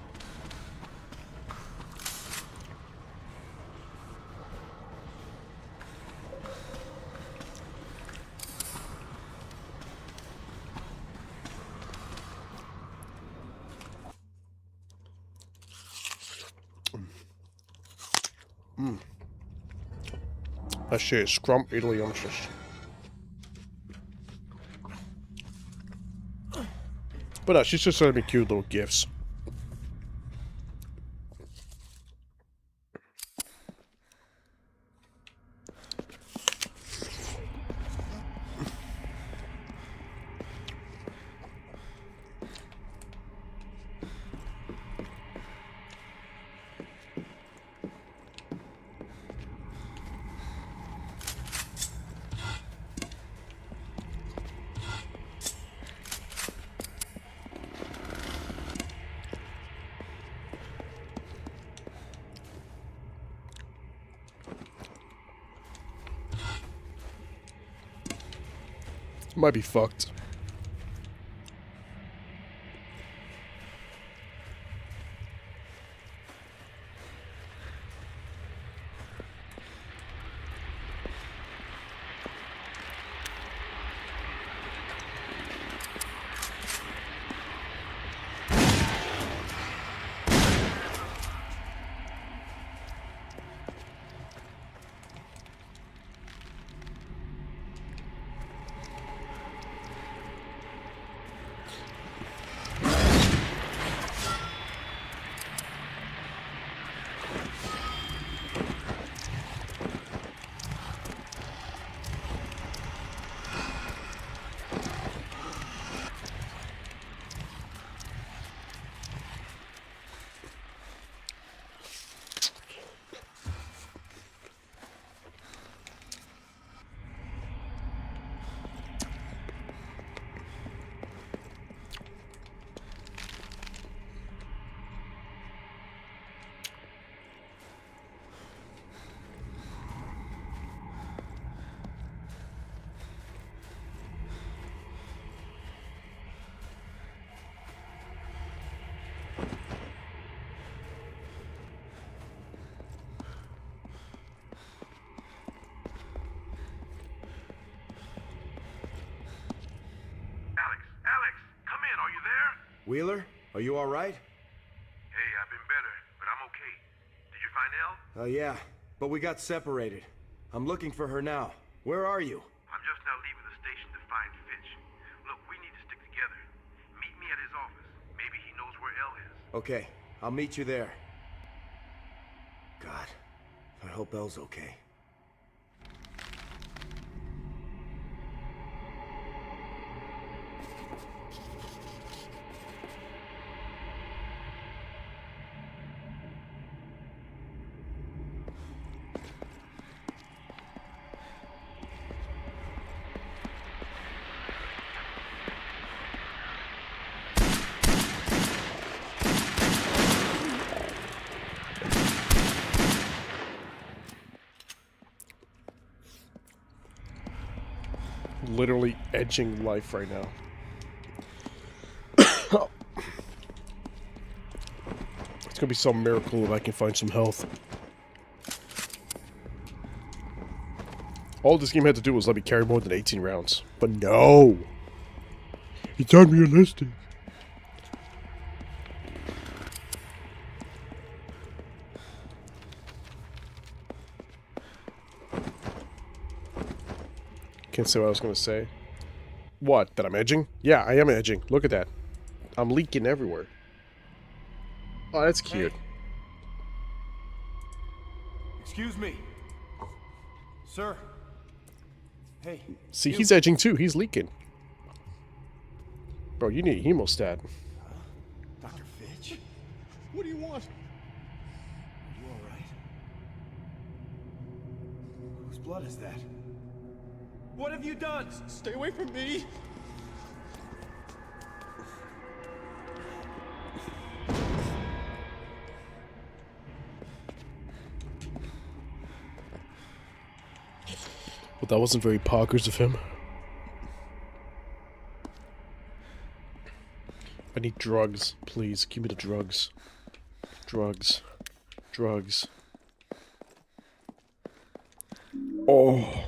That shit is scrumptious. But no, she's just sending me cute little gifts. Might be fucked. Wheeler, are you all right? Hey, I've been better, but I'm okay. Did you find Elle? Yeah, but we got separated. I'm looking for her now. Where are you? I'm just now leaving the station to find Fitch. Look, we need to stick together. Meet me at his office. Maybe he knows where Elle is. Okay, I'll meet you there. God, I hope Elle's okay. Literally edging life right now. It's gonna be some miracle if I can find some health. All this game had to do was let me carry more than 18 rounds. But no! It's unrealistic. Can't say what I was gonna say. What? That I'm edging? Yeah, I am edging. Look at that. I'm leaking everywhere. Oh, that's cute. Hey. Excuse me. Sir. Hey. See, he's edging too. He's leaking. Bro, you need a hemostat. Dr. Fitch? What do you want? Are you alright? Whose blood is that? What have you done? Stay away from me! Well, that wasn't very poggers of him. I need drugs, please. Give me the drugs. Drugs. Drugs. Oh.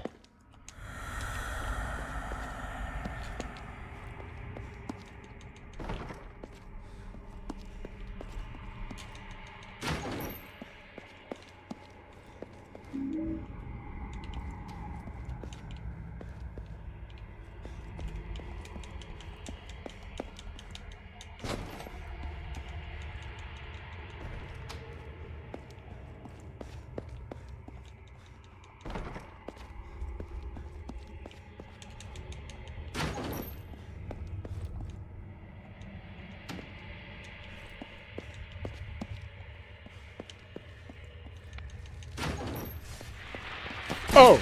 Oh!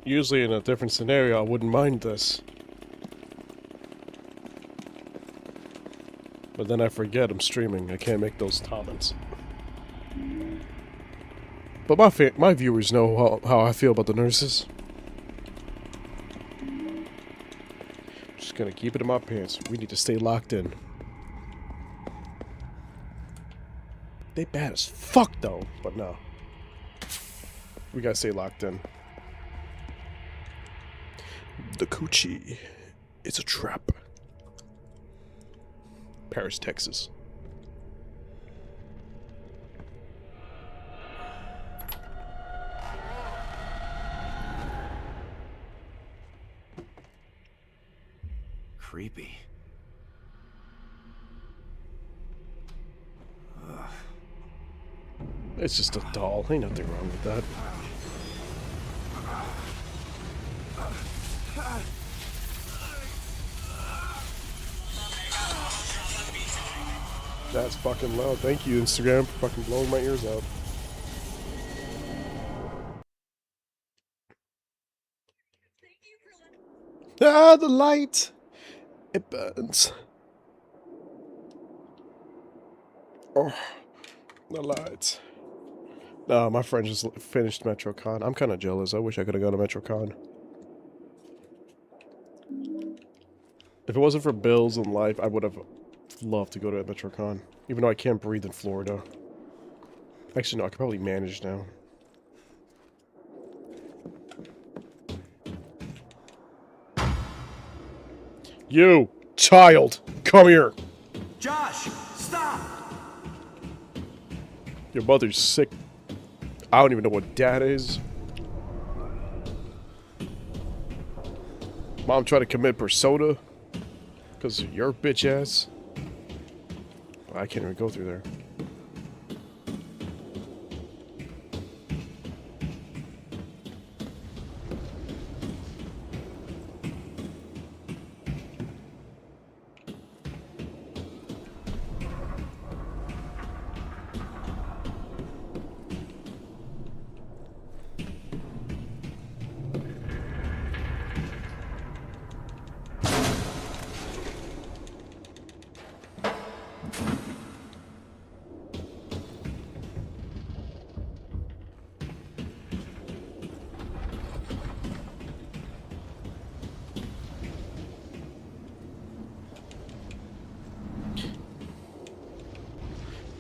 Usually in a different scenario, I wouldn't mind this. But then I forget I'm streaming. I can't make those comments. But my viewers know how I feel about the nurses. Just gonna keep it in my pants. We need to stay locked in. They bad as fuck though, but no. We gotta stay locked in. The coochie is a trap. Paris, Texas. Creepy. Ugh. It's just a doll. Ain't nothing wrong with that. That's fucking loud. Thank you, Instagram, for fucking blowing my ears out. Ah, the light! It burns. Oh, the light. No, my friend just finished MetroCon. I'm kind of jealous. I wish I could have gone to MetroCon. If it wasn't for bills and life, I would have loved to go to MetroCon. Even though I can't breathe in Florida. Actually, no, I could probably manage now. You, child, come here. Josh, stop! Your mother's sick. I don't even know what that is. Mom tried to commit persona because of your bitch ass. I can't even go through there.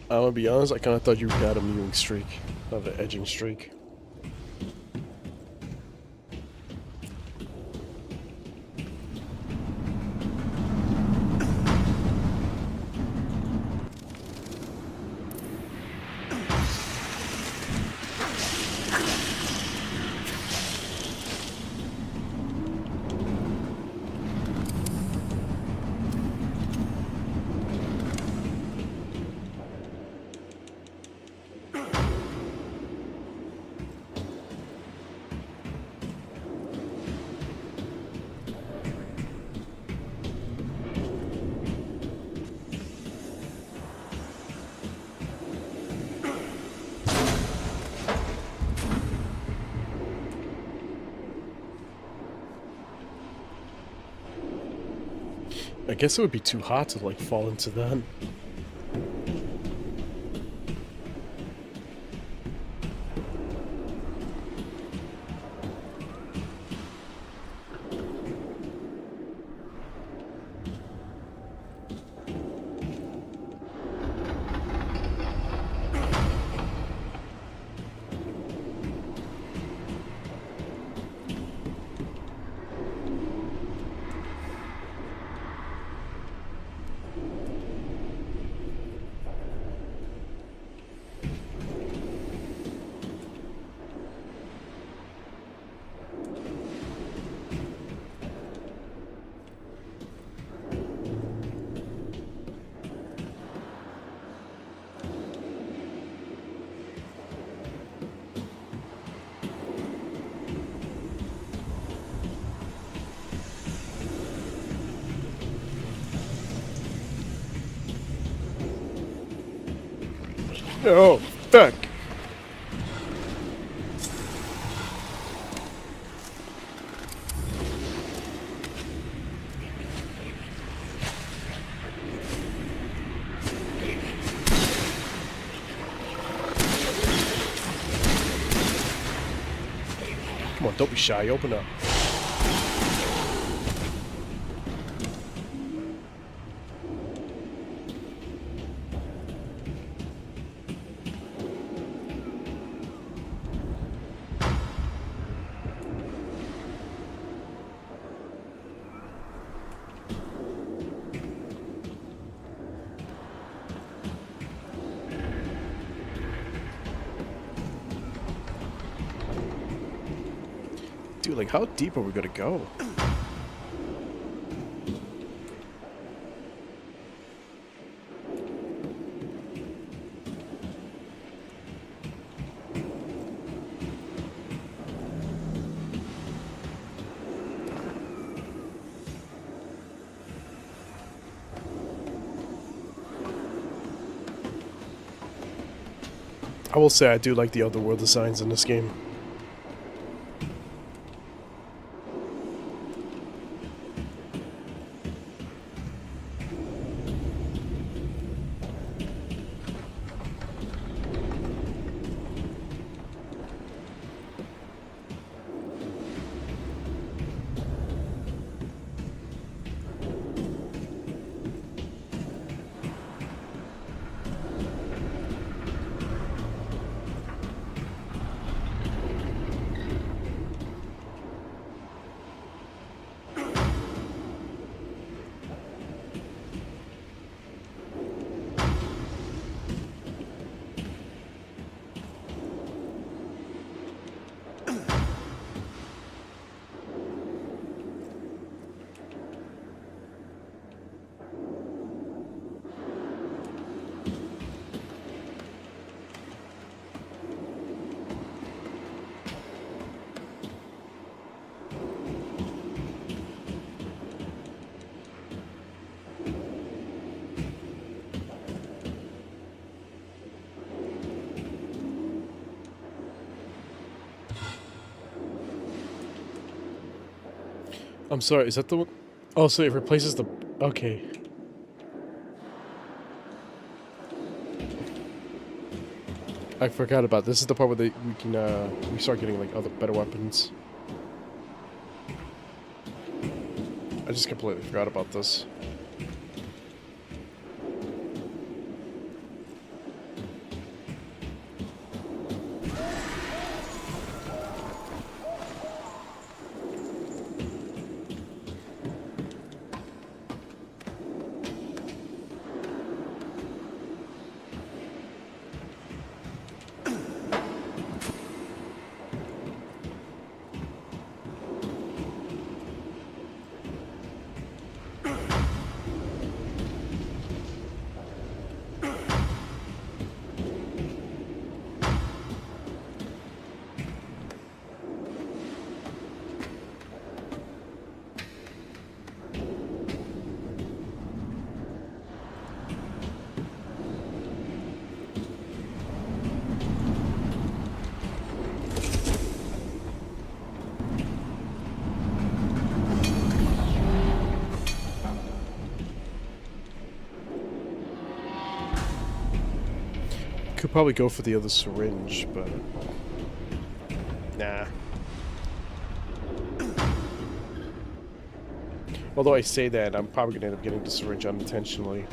I'm gonna be honest, I kinda thought you got a mewing streak, not an edging streak. I guess it would be too hot to like fall into that. Oh, fuck. Come on, don't be shy, open up. Dude, like, how deep are we gonna go? I will say I do like the otherworld designs in this game. I'm sorry, is that the one? Oh, so it replaces the... Okay. I forgot about this. This is the part where we start getting like other better weapons. I just completely forgot about this. Could probably go for the other syringe, but nah. Although I say that, I'm probably gonna end up getting the syringe unintentionally.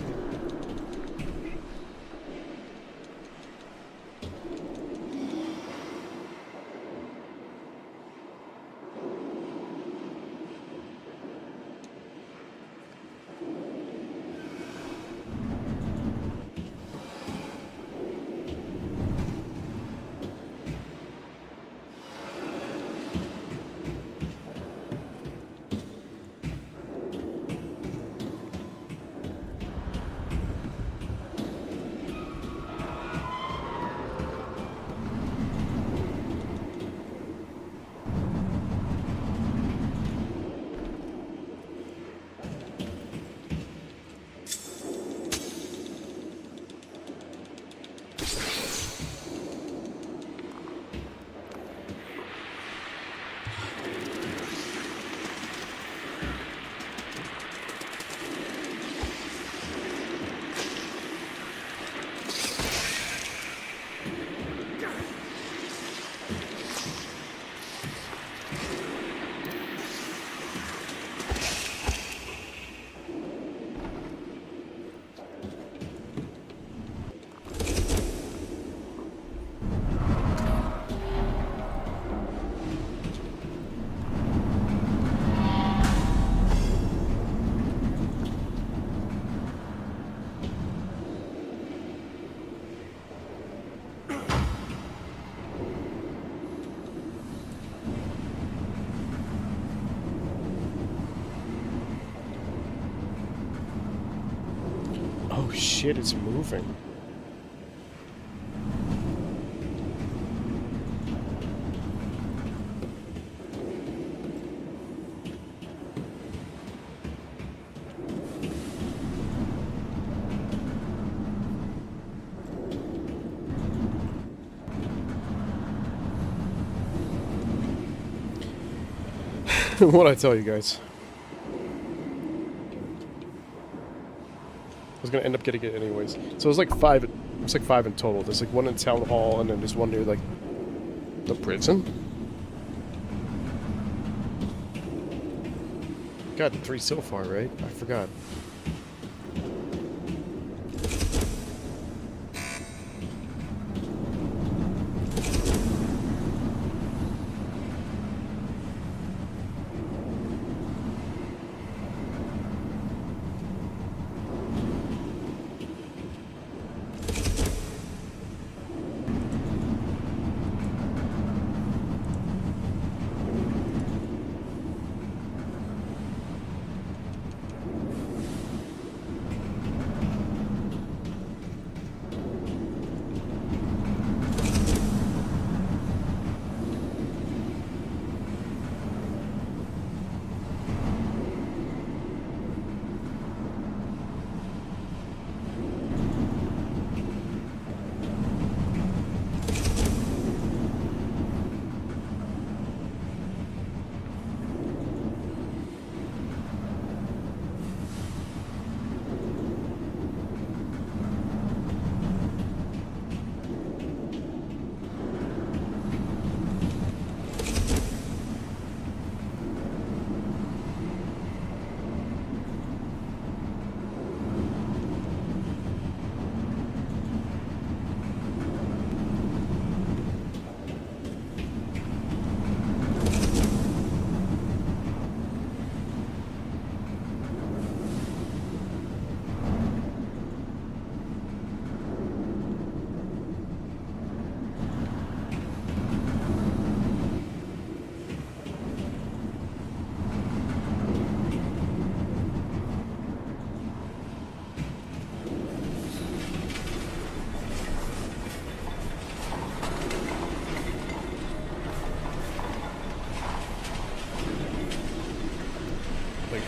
Oh shit, it's moving. What'd I tell you guys? I was gonna end up getting it anyways. So it's like five. It's like 5 in total. There's like one in town hall, and then there's one near like the prison. Got 3 so far, right? I forgot.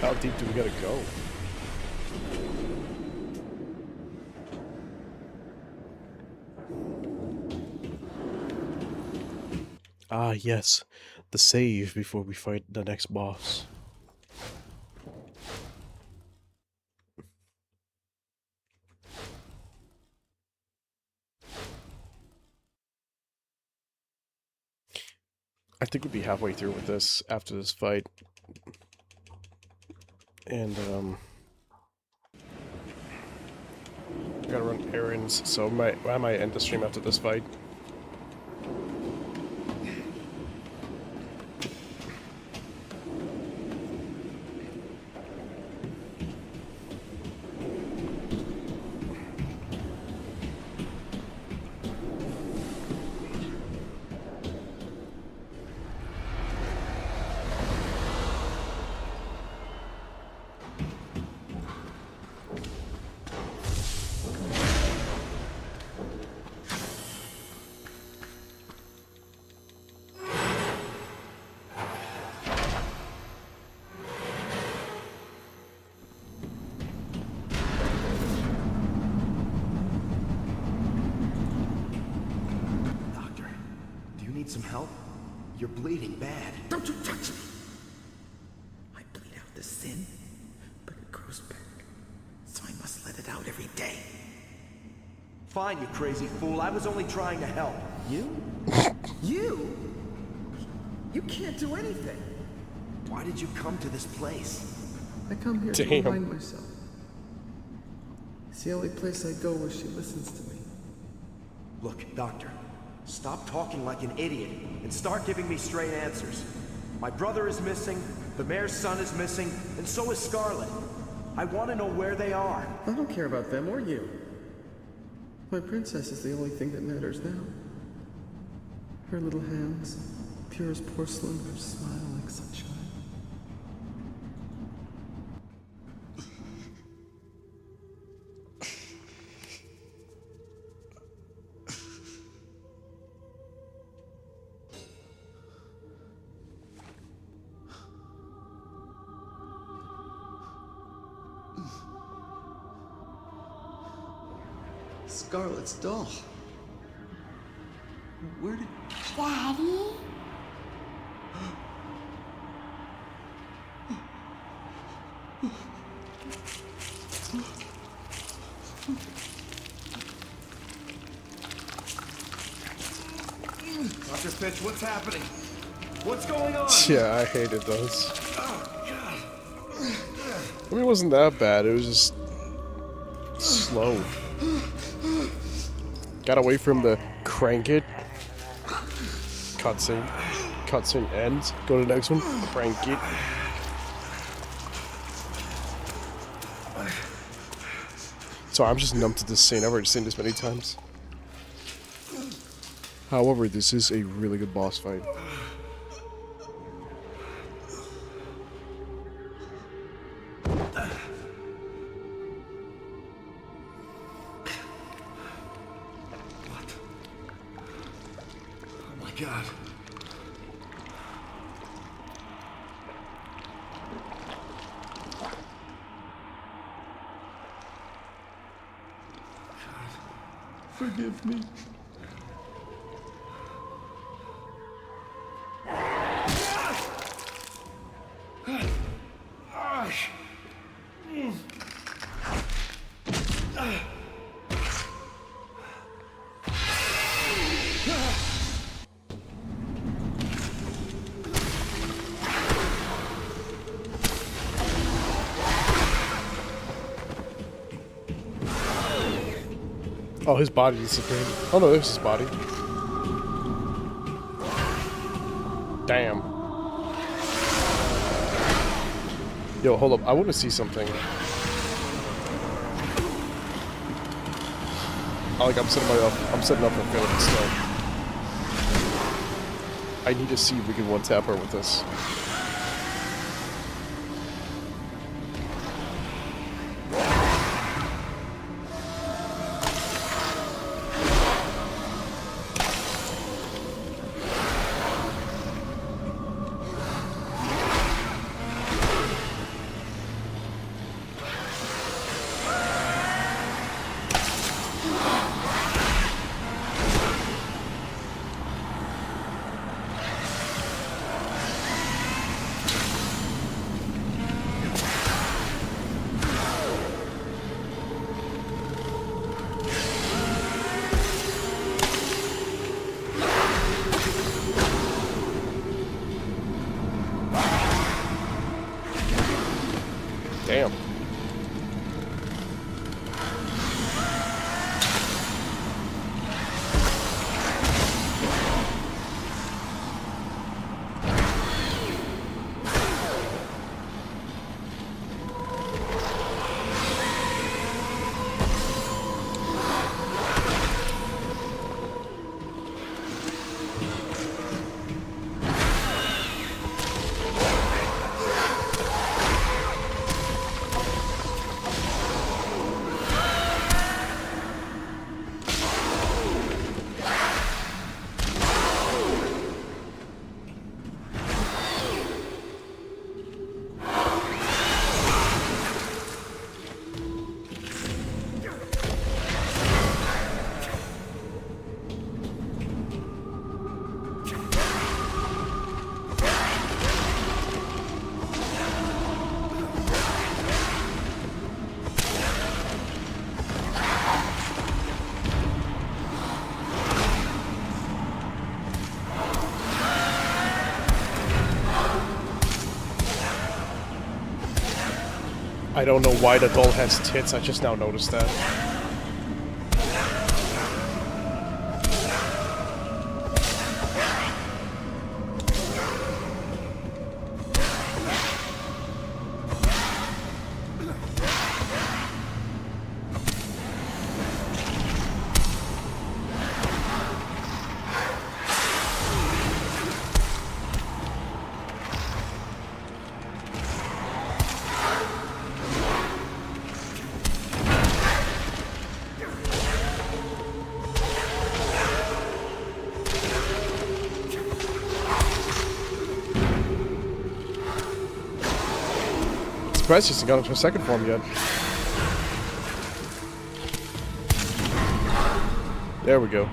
How deep do we gotta go? Ah, yes. The save before we fight the next boss. I think we'll be halfway through with this after this fight. And, I gotta run errands, so I might end the stream after this fight. Some help? You're bleeding bad. Don't you touch me! I bleed out the sin, but it grows back. So I must let it out every day. Fine, you crazy fool. I was only trying to help. You? You? You can't do anything. Why did you come to this place? I come here to remind myself. It's the only place I go where she listens to me. Look, Doctor. Stop talking like an idiot and start giving me straight answers. My brother is missing, the mayor's son is missing, and so is Scarlet. I want to know where they are. I don't care about them or you. My princess is the only thing that matters now. Her little hands, pure as porcelain, her smile like sunshine. Scarlet's doll. Where did... Daddy? Dr. Fitch, what's happening? What's going on? Yeah, I hated those. I mean, it wasn't that bad. It was just slow. Gotta wait for him to crank it. Cutscene. Cutscene ends. Go to the next one. Crank it. Sorry, I'm just numb to this scene. I've already seen this many times. However, this is a really good boss fight. God. Forgive me. Oh, his body disappeared. Oh no, there's his body. Damn. Yo, hold up. I want to see something. I'm setting up a feeling stuff. I need to see if we can one-tap her with this. I don't know why the doll has tits, I just now noticed that. Surprised she hasn't got into her second form yet. There we go.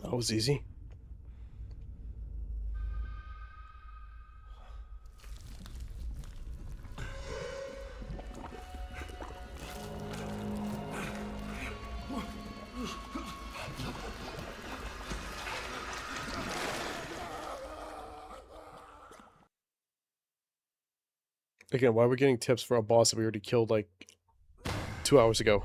That was easy. Again, why are we getting tips for a boss that we already killed like 2 hours ago?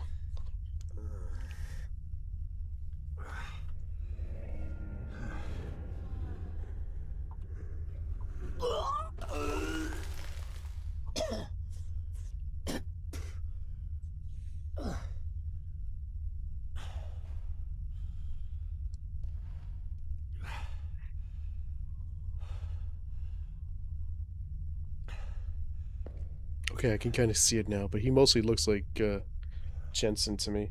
Okay, I can kind of see it now, but he mostly looks like Jensen to me.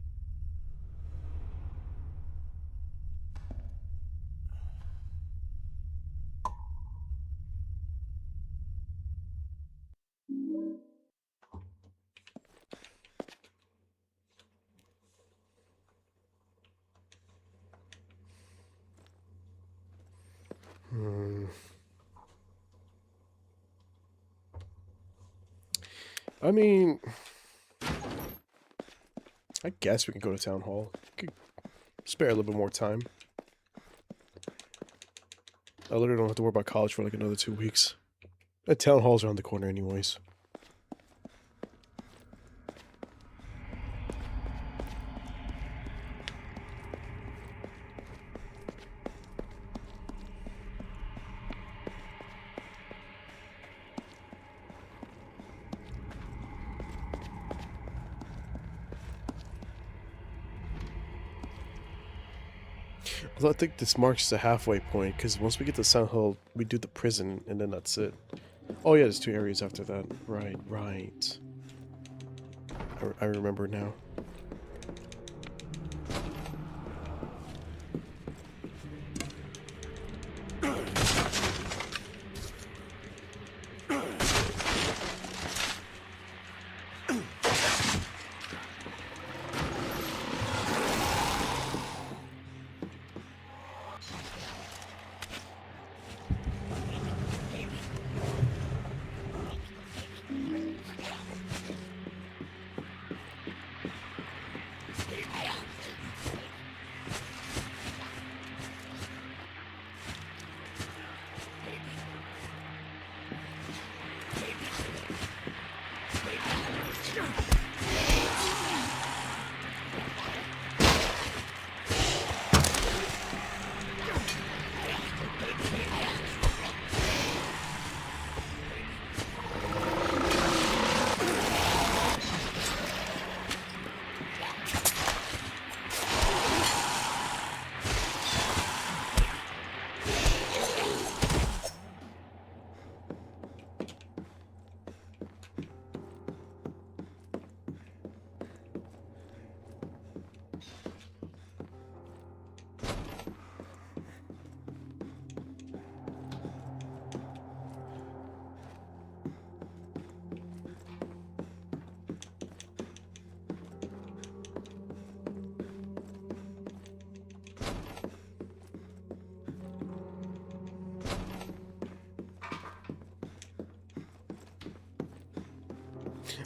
I mean, I guess we can go to Town Hall. Could spare a little bit more time. I literally don't have to worry about college for like another 2 weeks. The Town Hall's around the corner anyways. Although I think this marks the halfway point, because once we get to SilentHill, we do the prison, and then that's it. Oh yeah, there's 2 areas after that. Right, right. I remember now.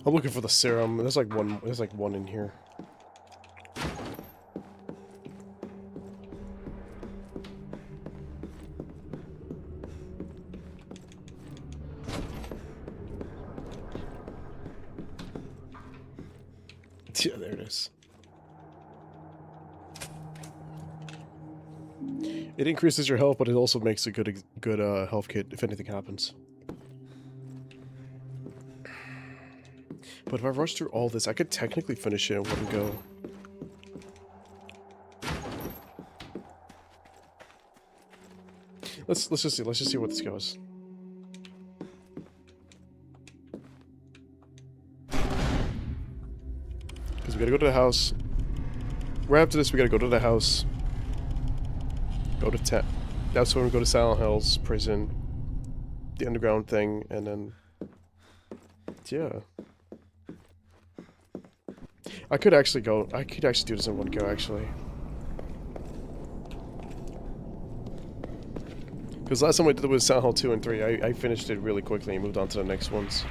I'm looking for the serum. There's like one in here. Yeah, there it is. It increases your health, but it also makes a good health kit if anything happens. But if I rush through all this, I could technically finish it in one go. Let's just see where this goes. Because we gotta go to the house. Right after this, we gotta go to the house. Go to town. That's when we go to Silent Hill's prison, the underground thing, and then yeah. I could actually do this in one go, actually. Because last time I did it with Silent Hill 2 and 3, I finished it really quickly and moved on to the next ones.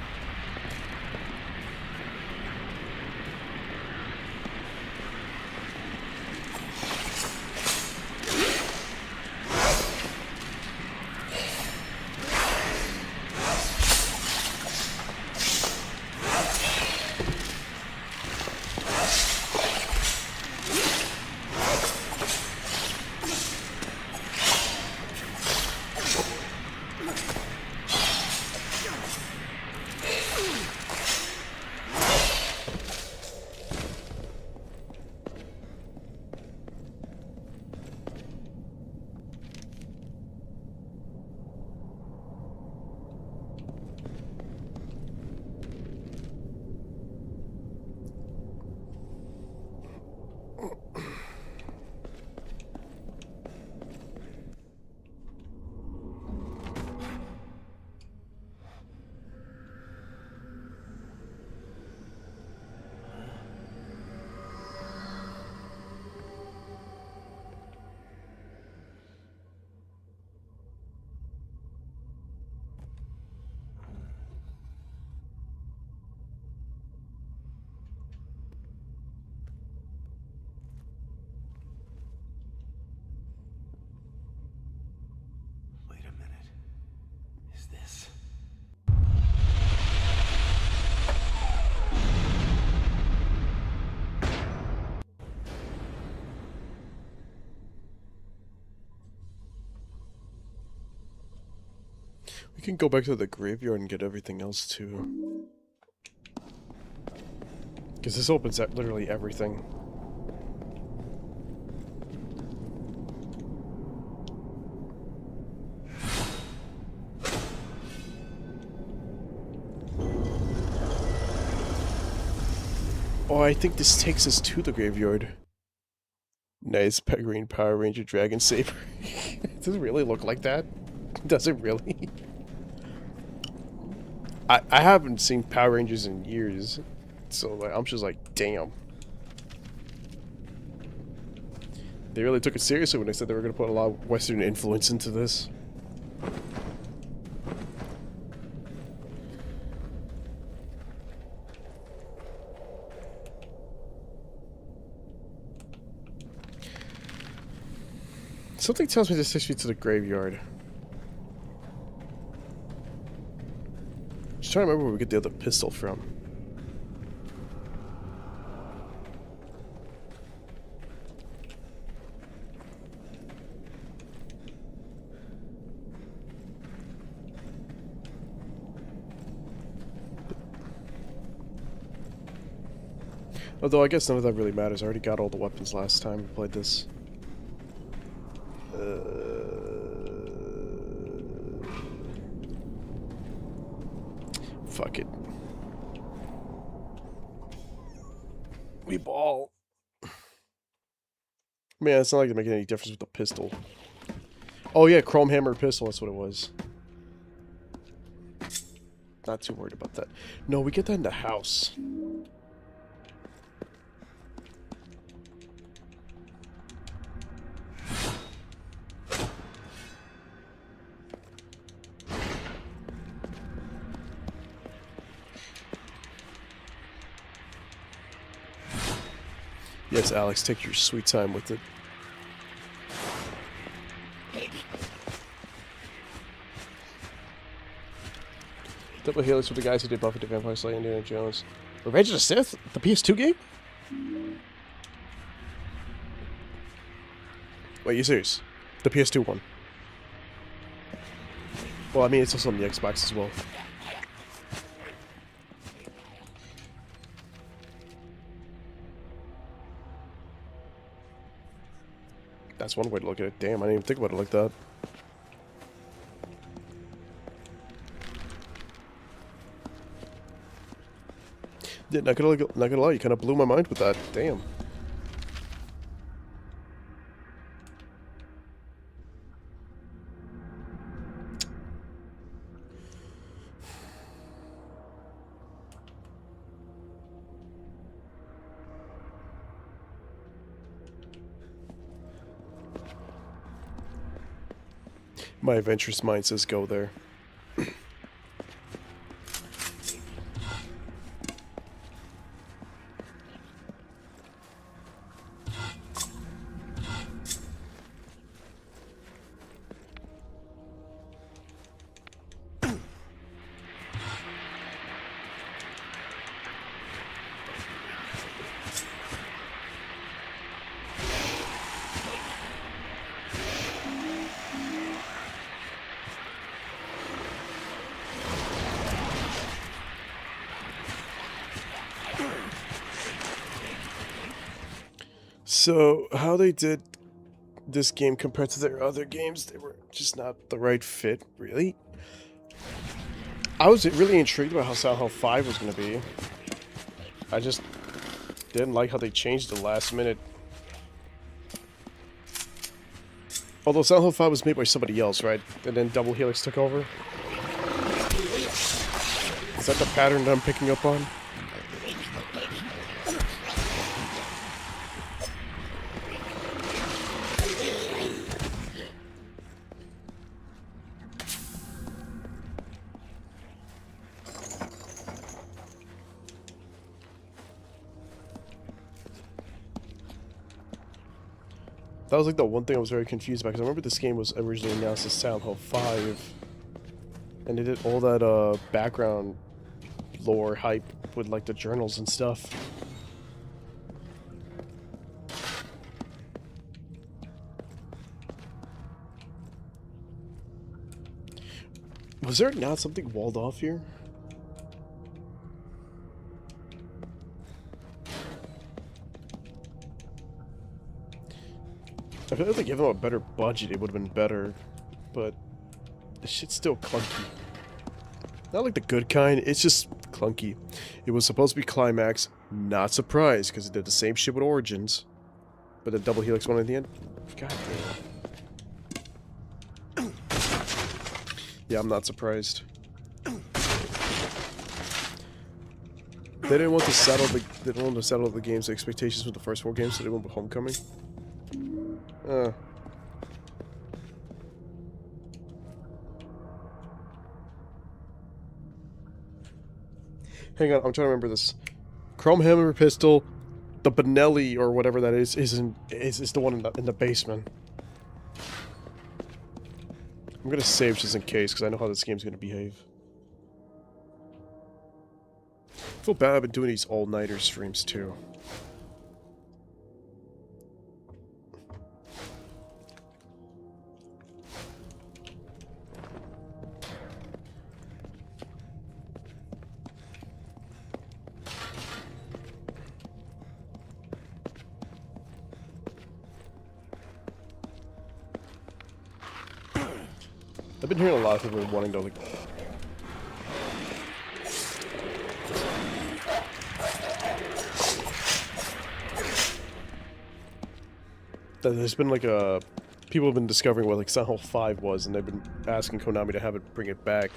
We can go back to the graveyard and get everything else too. Because this opens up literally everything. Oh, I think this takes us to the graveyard. Nice green Power Ranger Dragon Saber. Does it really look like that? Does it really? I haven't seen Power Rangers in years, so like, I'm just like, damn. They really took it seriously when they said they were going to put a lot of Western influence into this. Something tells me this takes me to the graveyard. Just trying to remember where we get the other pistol from. Although I guess none of that really matters. I already got all the weapons last time we played this. Fuck it. We ball. Man, it's not like they're making any difference with the pistol. Oh yeah, chrome hammer pistol, that's what it was. Not too worried about that. No, we get that in the house. Yes, Alex, take your sweet time with it. Double Helix with the guys who did Buffy the Vampire Slayer, Indiana Jones. Revenge of the Sith? The PS2 game? Wait, you serious? The PS2 one? Well, I mean, it's also on the Xbox as well. That's one way to look at it. Damn, I didn't even think about it like that. Yeah, not gonna lie, you kind of blew my mind with that. Damn. My adventurous mind says go there. So, how they did this game compared to their other games, they were just not the right fit, really. I was really intrigued about how Silent Hill 5 was going to be. I just didn't like how they changed the last minute. Although Silent Hill 5 was made by somebody else, right? And then Double Helix took over. Is that the pattern that I'm picking up on? That was like the one thing I was very confused about, because I remember this game was originally announced as Silent Hill 5, and they did all that background lore hype with like the journals and stuff. Was there not something walled off here? I feel like if they gave them a better budget, it would have been better, but the shit's still clunky. Not like the good kind, it's just clunky. It was supposed to be Climax, not surprised, because it did the same shit with Origins, but the Double Helix one at the end, god damn. Yeah, I'm not surprised. They didn't want to settle the game's expectations with the first 4 games, so they went with Homecoming. Hang on, I'm trying to remember this. Chrome Hammer Pistol, the Benelli or whatever that is the one in the basement. I'm gonna save just in case, because I know how this game's gonna behave. I feel bad I've been doing these all-nighter streams too. I've been hearing a lot of people wanting to like there's been like a people have been discovering what like Silent Hill 5 was, and they've been asking Konami to have it bring it back.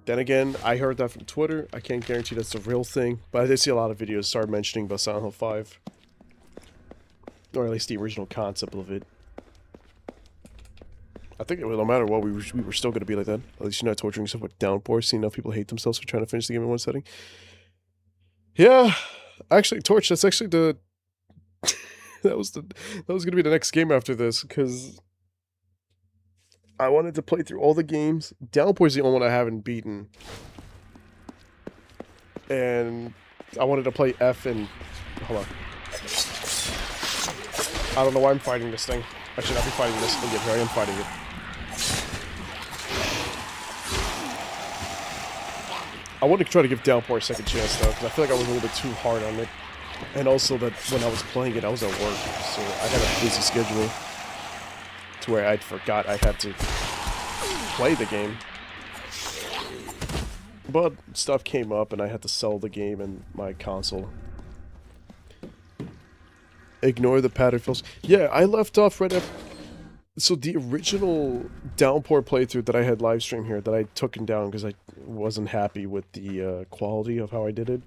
Then again, I heard that from Twitter. I can't guarantee that's a real thing, but I did see a lot of videos start mentioning about Silent Hill 5, or at least the original concept of it. I think no matter what, we were still going to be like that. At least you're not torturing yourself with downpour, seeing enough people hate themselves for trying to finish the game in one setting. Yeah, Actually, Torch, that's actually the... that was gonna be the next game after this, because I wanted to play through all the games. Downpour's the only one I haven't beaten. And I wanted to play F and... Hold on. I don't know why I'm fighting this thing. I should not be fighting this. And yet here I am fighting it. I want to try to give Downpour a second chance, though, because I feel like I was a little bit too hard on it. And also that when I was playing it, I was at work, so I had a busy schedule to where I forgot I had to play the game. But stuff came up, and I had to sell the game and my console. Ignore the pattern fills. Yeah, I left off right after... So the original Downpour playthrough that I had live stream here, that I took down because I wasn't happy with the quality of how I did it.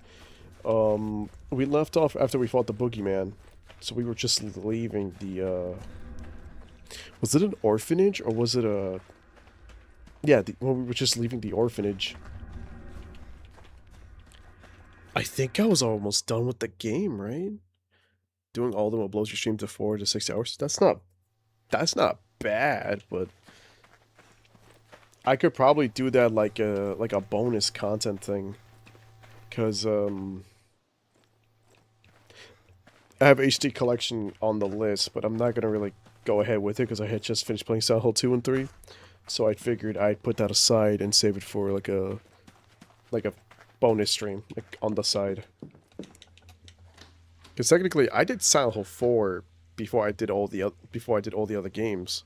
We left off after we fought the boogeyman. So we were just leaving the... Was it an orphanage, or was it a... Yeah, well, we were just leaving the orphanage. I think I was almost done with the game, right? Doing all of them will blows your stream to 4 to 6 hours. That's not bad, but I could probably do that like a bonus content thing, cause I have HD collection on the list, but I'm not gonna really go ahead with it because I had just finished playing Silent Hill 2 and 3, so I figured I'd put that aside and save it for like a bonus stream like on the side. Because technically, I did Silent Hill 4 before I did all the other games,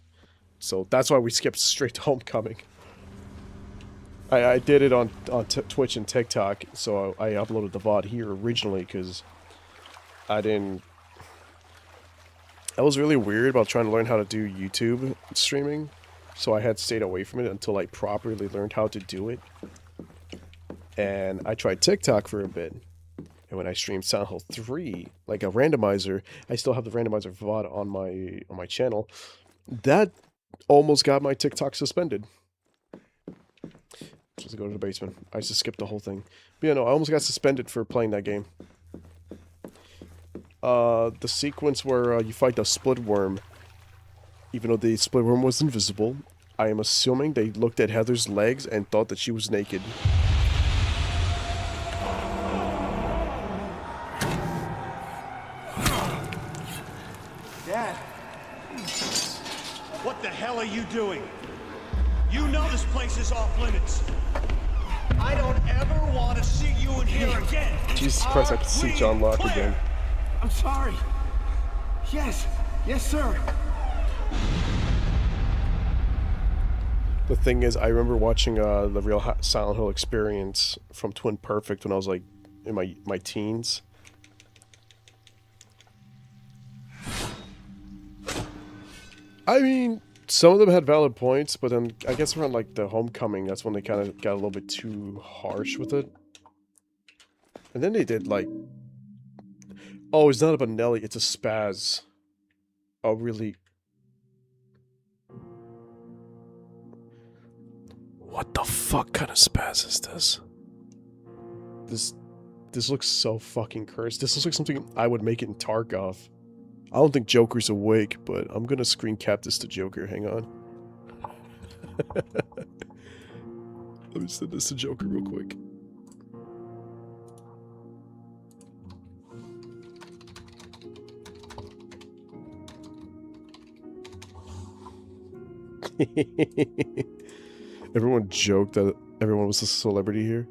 so that's why we skipped straight to Homecoming. I did it on Twitch and TikTok, so I uploaded the VOD here originally because I was really weird about trying to learn how to do YouTube streaming, so I had stayed away from it until I properly learned how to do it. And I tried TikTok for a bit. And when I streamed Silent Hill 3, like a randomizer, I still have the randomizer VOD on my channel. That almost got my TikTok suspended. Just go to the basement. I just skipped the whole thing. But yeah, no, I almost got suspended for playing that game. The sequence where you fight the split worm, even though the split worm was invisible, I am assuming they looked at Heather's legs and thought that she was naked. Dad! What the hell are you doing? You know this place is off limits. I don't ever want to see you in here again. Jesus Christ, I can see John Locke again. I'm sorry. Yes. Yes, sir. The thing is, I remember watching the real Silent Hill experience from Twin Perfect when I was like in my teens. I mean, some of them had valid points, but then I guess around like the Homecoming, that's when they kind of got a little bit too harsh with it. And then they did like, oh, it's not a Benelli, it's a spaz. Oh, really? What the fuck kind of spaz is this? This looks so fucking cursed. This looks like something I would make it in Tarkov. I don't think Joker's awake, but I'm gonna screen cap this to Joker. Hang on. Let me send this to Joker real quick. Everyone joked that everyone was a celebrity here.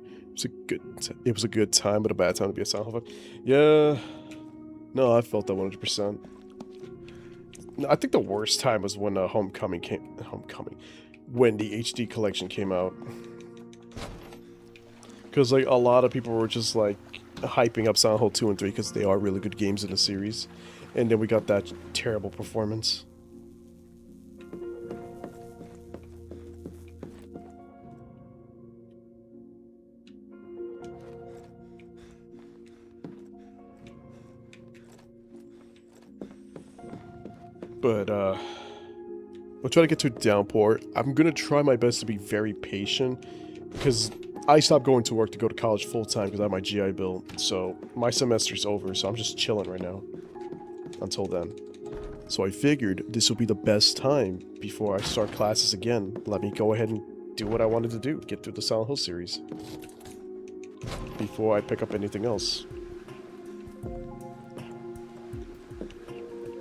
It was a good time, but a bad time to be a Silent Hill fan. Yeah. No, I felt that 100%. I think the worst time was when Homecoming, when the HD collection came out. Because like a lot of people were just like hyping up Silent Hill 2 and 3 because they are really good games in the series. And then we got that terrible performance. But, we'll try to get to Downpour. I'm gonna try my best to be very patient, because I stopped going to work to go to college full-time because I have my GI Bill. So my semester's over, so I'm just chilling right now. Until then. So I figured this would be the best time before I start classes again. Let me go ahead and do what I wanted to do. Get through the Silent Hill series. Before I pick up anything else.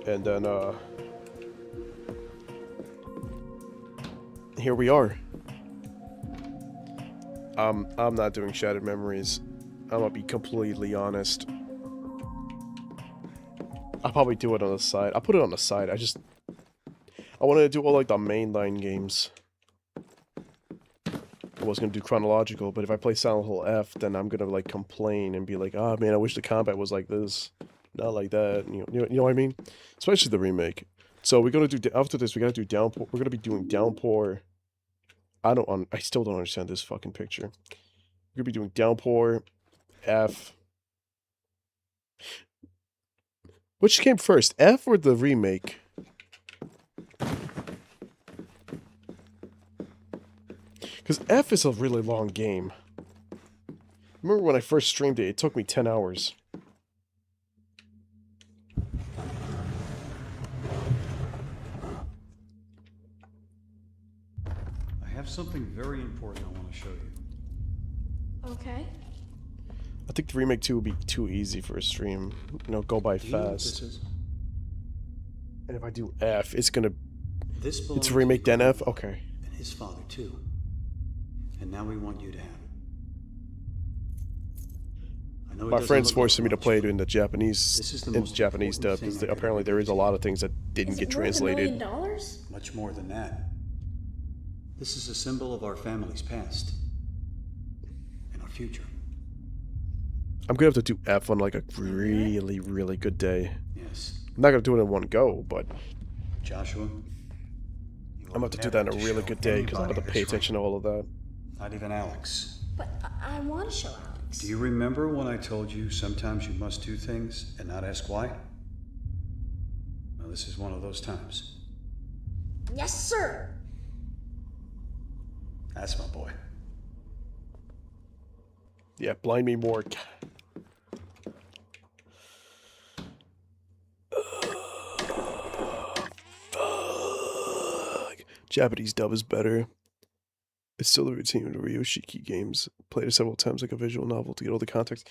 And then, here we are. I'm not doing Shattered Memories. I'm gonna be completely honest. I'll probably do it on the side. I'll put it on the side. I wanted to do all like the mainline games. I was gonna do chronological, but if I play Silent Hill F, then I'm gonna like complain and be like, ah, man, I wish the combat was like this, not like that. You know what I mean? Especially the remake. So we're gonna do after this. We gotta do Downpour. We're gonna be doing Downpour. I still don't understand this fucking picture. We're gonna be doing Downpour, F. Which came first, F or the remake? Because F is a really long game. Remember when I first streamed it, it took me 10 hours. I have something very important I want to show you. Okay. I think the remake 2 would be too easy for a stream. You know, go by Do you know what fast. this is? And if I do F, it's gonna... This It's belongs a remake to then your F? father Okay. And his father too. And now we want you to have it. I know it My doesn't friends look forced like me to much, play it but in the Japanese, this is the in most Japanese important dub, because thing I could apparently ever there is a do. lot of things that didn't Is get it worth $1 translated. million? Much more than that. This is a symbol of our family's past. And our future. I'm gonna have to do F on like a really, really good day. Yes. I'm not gonna do it in one go, but Joshua, I'm about to do that in a really good day because I'm about to pay attention to all of that. Not even Alex. But I want to show Alex. Do you remember when I told you sometimes you must do things and not ask why? Well, this is one of those times. Yes, sir. That's my boy. Yeah, blind me more. Fuck. Japanese dub is better. It's still the routine of the Ryoshiki games. Played it several times like a visual novel to get all the context.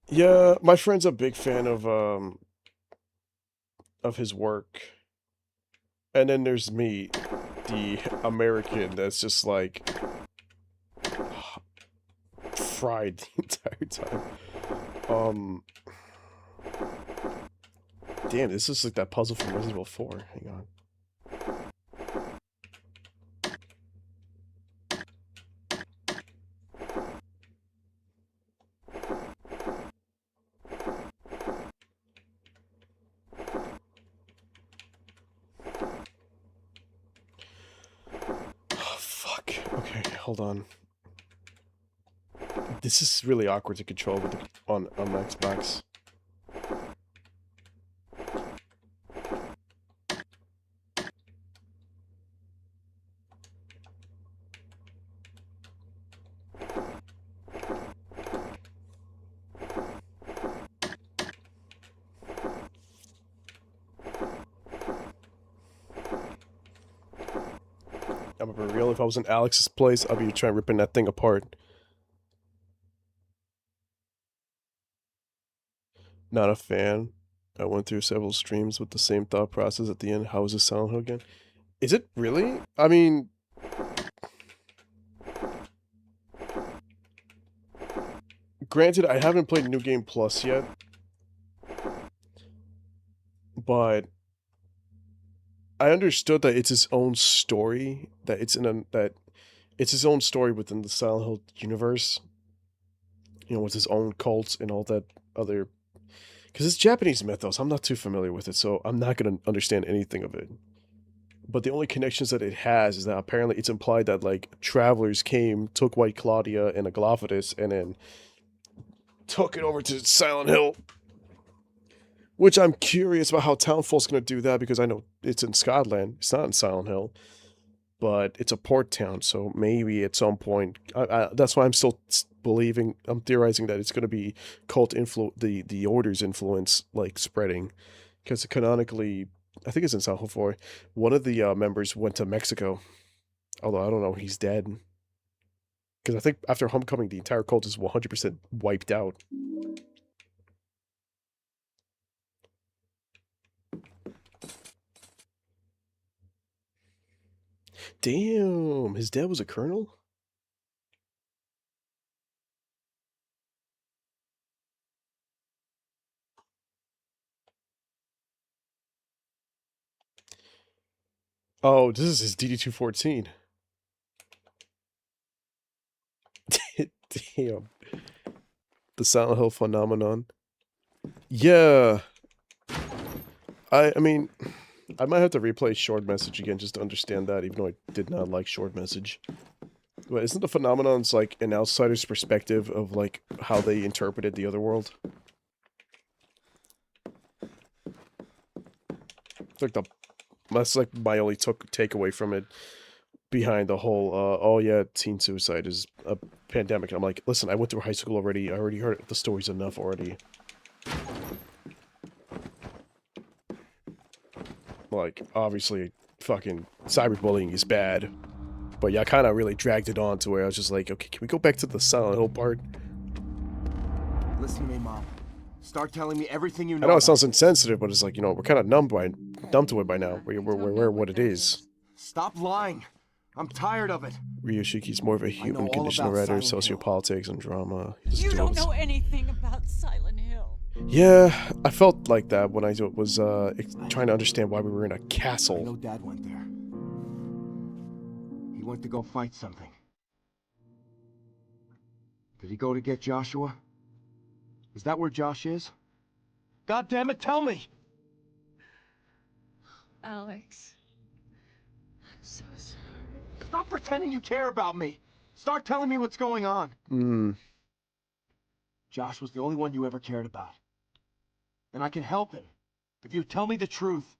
Yeah, my friend's a big fan of his work. And then there's me, the American that's just like fried the entire time. Damn, this is like that puzzle from Resident Evil 4. Hang on. Oh, fuck. Okay, hold on. This is really awkward to control with on Xbox. I'm gonna be real, if I was in Alex's place, I'd be trying ripping that thing apart. Not a fan. I went through several streams with the same thought process at the end. How is this Silent Hill again? Is it really? I mean... Granted, I haven't played New Game Plus yet. But... I understood that it's his own story. That it's it's his own story within the Silent Hill universe. You know, with his own cults and all that other... Because it's Japanese mythos, I'm not too familiar with it, so I'm not going to understand anything of it. But the only connections that it has is that apparently it's implied that, like, travelers came, took White Claudia and Aglaophatus, and then took it over to Silent Hill. Which I'm curious about how Townfall's going to do that, because I know it's in Scotland. It's not in Silent Hill. but it's a port town, so maybe at some point, that's why I'm still I'm theorizing that it's going to be cult the Order's influence, like, spreading, because canonically, I think it's in South 4, one of the members went to Mexico, although I don't know, he's dead, because I think after Homecoming, the entire cult is 100% wiped out. Damn, his dad was a colonel? Oh, this is his DD-214. Damn. The Silent Hill phenomenon. Yeah. I mean, I might have to replay Short Message again just to understand that, even though I did not like Short Message. But isn't the phenomenon's like an outsider's perspective of like how they interpreted the other world? It's like that's like my only takeaway from it, behind the whole oh yeah, teen suicide is a pandemic. I'm like, listen, I went through high school already. I already heard the stories enough already. Like, obviously, fucking cyberbullying is bad. But yeah, I kind of really dragged it on to where I was just like, okay, can we go back to the Silent Hill part? Listen to me, Mom. Start telling me everything you know. I know it sounds insensitive, but it's like, you know, we're kind of numb to it by now. We're aware of what it is. Stop lying. I'm tired of it. Ryoshiki's more of a human condition writer, sociopolitics and drama. You don't know anything about Silent Hill. Yeah, I felt like that when I was trying to understand why we were in a castle. I know Dad went there. He went to go fight something. Did he go to get Joshua? Is that where Josh is? God damn it, tell me! Alex, I'm so sorry. Stop pretending you care about me! Start telling me what's going on! Josh was the only one you ever cared about. And I can help him if you tell me the truth.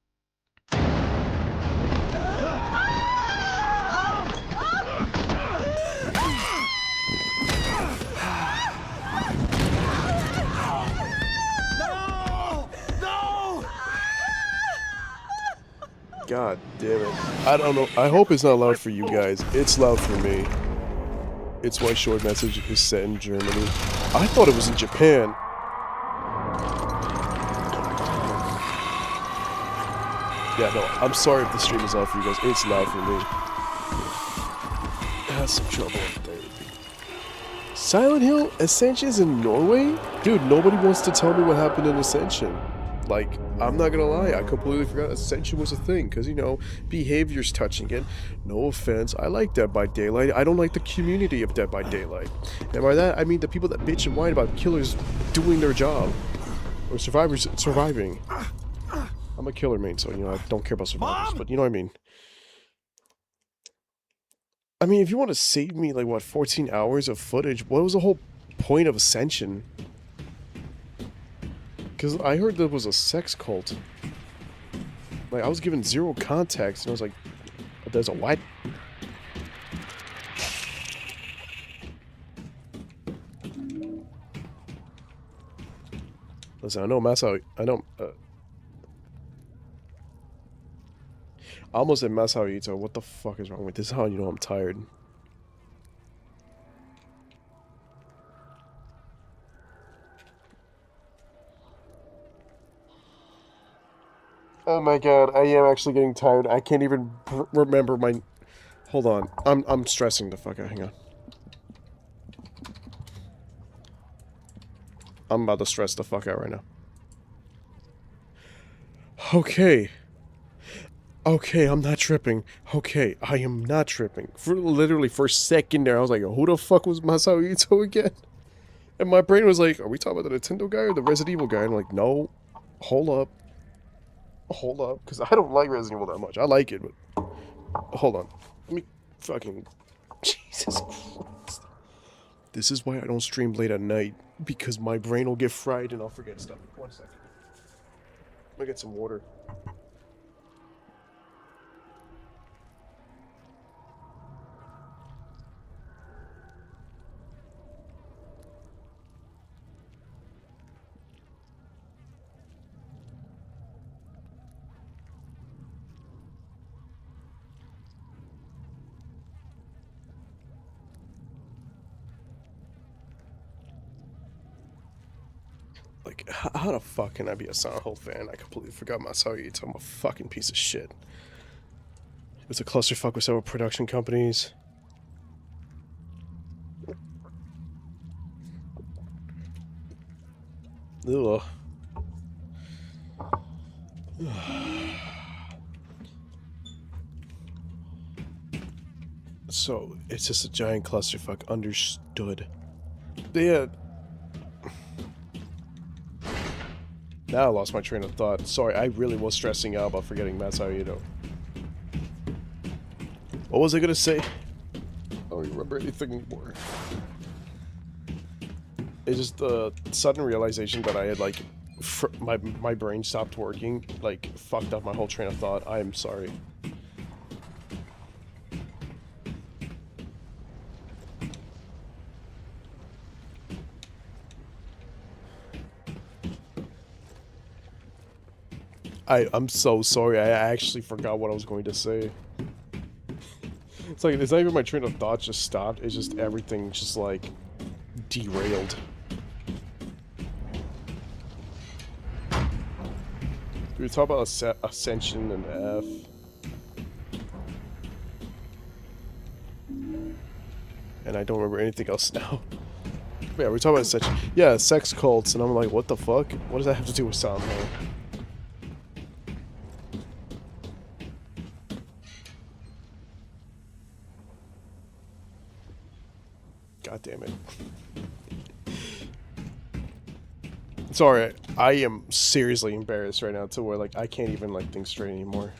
God damn it. I don't know. I hope it's not loud for you guys. It's loud for me. It's why Short Message is set in Germany. I thought it was in Japan. Yeah, no, I'm sorry if the stream is loud for you guys. It's loud for me. That's some trouble up there. Silent Hill Ascension's in Norway? Dude, nobody wants to tell me what happened in Ascension. Like, I'm not gonna lie, I completely forgot Ascension was a thing, because, you know, behavior's touching it. No offense, I like Dead by Daylight. I don't like the community of Dead by Daylight. And by that, I mean the people that bitch and whine about killers doing their job. Or survivors surviving. I'm a killer main, so, you know, I don't care about survivors, but you know what I mean. I mean, if you want to save me, like, what, 14 hours of footage, what was the whole point of Ascension? Because I heard there was a sex cult. Like, I was given zero context, and I was like, there's a what? Listen, I know Masao, I almost said Masao Ito. What the fuck is wrong with this? How you know I'm tired? Oh my god, I am actually getting tired. I can't even remember my... Hold on. I'm stressing the fuck out. Hang on. I'm about to stress the fuck out right now. Okay. Okay, I'm not tripping. Okay, I am not tripping. Literally, for a second there, I was like, who the fuck was Masao Ito again? And my brain was like, are we talking about the Nintendo guy or the Resident Evil guy? And I'm like, no. Hold up. Hold up. Because I don't like Resident Evil that much. I like it, but... Hold on. Let me fucking... Jesus Christ. This is why I don't stream late at night. Because my brain will get fried and I'll forget stuff. 1 second. Let me get some water. Like, how the fuck can I be a Silent Hill fan? I completely forgot Masao. I'm a fucking piece of shit. It was a clusterfuck with several production companies. Ugh. So, it's just a giant clusterfuck. Understood. Yeah. Now I lost my train of thought. Sorry, I really was stressing out about forgetting Masao. What was I gonna say? I don't remember anything anymore. It's just the sudden realization that I had, like, my brain stopped working, like, fucked up my whole train of thought. I am sorry. I'm so sorry. I actually forgot what I was going to say. It's like, it's not even my train of thought just stopped. It's just everything just, like, derailed. We were talking about Ascension and F. And I don't remember anything else now. But yeah, we're talking about Ascension. Yeah, sex cults, and I'm like, what the fuck? What does that have to do with Silent Hill? God damn it. Sorry, I am seriously embarrassed right now to where, like, I can't even, like, think straight anymore.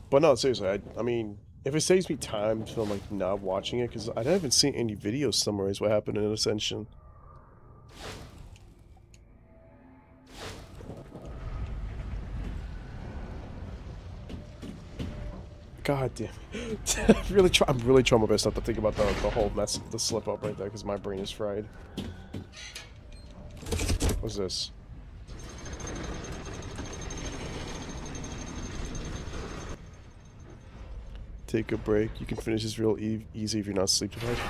But no, seriously, I mean, if it saves me time from, like, not watching it, because I haven't seen any videos summarize what happened in Ascension. God damn it. I'm really trying my best not to think about the whole mess, the slip up right there, because my brain is fried. What's this? Take a break. You can finish this real easy if you're not sleep deprived.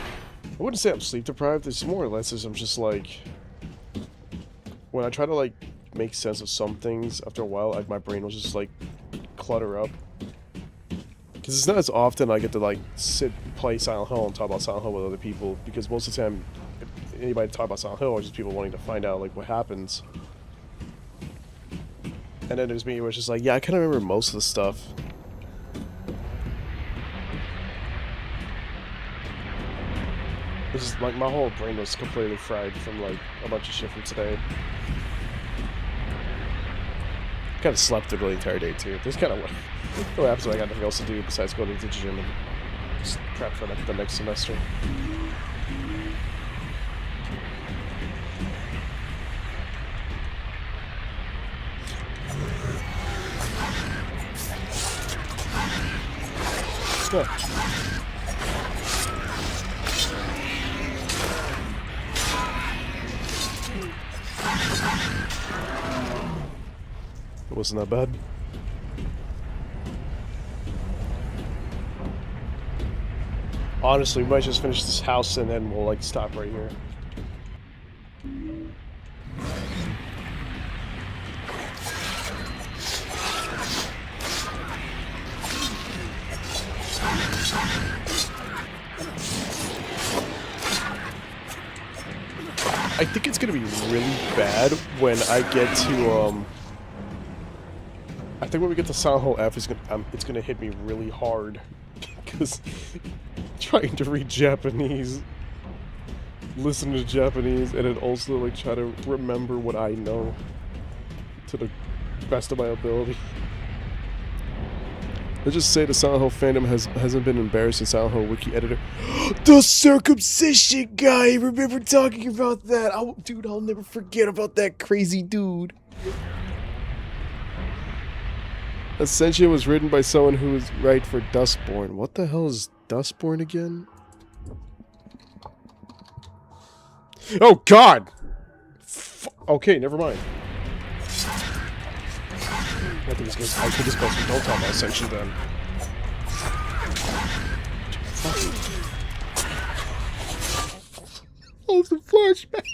I wouldn't say I'm sleep deprived. It's more or less as I'm just like, when I try to like make sense of some things, after a while, my brain will just like clutter up. Because it's not as often I get to like play Silent Hill and talk about Silent Hill with other people. Because most of the time, anybody talk about Silent Hill are just people wanting to find out like what happens. And then there's me where it's just like, yeah, I kind of remember most of the stuff. This is like my whole brain was completely fried from like a bunch of shit from today. Kind of slept through the entire day too. This kind of what happens when I got nothing else to do besides go to the gym and just prep for the next semester. Yeah. It wasn't that bad. Honestly, we might just finish this house and then we'll like stop right here. I think it's gonna be really bad when I get to I think when we get to Silent Hill F, it's gonna hit me really hard because trying to read Japanese, listen to Japanese, and then also like try to remember what I know to the best of my ability. Let's just say the Silent Hill fandom hasn't been embarrassed in Silent Hill wiki editor. The circumcision guy! Remember talking about that? Dude, I'll never forget about that crazy dude. Ascension was written by someone who was right for Dustborn. What the hell is Dustborn again? Oh God! Okay, never mind. I think it's supposed to don't talk about Ascension then. Oh, it's a flashback.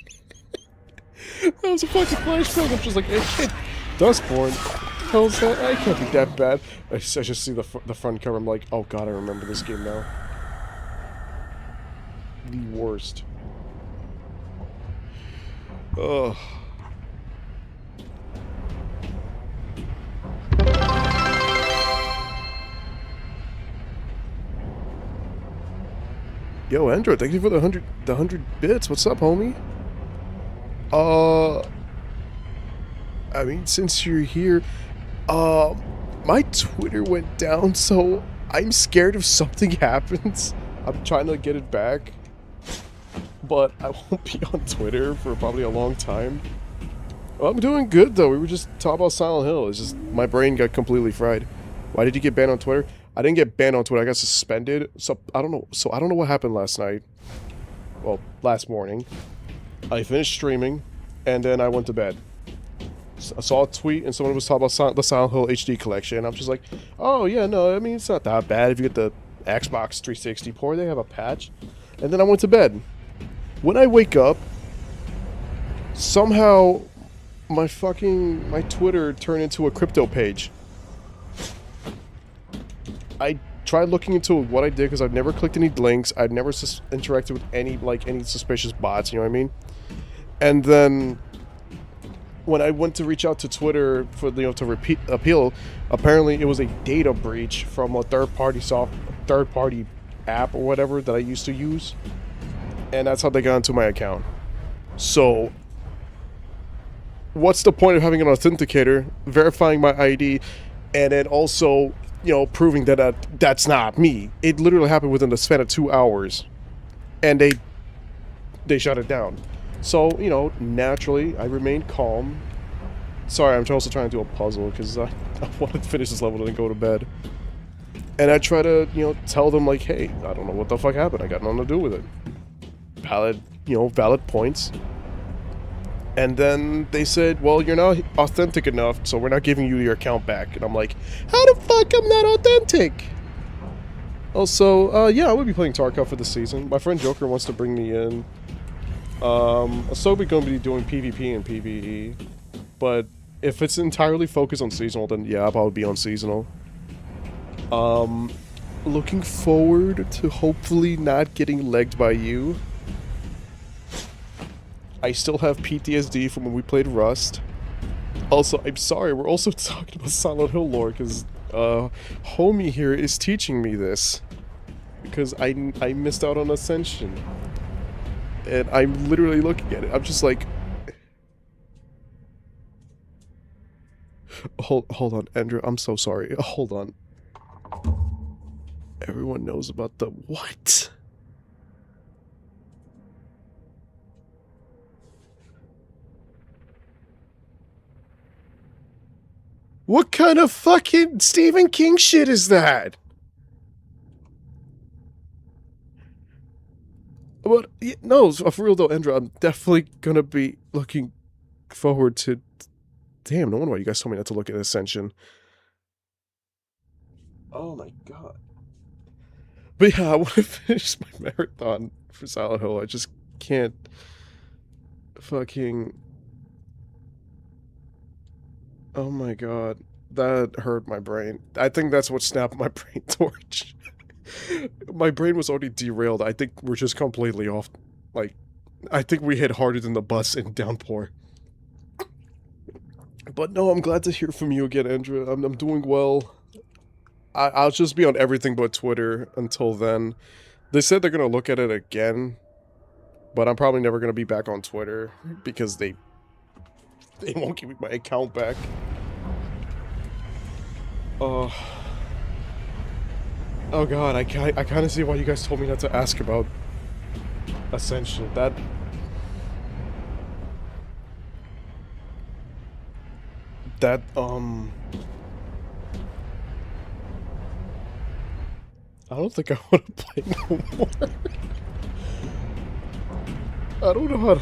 That was a fucking flashback. I'm just like, hey, Dustborn. Hell's that? I can't be that bad. I just see the front cover. I'm like, oh god, I remember this game now. The worst. Ugh. Yo, Andrew, thank you for the 100 bits. What's up, homie? I mean, since you're here, my Twitter went down, so I'm scared if something happens. I'm trying to get it back, but I won't be on Twitter for probably a long time. Well, I'm doing good though. We were just talking about Silent Hill. It's just my brain got completely fried. Why did you get banned on Twitter? I didn't get banned on Twitter. I got suspended. So I don't know. I don't know what happened last night. Well, last morning. I finished streaming, and then I went to bed. I saw a tweet, and someone was talking about the Silent Hill HD collection. I'm just like, oh yeah, no, I mean it's not that bad. If you get the Xbox 360 port, they have a patch. And then I went to bed. When I wake up, somehow my Twitter turned into a crypto page. I tried looking into what I did because I've never clicked any links. I've never interacted with any suspicious bots. You know what I mean? And then when I went to reach out to Twitter for to appeal, apparently it was a data breach from a third-party app or whatever that I used to use, and that's how they got into my account. So, what's the point of having an authenticator, verifying my ID, and then also, proving that that's not me? It literally happened within the span of 2 hours, and they shut it down. So, naturally, I remained calm. Sorry, I'm also trying to do a puzzle because I wanted to finish this level and then go to bed. And I try to, tell them, like, hey, I don't know what the fuck happened. I got nothing to do with it. Valid points. And then they said, well, you're not authentic enough, so we're not giving you your account back. And I'm like, how the fuck I'm not authentic? Also, yeah, I will be playing Tarkov for the season. My friend Joker wants to bring me in. So we're going to be doing PvP and PvE, but if it's entirely focused on seasonal, then yeah, I'll probably be on seasonal. Looking forward to hopefully not getting legged by you. I still have PTSD from when we played Rust. Also, I'm sorry, we're also talking about Silent Hill lore, because, homie here is teaching me this. Because I missed out on Ascension. And I'm literally looking at it. I'm just like... Hold on, Andrew. I'm so sorry. Hold on. Everyone knows about the... What? What kind of fucking Stephen King shit is that? But, no, for real though, Andrew, I'm definitely gonna be looking forward to... Damn, no wonder why you guys told me not to look at Ascension. Oh my god. But yeah, I want to finish my marathon for Silent Hill. I just can't... Fucking... Oh my god. That hurt my brain. I think that's what snapped my brain torch. My brain was already derailed. I think we're just completely off. Like, I think we hit harder than the bus in Downpour. But no, I'm glad to hear from you again, Andrew. I'm doing well. I'll just be on everything but Twitter until then. They said they're going to look at it again, but I'm probably never going to be back on Twitter because they won't give me my account back. Oh god, I kind of see why you guys told me not to ask about Ascension. I don't think I want to play no more. I don't know how to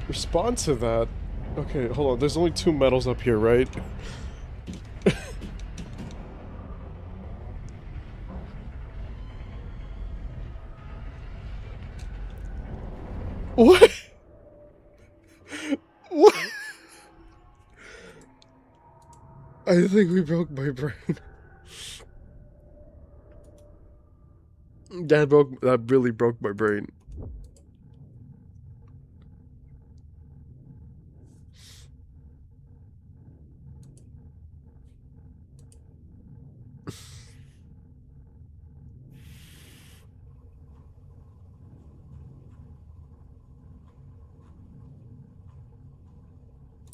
respond to that. Okay, hold on. There's only 2 medals up here, right? What? What? I think we broke my brain. That really broke my brain.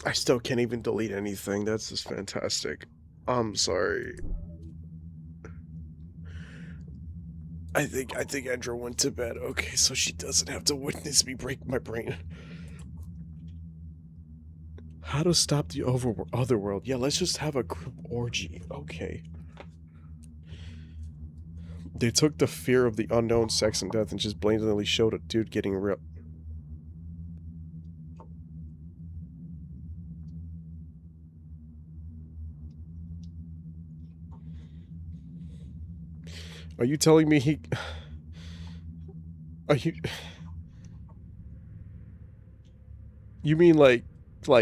I still can't even delete anything. That's just fantastic. I'm sorry. I think Andrew went to bed. Okay, so she doesn't have to witness me break my brain. How to stop the otherworld? Yeah, let's just have a group orgy. Okay. They took the fear of the unknown, sex, and death and just blatantly showed a dude getting real. Are you telling me he... Are you... You mean like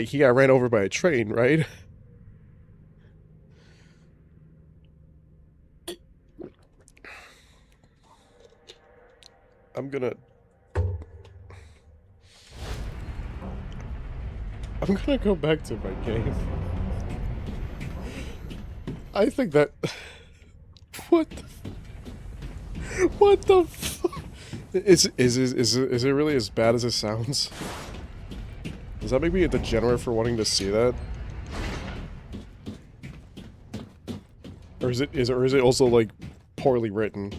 he got ran over by a train, right? I'm gonna go back to my game. I think that... What the fuck? Is it really as bad as it sounds? Does that make me a degenerate for wanting to see that? Or is it also like poorly written?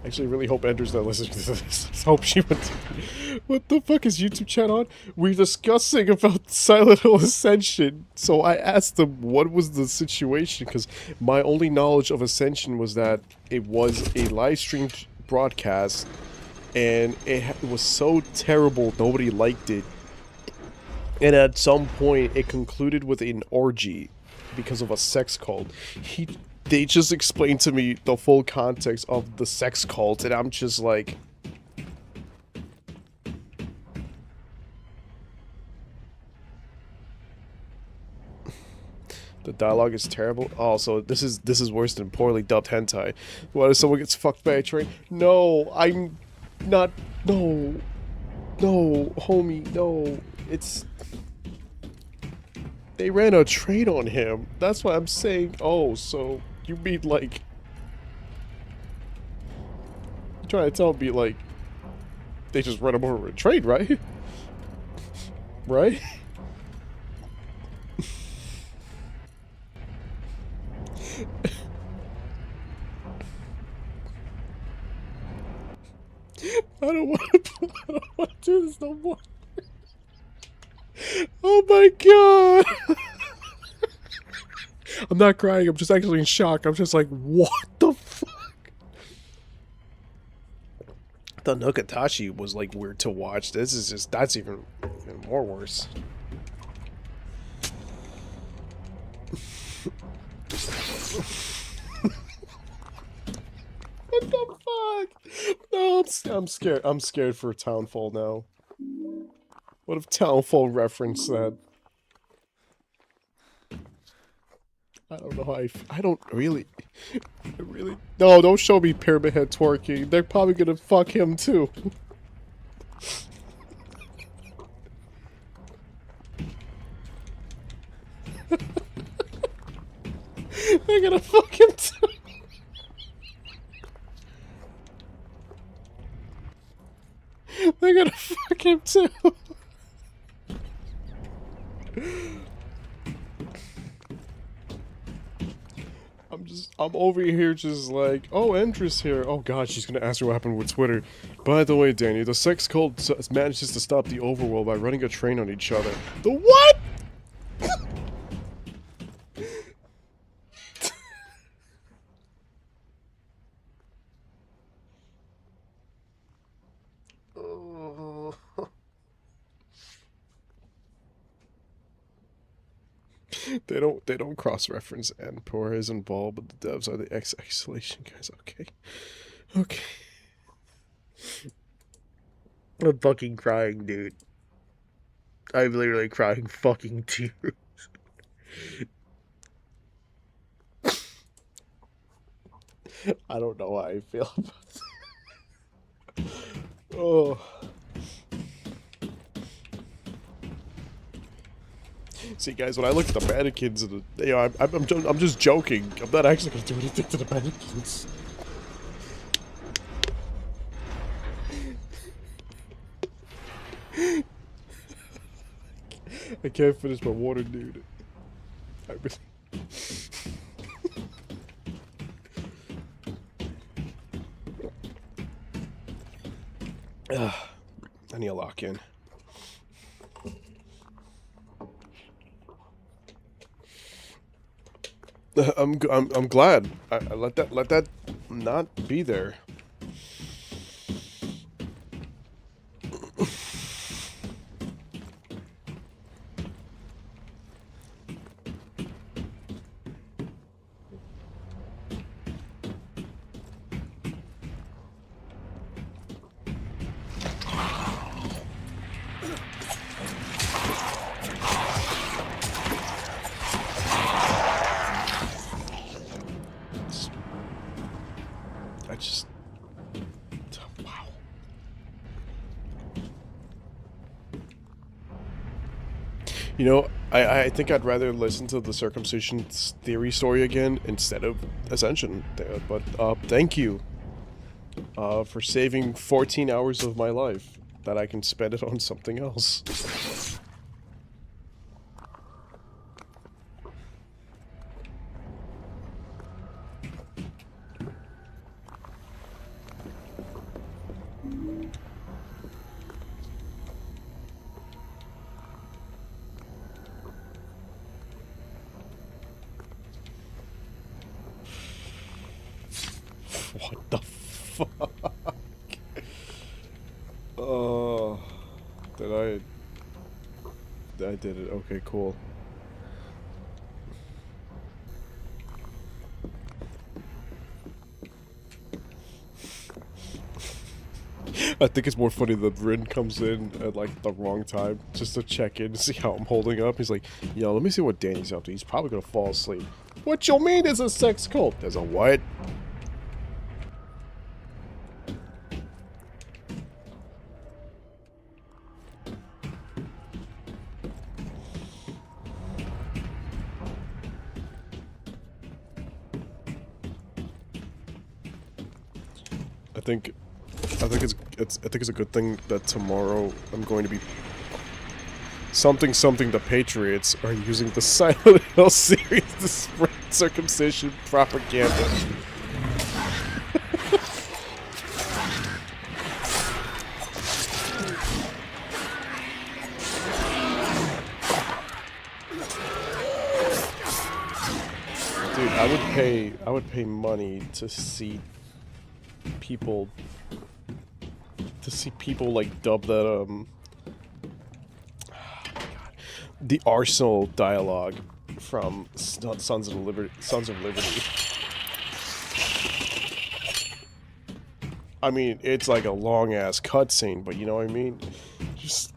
Actually, I really hope Ender's not listening to this. I hope she went. What the fuck is YouTube chat on? We're discussing about Silent Hill Ascension. So I asked them what was the situation, because my only knowledge of Ascension was that it was a live streamed broadcast, and it was so terrible nobody liked it. And at some point, it concluded with an orgy because of a sex cult. They just explained to me the full context of the sex cult, and I'm just like... The dialogue is terrible. Oh, so this is worse than poorly dubbed hentai. What if someone gets fucked by a train? No, I'm not... No. No, homie, no. It's... They ran a train on him. That's why I'm saying, oh, so you mean like... You're trying to tell me like... They just ran him over a train, right? Right? I don't want to do this no more. Oh my god! I'm not crying, I'm just actually in shock. I'm just like, what the fuck? The Nukatashi was like weird to watch. This is just, that's even more worse. What the fuck? No, I'm scared. I'm scared for Townfall now. What if Townfall referenced that? I don't know how I don't really... No, don't show me Pyramid Head twerking. They're probably gonna fuck him too. They're gonna fuck him too. They're gonna fuck him too. I'm over here just like, oh, Endra's here. Oh god, she's gonna ask me what happened with Twitter. By the way, Danny, the sex cult manages to stop the overworld by running a train on each other. The what? They don't cross-reference, and Poor is involved, but the devs are the X-Isolation guys. Okay. Okay. I'm fucking crying, dude. I'm literally crying fucking tears. I don't know how I feel about it. Oh. See, guys, when I look at the mannequins, and I'm just joking. I'm not actually gonna do anything to the mannequins. I can't finish my water, dude. I really... I need a lock in. I'm glad. I let that not be there. Wow. You know, I think I'd rather listen to the circumcision theory story again instead of Ascension. But thank you for saving 14 hours of my life that I can spend it on something else. What the fuck? Oh, I did it. Okay, cool. I think it's more funny that Rin comes in at like the wrong time just to check in and see how I'm holding up. He's like, yo, let me see what Danny's up to. He's probably gonna fall asleep. What you mean there's a sex cult? There's a what? I think it's a good thing that tomorrow I'm going to be something the Patriots are using the Silent Hill series to spread circumcision propaganda. Dude, I would pay money to see people like dub that the Arsenal dialogue from Sons of Liberty. I mean, it's like a long ass cutscene, but you know what I mean? Just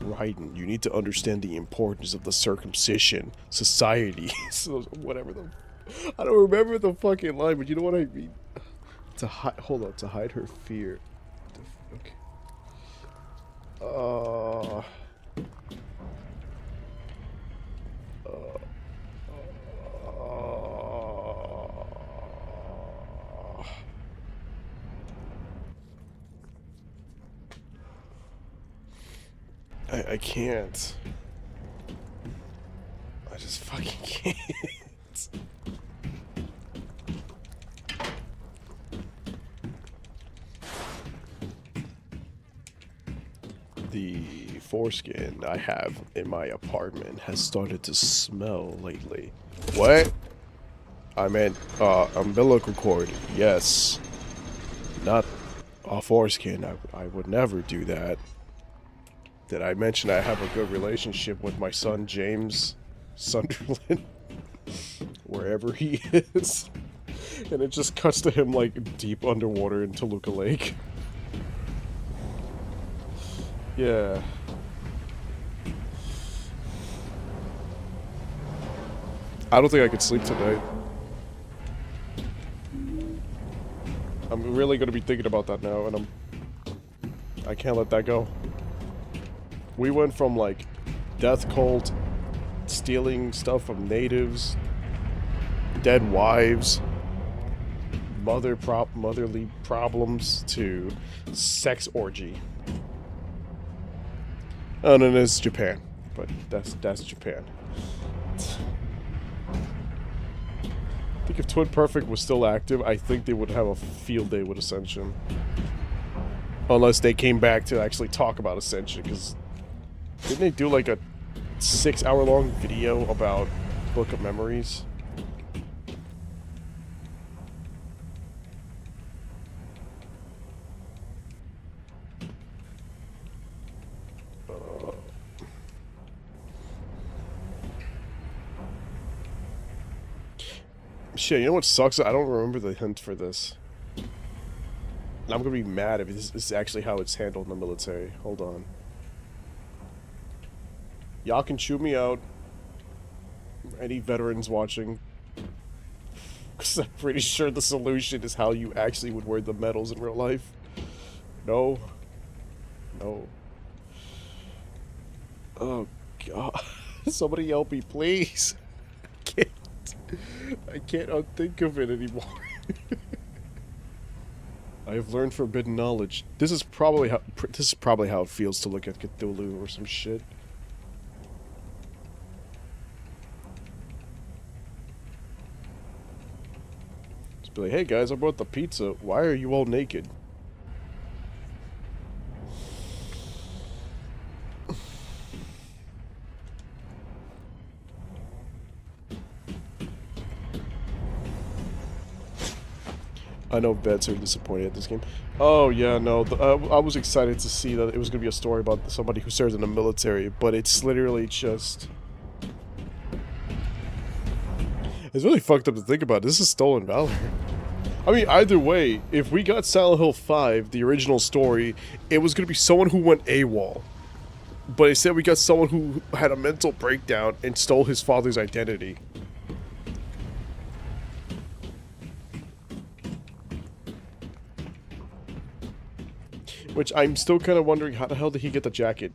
Raiden, you need to understand the importance of the circumcision society. So whatever the, I don't remember the fucking line, but you know what I mean. To hide her fear. Okay. I can't. I just fucking can't. The foreskin I have in my apartment has started to smell lately. What? I meant, umbilical cord. Yes. Not a foreskin. I would never do that. Did I mention I have a good relationship with my son, James Sunderland? Wherever he is. And it just cuts to him, like, deep underwater in Toluca Lake. Yeah. I don't think I could sleep tonight. I'm really gonna be thinking about that now, and I can't let that go. We went from, like, death cult, stealing stuff from natives, dead wives, motherly problems, to sex orgy. Oh, and then there's Japan, but that's Japan. I think if Twin Perfect was still active, I think they would have a field day with Ascension. Unless they came back to actually talk about Ascension, because didn't they do like a 6-hour-long video about Book of Memories? Shit, you know what sucks? I don't remember the hint for this. And I'm gonna be mad if this is actually how it's handled in the military. Hold on. Y'all can chew me out. Any veterans watching. Because I'm pretty sure the solution is how you actually would wear the medals in real life. No. No. Oh, God. Somebody help me, please. I can't unthink of it anymore. I have learned forbidden knowledge. This is probably how it feels to look at Cthulhu or some shit. Just be like, hey guys, I brought the pizza. Why are you all naked? I know vets are disappointed at this game. Oh, yeah, no. I was excited to see that it was going to be a story about somebody who serves in the military, but it's literally just... It's really fucked up to think about. This is Stolen Valor. I mean, either way, if we got Silent Hill 5, the original story, it was going to be someone who went AWOL. But instead we got someone who had a mental breakdown and stole his father's identity. Which I'm still kind of wondering, how the hell did he get the jacket?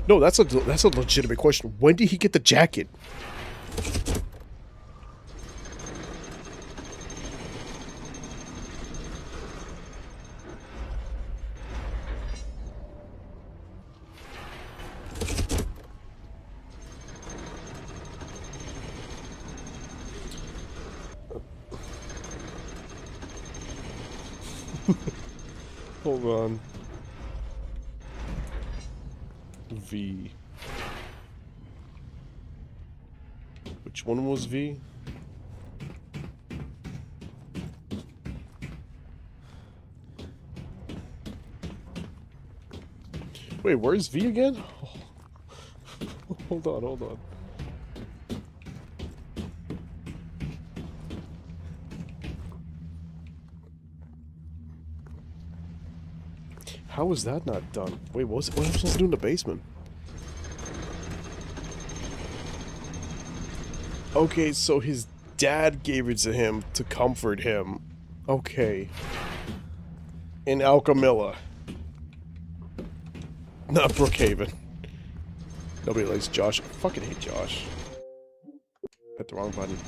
No, that's a legitimate question. When did he get the jacket? Hold on. V. Which one was V? Wait, where's V again? Oh. Hold on, hold on. How was that not done? Wait, what am I supposed to do in the basement? Okay, so his dad gave it to him to comfort him. Okay. In Alchemilla. Not Brookhaven. Nobody likes Josh. I fucking hate Josh. Hit the wrong button.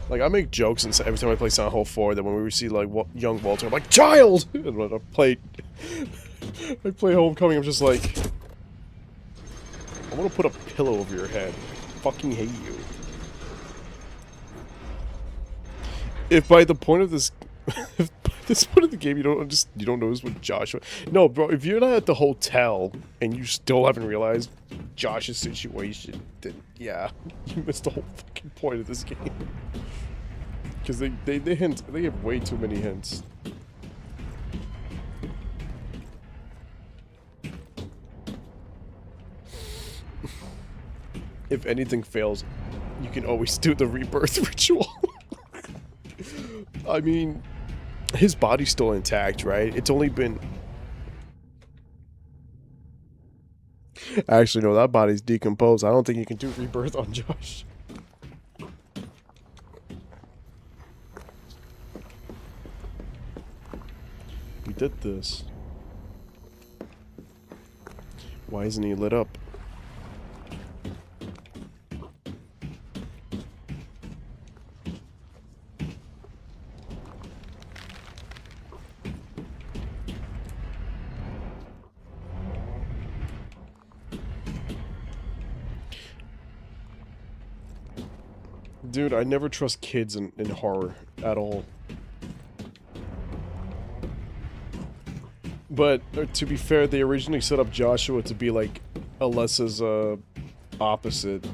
Like, I make jokes and every time I play Silent Hill 4, then when we see, like, young Walter, I'm like, child! And when I play Homecoming, I'm just like, I want to put a pillow over your head. I fucking hate you. If by the point of this, if by This point of the game, you don't notice what Joshua. No, bro, if you're not at the hotel and you still haven't realized Josh's situation, then yeah, you missed the whole fucking point of this game. Because they hint, they have way too many hints. If anything fails, you can always do the rebirth ritual. I mean, his body's still intact, right? It's only been... Actually, no, that body's decomposed. I don't think you can do rebirth on Josh. We did this. Why isn't he lit up? Dude, I never trust kids in horror at all. But to be fair, they originally set up Joshua to be like Alessa's opposite.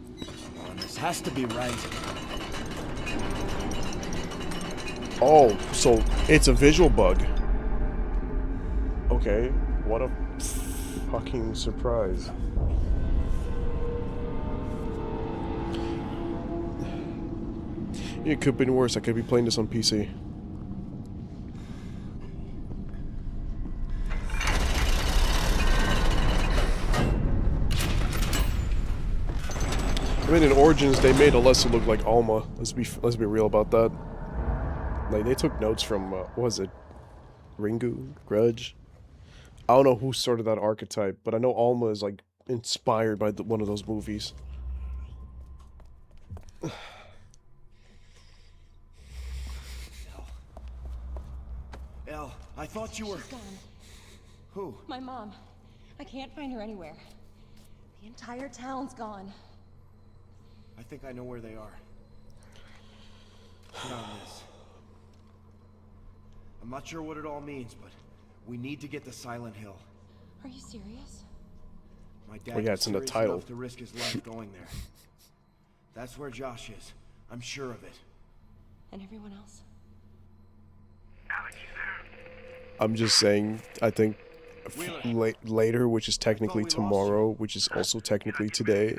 Come on, this has to be right. Oh, so it's a visual bug. Okay, what a fucking surprise. It could have been worse. I could be playing this on PC. I mean, in Origins, they made Alessa look like Alma. Let's be real about that. Like, they took notes from, what was it? Ringu? Grudge? I don't know who started that archetype, but I know Alma is, like, inspired by one of those movies. Elle, I thought you were... She's gone. Who? My mom. I can't find her anywhere. The entire town's gone. I think I know where they are. Get on this. I'm not sure what it all means, but we need to get to Silent Hill. Are you serious? My dad Well, yeah, it's in the serious title. enough to risk his life going there. That's where Josh is. I'm sure of it. And everyone else? I'm just saying, I think later, which is technically tomorrow, which is also technically today,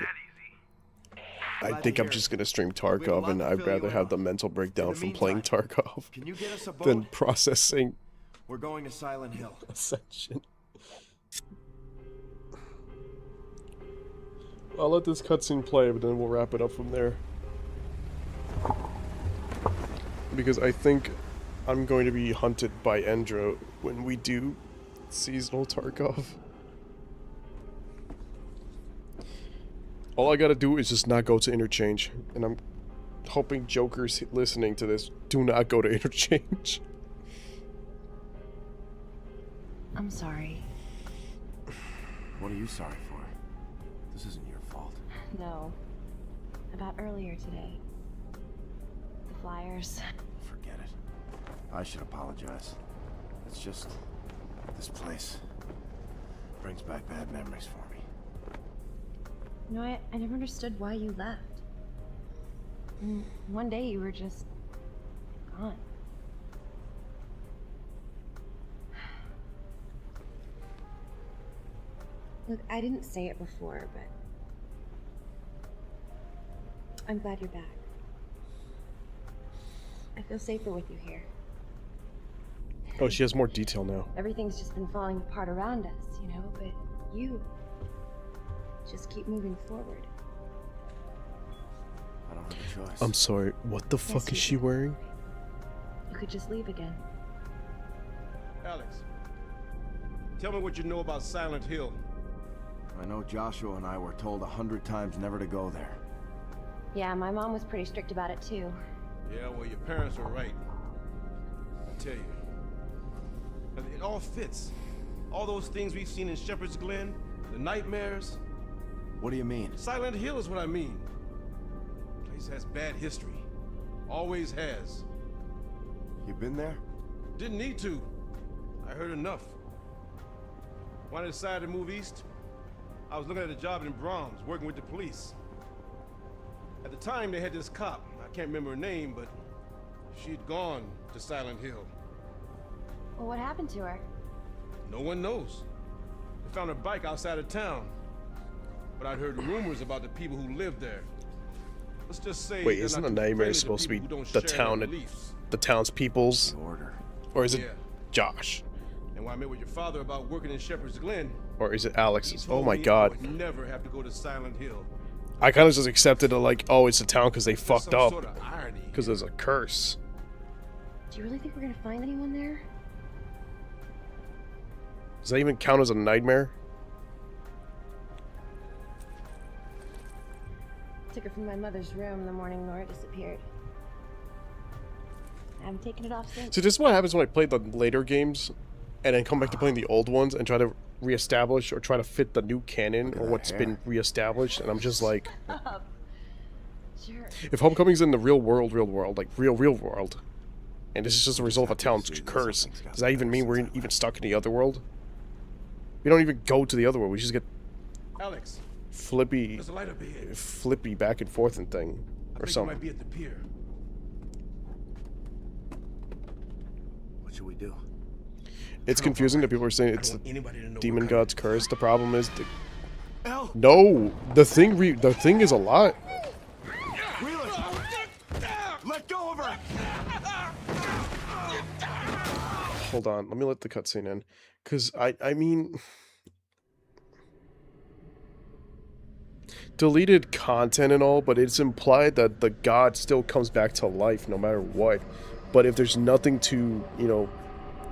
I think I'm just gonna stream Tarkov, and I'd rather have the mental breakdown from playing Tarkov than processing We're going to Silent Hill. Ascension. I'll let this cutscene play, but then we'll wrap it up from there. Because I think I'm going to be hunted by Endro when we do seasonal Tarkov. All I gotta do is just not go to Interchange, and I'm hoping jokers listening to this do not go to Interchange. I'm sorry. What are you sorry for? This isn't your fault. No. About earlier today. The flyers. Forget it. I should apologize. It's just... this place brings back bad memories for me. You know, I never understood why you left. And one day you were just... gone. Look, I didn't say it before, but... I'm glad you're back. I feel safer with you here. Oh, she has more detail now. Everything's just been falling apart around us, you know, but you... just keep moving forward. I don't have a choice. I'm sorry, what the fuck is she wearing? You could just leave again. Alex, tell me what you know about Silent Hill. I know Joshua and I were told 100 times never to go there. Yeah, my mom was pretty strict about it too. Yeah, well, your parents were right. I tell you. It all fits. All those things we've seen in Shepherd's Glen, the nightmares, What do you mean? Silent Hill is what I mean. Place has bad history. Always has. You been there? Didn't need to. I heard enough. When I decided to move east, I was looking at a job in Brahms, working with the police. At the time, they had this cop. I can't remember her name, but she'd gone to Silent Hill. Well, what happened to her? No one knows. They found her bike outside of town. But I'd heard rumors about the people who lived there. Let's just say. Wait, isn't the nightmare supposed to be the town, the town's people's? Or is it Josh? And when I met with your father about working in Shepherd's Glen, or is it Alex's? Oh my I God! would never have to go to Silent Hill. I kind of just accepted it like, oh, it's a town because they fucked some up. sort of irony Because there's a curse. Do you really think we're gonna find anyone there? Does that even count as a nightmare? Took her from my mother's room the morning Nora disappeared. I haven't taken it off since. So this is what happens when I play the later games, and then come back to playing the old ones and try to reestablish or try to fit the new canon or what's been reestablished, and I'm just like, Sure. if Homecoming's in the real world, like real world, and this is just a result of a town's curse, does that even mean we're even stuck in the other world? We don't even go to the other world. We just get Alex, flippy there's a light up ahead. back and forth and thing, I or think something. it might be at the pier. What should we do? It's confusing that people are saying it's the demon god's curse. The problem is, the thing is a lot. Let go of her! Hold on, let me let the cutscene in, because I mean, deleted content and all, but it's implied that the god still comes back to life no matter what. But if there's nothing to, you know,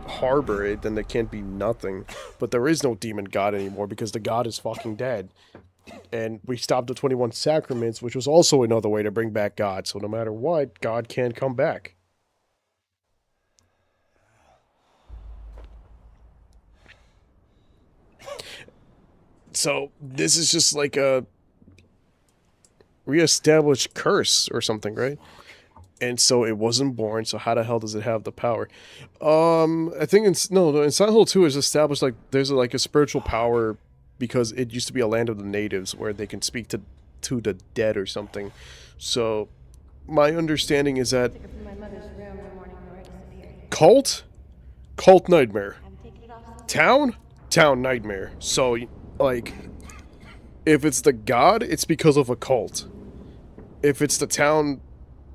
harbor it, then there can't be nothing. But there is no demon god anymore because the god is fucking dead. And we stopped the 21 Sacraments, which was also another way to bring back God. So no matter what, God can come back. So this is just like a reestablished curse or something, right? And so it wasn't born, so how the hell does it have the power? I think in Silent Hill 2 is established like there's like a spiritual power because it used to be a land of the natives where they can speak to the dead or something. So my understanding is that cult nightmare, town nightmare. So like if it's the god, it's because of a cult. If it's the town,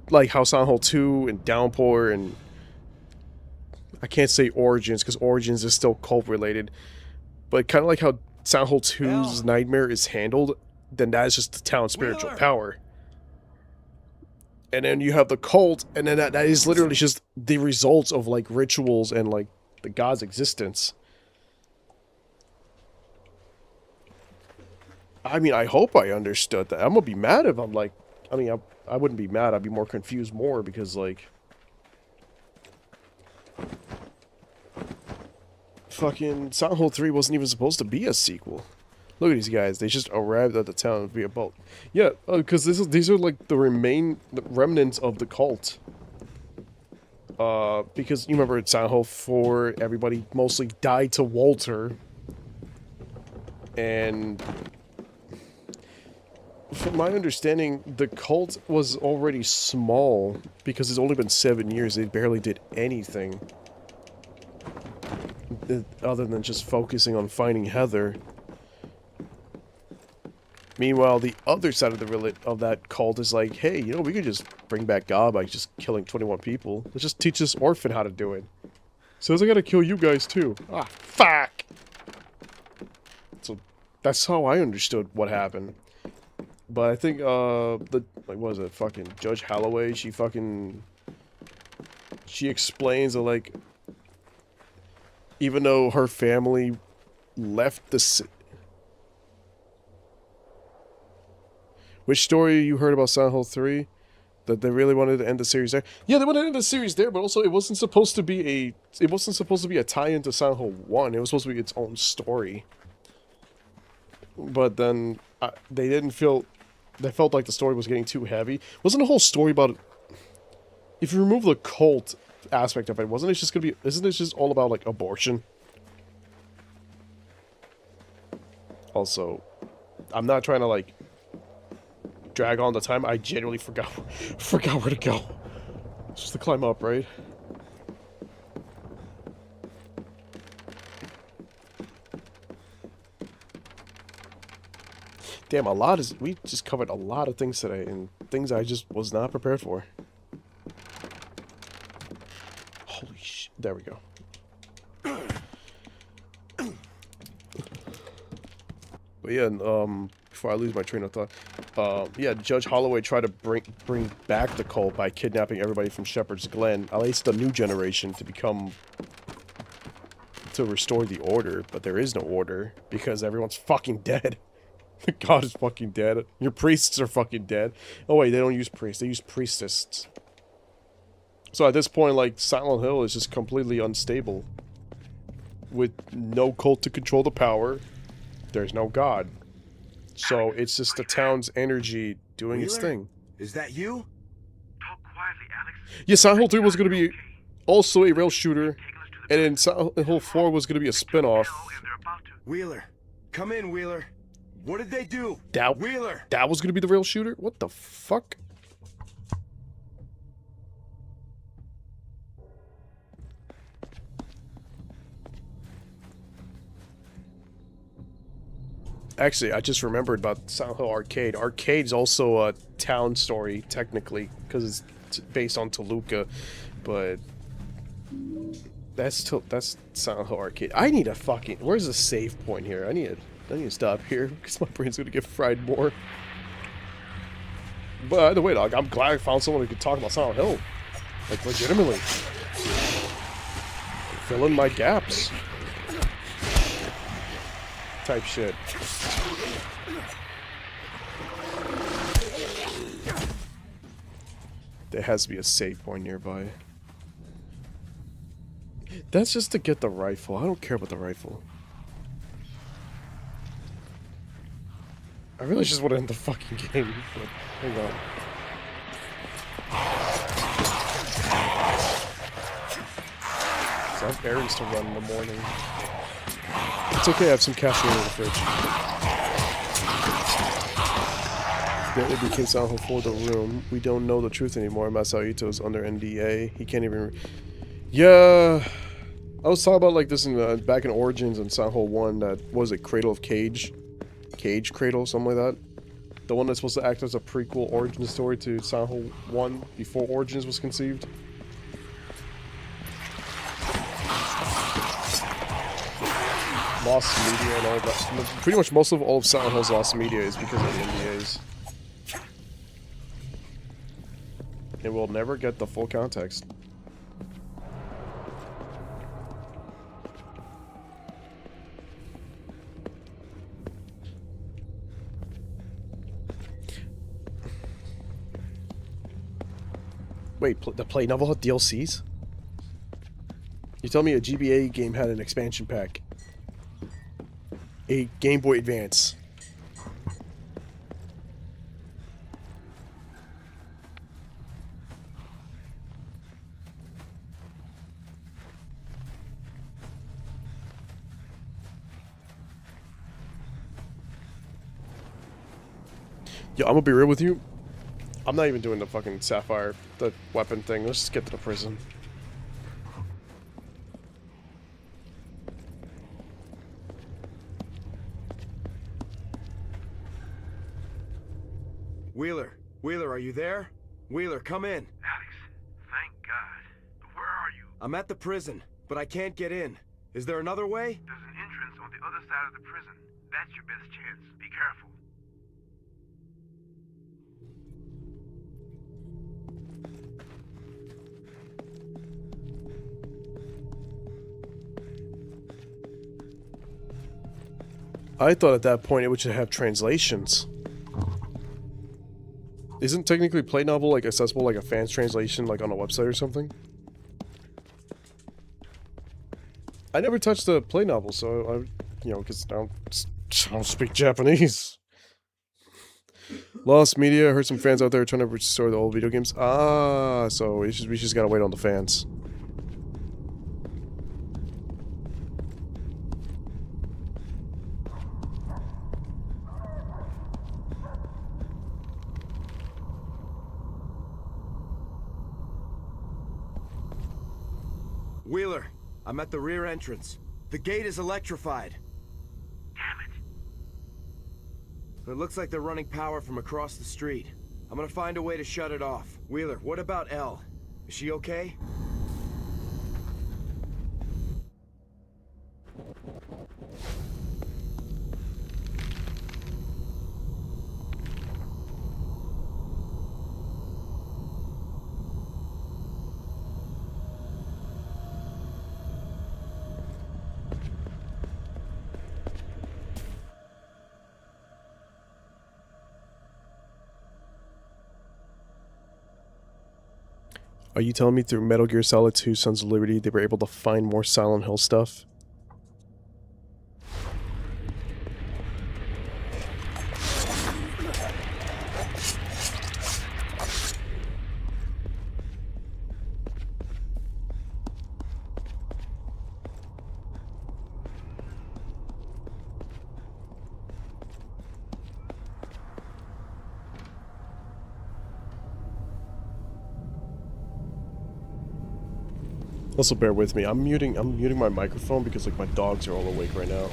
like how Silent Hill 2 and Downpour and I can't say Origins because Origins is still cult related, but kind of like how Silent Hill 2's nightmare is handled, then that is just the town's spiritual power. And then you have the cult, and then that is literally just the results of like rituals and like the god's existence. I mean, I hope I understood that. I'm gonna be mad if I'm like, I mean, I wouldn't be mad, I'd be more confused more because like fucking Silent Hill 3 wasn't even supposed to be a sequel. Look at these guys, they just arrived at the town via boat. Yeah, because these are like the remnants of the cult. Because you remember in Silent Hill 4, everybody mostly died to Walter. And from my understanding, the cult was already small because it's only been 7 years. They barely did anything other than just focusing on finding Heather. Meanwhile, the other side of that cult is like, hey, you know, we could just bring back God by just killing 21 people. Let's just teach this orphan how to do it. Says I gotta kill you guys too. Ah, fuck! So that's how I understood what happened. But I think, what was it, fucking Judge Holloway, she explains that, like, even though her family left the Which story you heard about Silent Hill 3? That they really wanted to end the series there? Yeah, they wanted to end the series there, but also it wasn't supposed to be a tie-in to Silent Hill 1. It was supposed to be its own story. But then they didn't feel... They felt like the story was getting too heavy. Wasn't the whole story about... If you remove the cult aspect of it, wasn't it just gonna be... Isn't it just all about, like, abortion? Also, I'm not trying to, like, drag on the time. I genuinely forgot where to go. It's just to climb up, right? Damn, we just covered a lot of things today, and things I just was not prepared for. Holy shit, there we go. But yeah, before I lose my train of thought, yeah, Judge Holloway tried to bring back the cult by kidnapping everybody from Shepherd's Glen, at least the new generation, to restore the order, but there is no order, because everyone's fucking dead. God is fucking dead. Your priests are fucking dead. Oh wait, they don't use priests, they use priestesses. So at this point, like, Silent Hill is just completely unstable. With no cult to control the power, there's no god. So it's just the town's energy doing its thing. Is that you? Talk quietly, Alex. Yeah, Silent Hill 3 was going to be also a rail shooter, and then Silent Hill 4 was going to be a spin-off. Wheeler, come in, Wheeler. What did they do? Wheeler! That was going to be the rail shooter? What the fuck? Actually, I just remembered about Silent Hill Arcade. Arcade's also a town story, technically, because it's based on Toluca, but that's Silent Hill Arcade. I need a fucking... Where's the save point here? I need to stop here, because my brain's gonna get fried more. But either way, dog, I'm glad I found someone who could talk about Silent Hill. Like, legitimately. Fill in my gaps. Type shit. There has to be a save point nearby. That's just to get the rifle. I don't care about the rifle. I really just want to end the fucking game, but hang on. So I have errands to run in the morning. It's okay, I have some caffeine in the fridge. Then it became Silent Hill 4 The Room. We don't know the truth anymore. Masao Ito's under NDA. He can't even... Yeah... I was talking about like this in back in Origins and Silent Hill 1, that was it, Cradle of Cage? Cage Cradle, something like that. The one that's supposed to act as a prequel origin story to Silent Hill 1 before Origins was conceived. Lost media and all that. Pretty much most of all of Silent Hill's lost media is because of the NDAs. And we'll never get the full context. Wait, the Play novel had DLCs? You tell me a GBA game had an expansion pack? A Game Boy Advance. Yo, I'm gonna be real with you. I'm not even doing the fucking Sapphire, the weapon thing. Let's just get to the prison. Wheeler, are you there? Wheeler, come in. Alex, thank God. Where are you? I'm at the prison, but I can't get in. Is there another way? There's an entrance on the other side of the prison. That's your best chance. Be careful. I thought at that point it would have translations. Isn't technically Play Novel like accessible like a fan's translation like on a website or something? I never touched the Play Novel, so I, you know, because I don't speak Japanese. Lost media. I heard some fans out there trying to restore the old video games. Ah, so we just gotta wait on the fans. Wheeler, I'm at the rear entrance. The gate is electrified. Damn it. It looks like they're running power from across the street. I'm gonna find a way to shut it off. Wheeler, what about Elle? Is she okay? Are you telling me through Metal Gear Solid 2 Sons of Liberty they were able to find more Silent Hill stuff? Also, bear with me. I'm muting my microphone because like my dogs are all awake right now.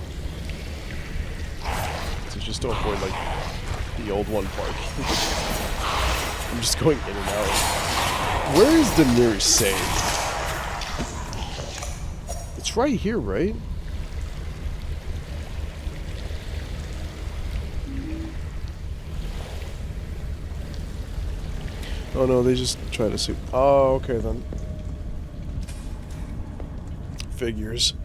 So just to avoid like the old one barking. I'm just going in and out. Where is the nearest save? It's right here, right? Oh no, they just try to see. Oh, okay then. Figures.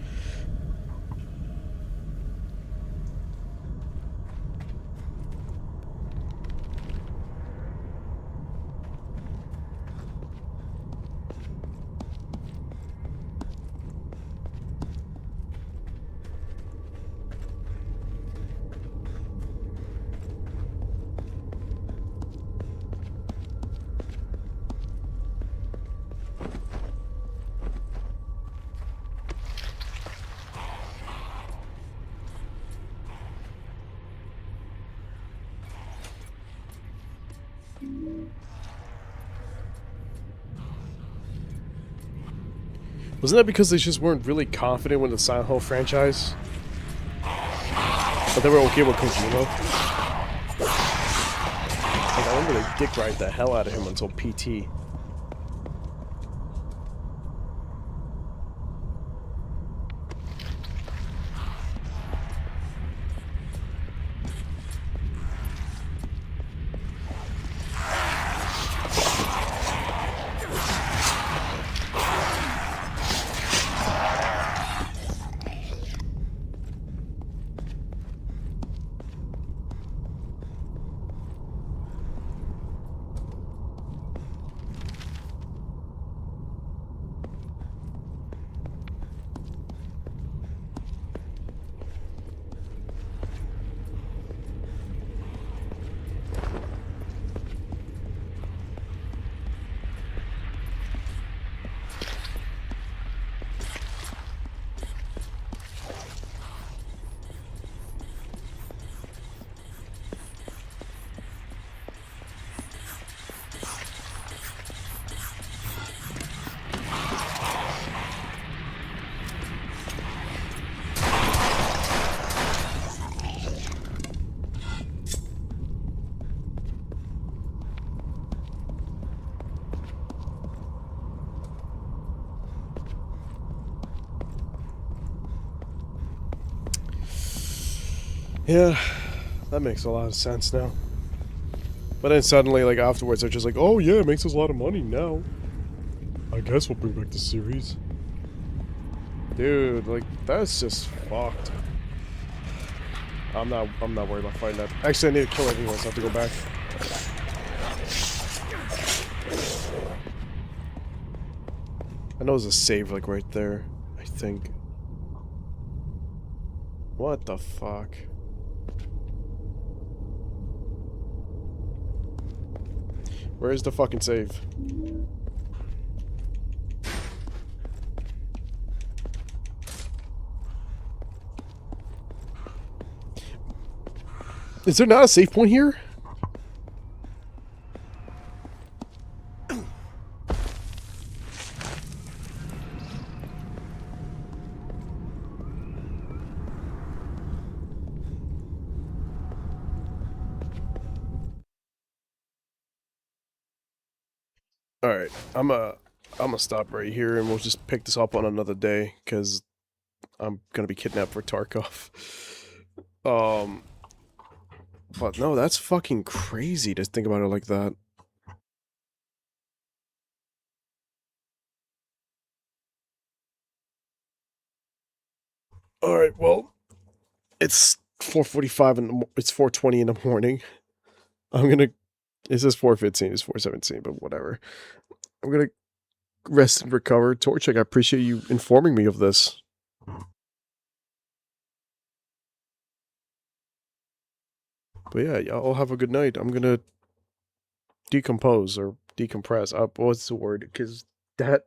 Wasn't that because they just weren't really confident with the Silent Hill franchise? But they were okay with Kojima? Like, I remember they dick ride the hell out of him until PT. Yeah, that makes a lot of sense now. But then suddenly, like, afterwards, they're just like, oh yeah, it makes us a lot of money now. I guess we'll bring back the series. Dude, like, that's just fucked. I'm not worried about fighting that. Actually, I need to kill it anyway, so I have to go back. I know there's a save, like, right there, I think. What the fuck? Where's the fucking save? Is there not a save point here? Alright, I'm gonna stop right here and we'll just pick this up on another day, because I'm gonna be kidnapped for Tarkov. But no, that's fucking crazy to think about it like that. Alright, well, it's 4:45 in the it's 4:20 in the morning. I'm gonna, it says 4:15, it's 4:17, but whatever. I'm gonna rest and recover. Torchik, I appreciate you informing me of this. But yeah, y'all have a good night. I'm gonna decompose or decompress. What's the word? Because that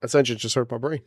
essentially just hurt my brain.